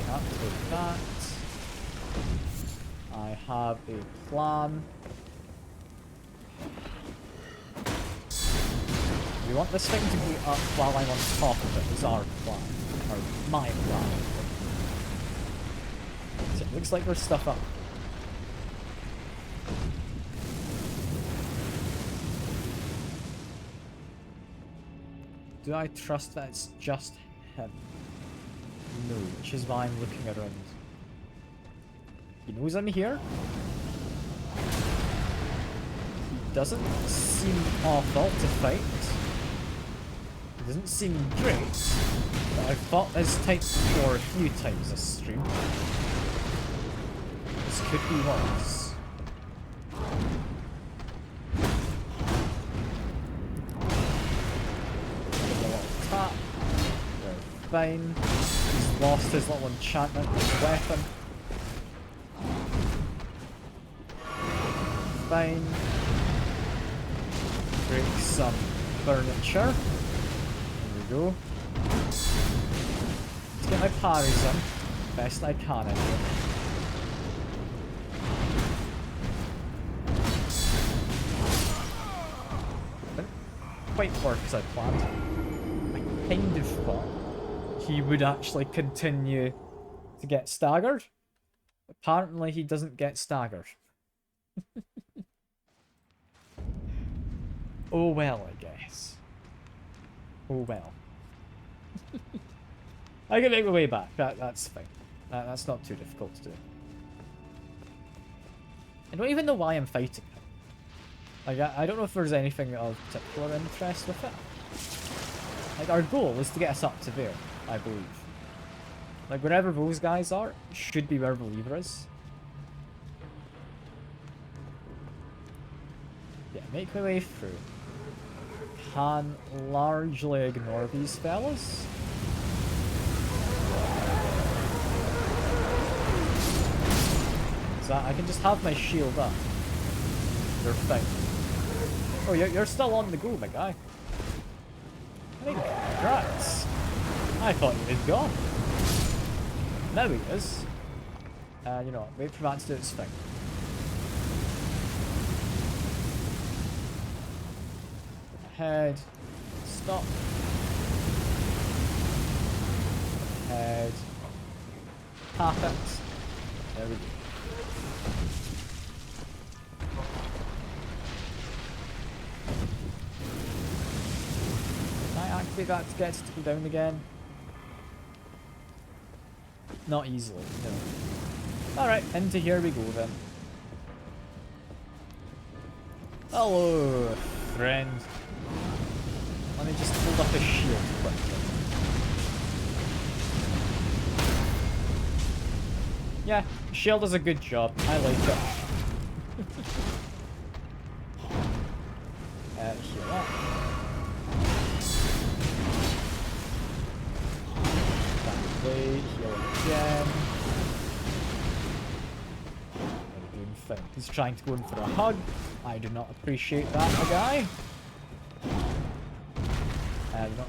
Can't take that. I have a plan. We want this thing to be up while I'm on top of it, is our plan. Or my plan. So it looks like there's stuff up. Do I trust that it's just him? No, which is why I'm looking around. He knows I'm here. He doesn't seem awful to fight. He doesn't seem great. But I've fought this type before a few times this stream. This could be worse. Fine. He's lost his little enchantment, his weapon. Fine. Break some furniture. There we go. Let's get my parries in. Best I can anyway. Didn't quite work as I planned. I kind of thought he would actually continue to get staggered. Apparently he doesn't get staggered. Oh well, I guess. Oh well. I can make my way back. That's fine. That's not too difficult to do. I don't even know why I'm fighting him. Like, I don't know if there's anything of particular interest with it. Like, our goal is to get us up to there, I believe. Like, wherever those guys are, should be where the lever is. Yeah, make my way through. Can largely ignore these fellas. So I can just have my shield up. They're fine. Oh, you're still on the go, my guy. I think, congrats. I thought you had gone. Now he is. You know what, wait for that to do its thing. Head. Stop. Head. Perfect. There we go. Can I activate that to get it to go down again? Not easily, no. Alright, into here we go then. Hello, friend. Let me just hold up a shield quickly. Yeah, shield does a good job. I like it. Heal up. That way, heal again. I'm doing fine. He's trying to go in for a hug. I do not appreciate that, my guy.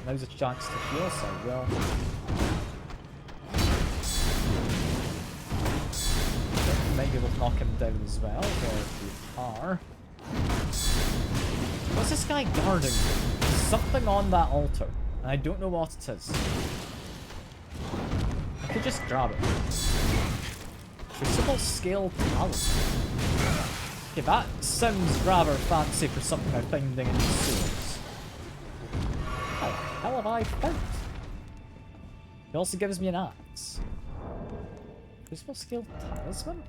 Now's a chance to heal, so I will. I think we might be able to knock him down as well, or if we are. What's this guy guarding? There's something on that altar, and I don't know what it is. I could just grab it. Crucible Scale Talisman. Okay, that sounds rather fancy for something I'm finding in the sewers. How the hell have I found? It also gives me an axe. Crucible Scale Talisman?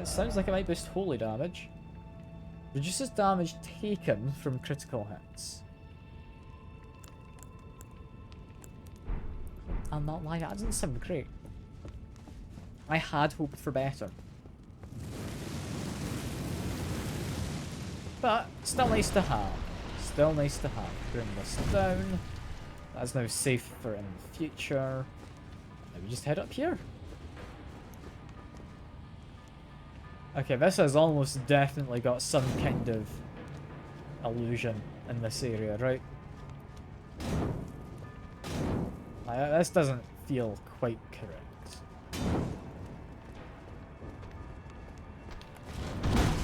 Sounds like it might boost holy damage. Reduces damage taken from critical hits. I'll not lie, that doesn't sound great. I had hoped for better. But, still nice to have. Still nice to have. Bring this down. That's now safe for in the future. Now we just head up here. Okay, this has almost definitely got some kind of illusion in this area, right? This doesn't feel quite correct.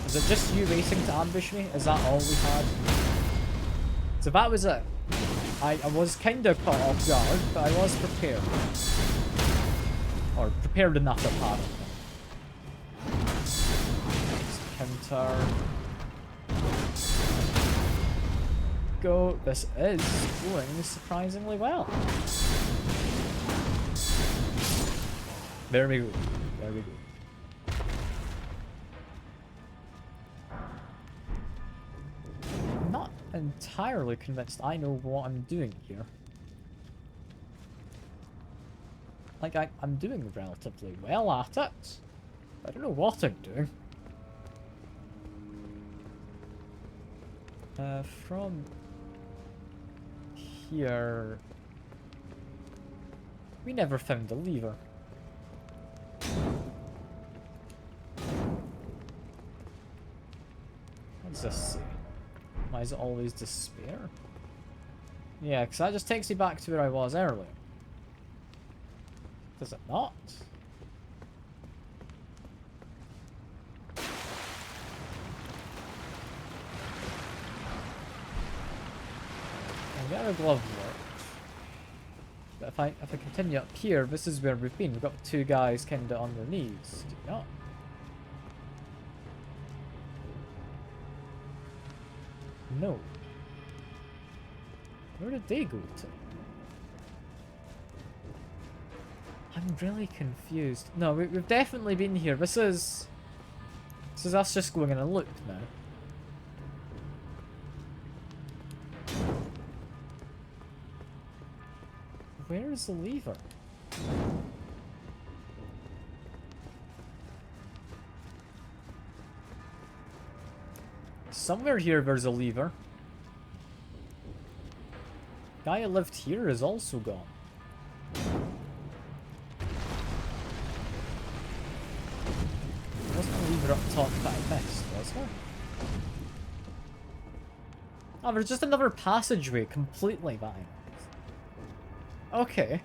Is it just you waiting to ambush me? Is that all we had? So that was it. I was kind of caught off guard, but I was prepared. Or prepared enough, apparently. Counter. Go. This is going surprisingly well. There we go. There we go. I'm not entirely convinced I know what I'm doing here. Like, I'm doing relatively well at it. I don't know what I'm doing. From here... We never found a lever. What does this say? Why is it always despair? Yeah, because that just takes me back to where I was earlier. Does it not? The other glove worked. But if I continue up here, this is where we've been. We've got two guys kinda on their knees. Do you not? No. Where did they go to? I'm really confused. No, we've definitely been here. This is us just going in a loop now. where is the lever? Somewhere here there's a lever. Guy who lived here is also gone. Wasn't a lever up top that I missed, was there? Oh, there's just another passageway completely that I missed. Okay.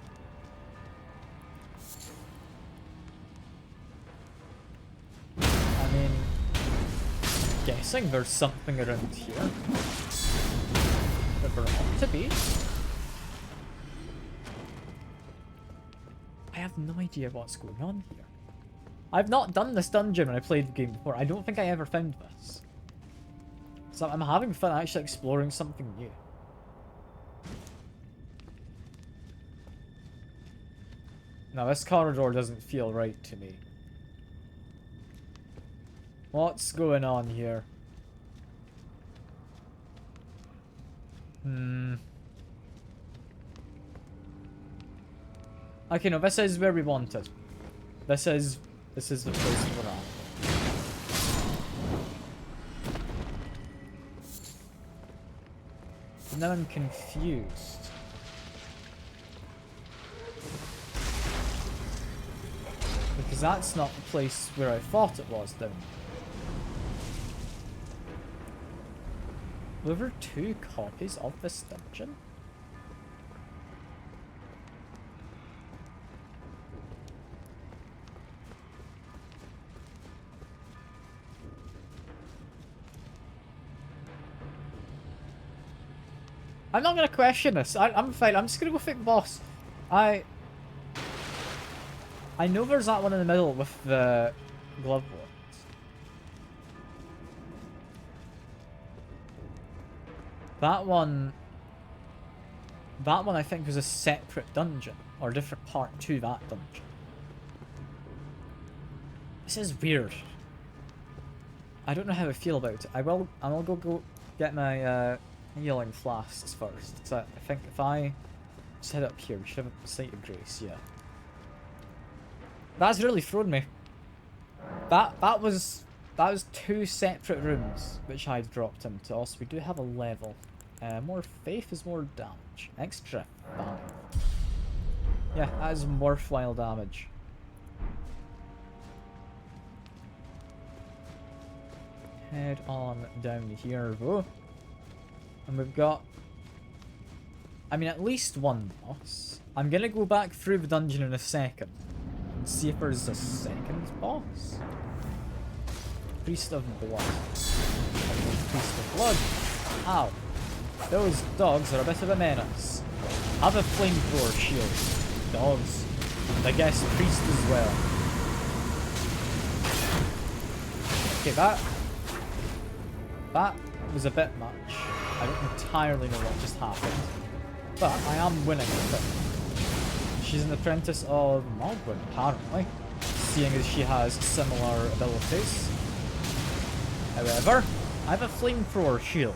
I mean, guessing there's something around here. That there ought to be. I have no idea what's going on here. I've not done this dungeon when I played the game before. I don't think I ever found this. So I'm having fun actually exploring something new. Now this corridor doesn't feel right to me. What's going on here? Okay, no, this is where we wanted. This is the place we're at. Now I'm confused. Because that's not the place where I thought it was down. Were there 2 copies of this dungeon? I'm not gonna question this. I'm fine. I'm just gonna go fight the boss. I know there's that one in the middle with the glove wards. That one I think was a separate dungeon, or a different part to that dungeon. This is weird. I don't know how I feel about it. I'll go get my healing flasks first. So I think if I just head up here, we should have a sight of grace, yeah. That's really thrown me. That was 2 separate rooms which I dropped into. Also, we do have a level. More faith is more damage. Extra 5. Yeah, that is worthwhile damage. Head on down here though. And we've got, I mean, at least one boss. I'm gonna go back through the dungeon in a second and see if there's a second boss. Priest of Blood. Priest of Blood. Ow. Those dogs are a bit of a menace. Have a flamethrower shield. Dogs. And I guess priest as well. Okay, that was a bit much. I don't entirely know what just happened. But I am winning with it. She's an apprentice of Mogwin, apparently. Seeing as she has similar abilities. However, I have a flamethrower shield.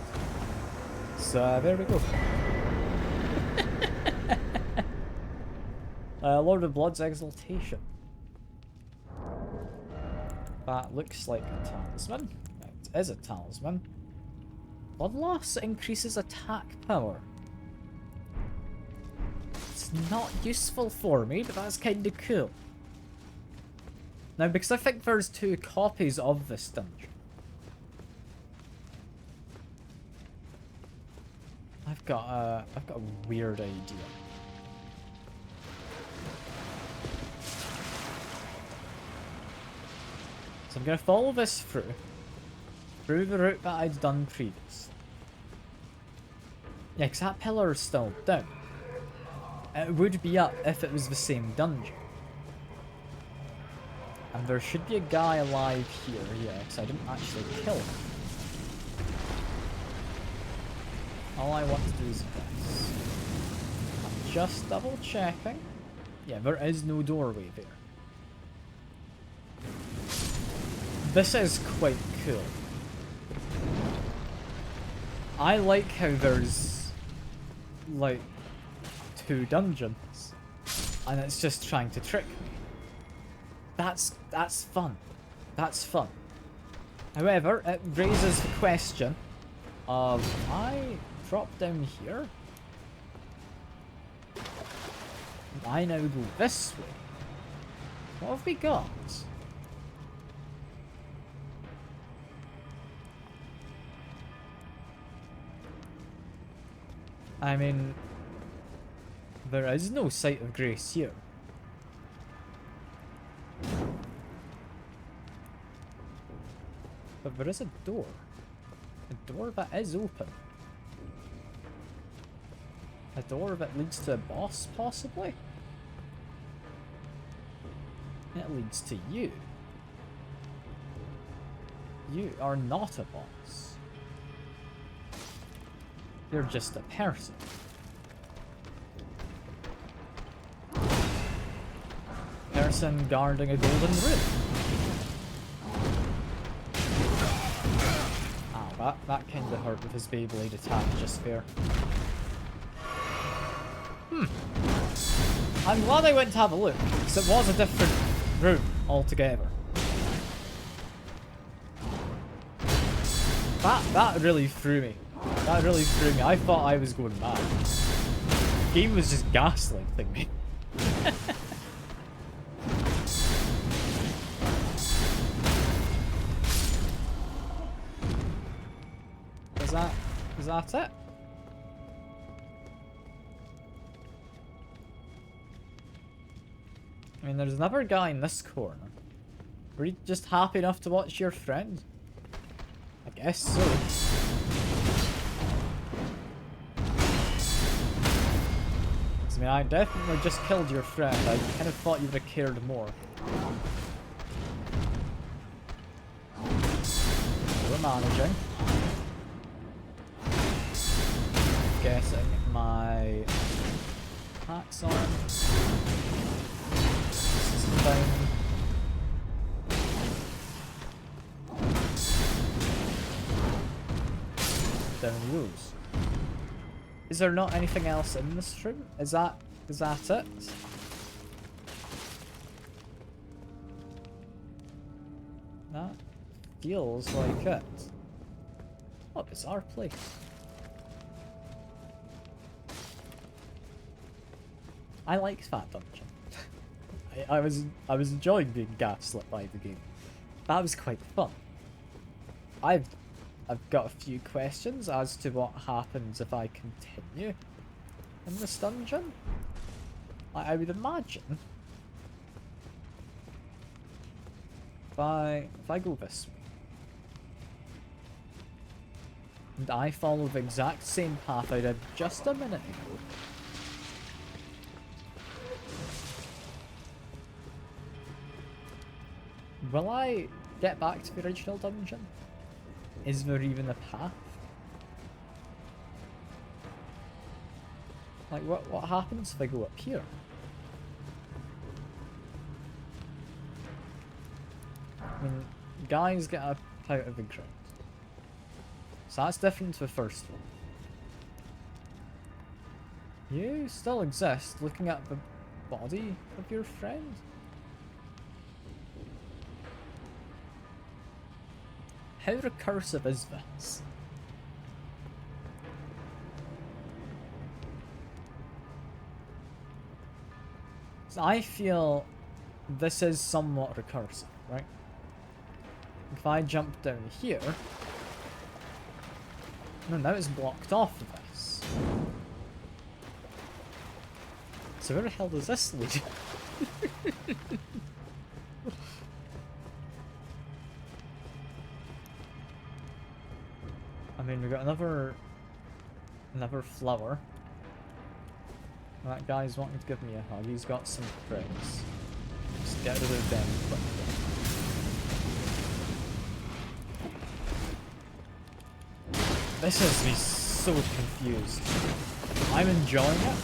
So there we go. Lord of Blood's Exaltation. That looks like a talisman. It is a talisman. Blood loss increases attack power. It's not useful for me, but that's kind of cool. Now, because I think there's 2 copies of this dungeon, I've got a weird idea. So I'm gonna follow this through the route that I'd done previous. Yeah, because that pillar is still down. It would be up if it was the same dungeon. And there should be a guy alive here, yeah, because I didn't actually kill him. All I want to do is this. I'm just double checking. Yeah, there is no doorway there. This is quite cool. I like how there's like 2 dungeons, and it's just trying to trick me. That's fun. That's fun. However, it raises the question of, I drop down here? I now go this way. What have we got? I mean, there is no sight of grace here. But there is a door. A door that is open. A door that leads to a boss, possibly? It leads to you. You are not a boss. You're just a person. Person guarding a golden room. Ow, that kinda hurt with his Beyblade attack just there. I'm glad I went to have a look, because it was a different room altogether. That really threw me. That really threw me. I thought I was going mad. The game was just gaslighting me. Is that it? I mean, there's another guy in this corner. Were you just happy enough to watch your friend? I guess so. I mean, I definitely just killed your friend. I kind of thought you would have cared more. We're managing. Guessing my attack's on. Down. Down he goes. Is there not anything else in this room? Is that it? That feels like it. What a bizarre place. I liked that dungeon. I was enjoying being gaslit by the game. That was quite fun. I've got a few questions as to what happens if I continue in this dungeon. I would imagine if I go this way and I follow the exact same path I did just a minute ago, will I get back to the original dungeon? Is there even a path? Like, what happens if I go up here? I mean, guys get up out of the ground. So that's different to the first one. You still exist, looking at the body of your friend? How recursive is this? So I feel this is somewhat recursive, right? If I jump down here... No, now it's blocked off of this. So where the hell does this lead? I mean, we got another flower. That guy's wanting to give me a hug. He's got some friends. Just get rid of them quickly. This has me so confused. I'm enjoying it.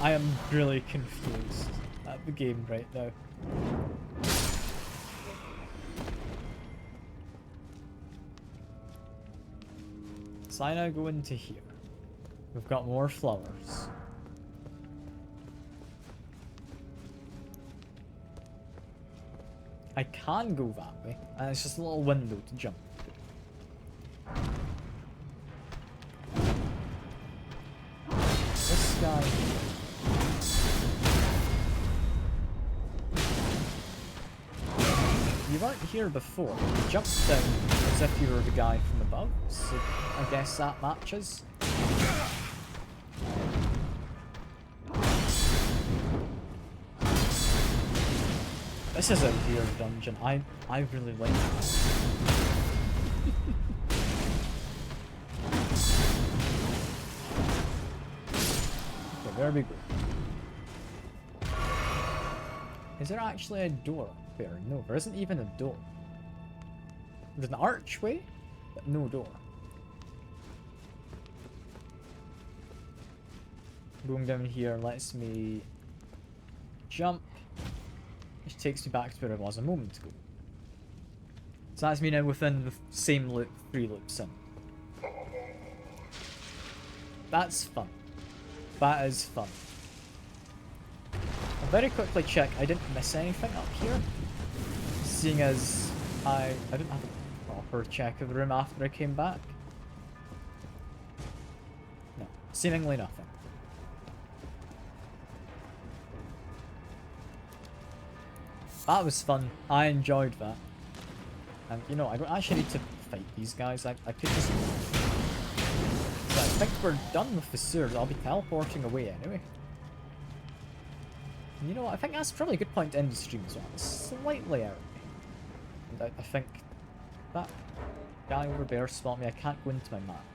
I am really confused at the game right now. So I now go into here. We've got more flowers. I can go that way, and it's just a little window to jump through. This guy... You weren't here before. You jumped down as if you were the guy from above, so I guess that matches. This is a weird dungeon. I really like it. Okay, there we go. Is there actually a door up there? No, there isn't even a door. There's an archway, but no door. Going down here lets me jump, which takes me back to where I was a moment ago. So that's me now within the same loop, 3 loops in. That's fun. That is fun. I'll very quickly check I didn't miss anything up here, seeing as I didn't have a proper check of the room after I came back. No, seemingly nothing. That was fun. I enjoyed that. And you know, I don't actually need to fight these guys. I could just... So I think we're done with the sewers. I'll be teleporting away anyway. And you know what? I think that's probably a good point to end the stream as well. It's slightly out. And I think that guy over there spot me. I can't go into my map.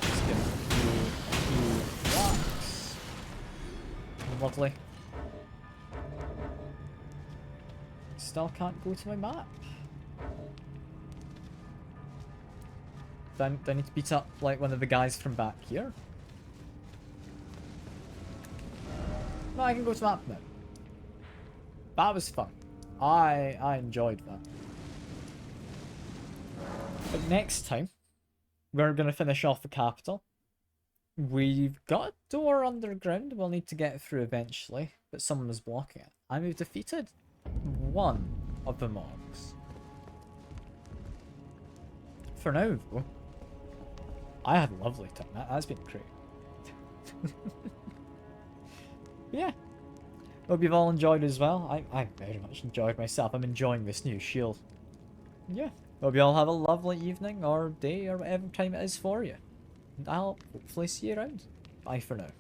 Let's give a few blocks. Lovely. Still can't go to my map. Do I need to beat up like one of the guys from back here? No, I can go to the map now. That was fun. I enjoyed that. But next time, we're going to finish off the capital. We've got a door underground we'll need to get through eventually, but someone was blocking it. And we've defeated one of the mobs. For now, though, I had a lovely time. That's been great. Yeah. Hope you've all enjoyed as well. I very much enjoyed myself. I'm enjoying this new shield. Yeah. Hope you all have a lovely evening or day or whatever time it is for you. And I'll hopefully see you around. Bye for now.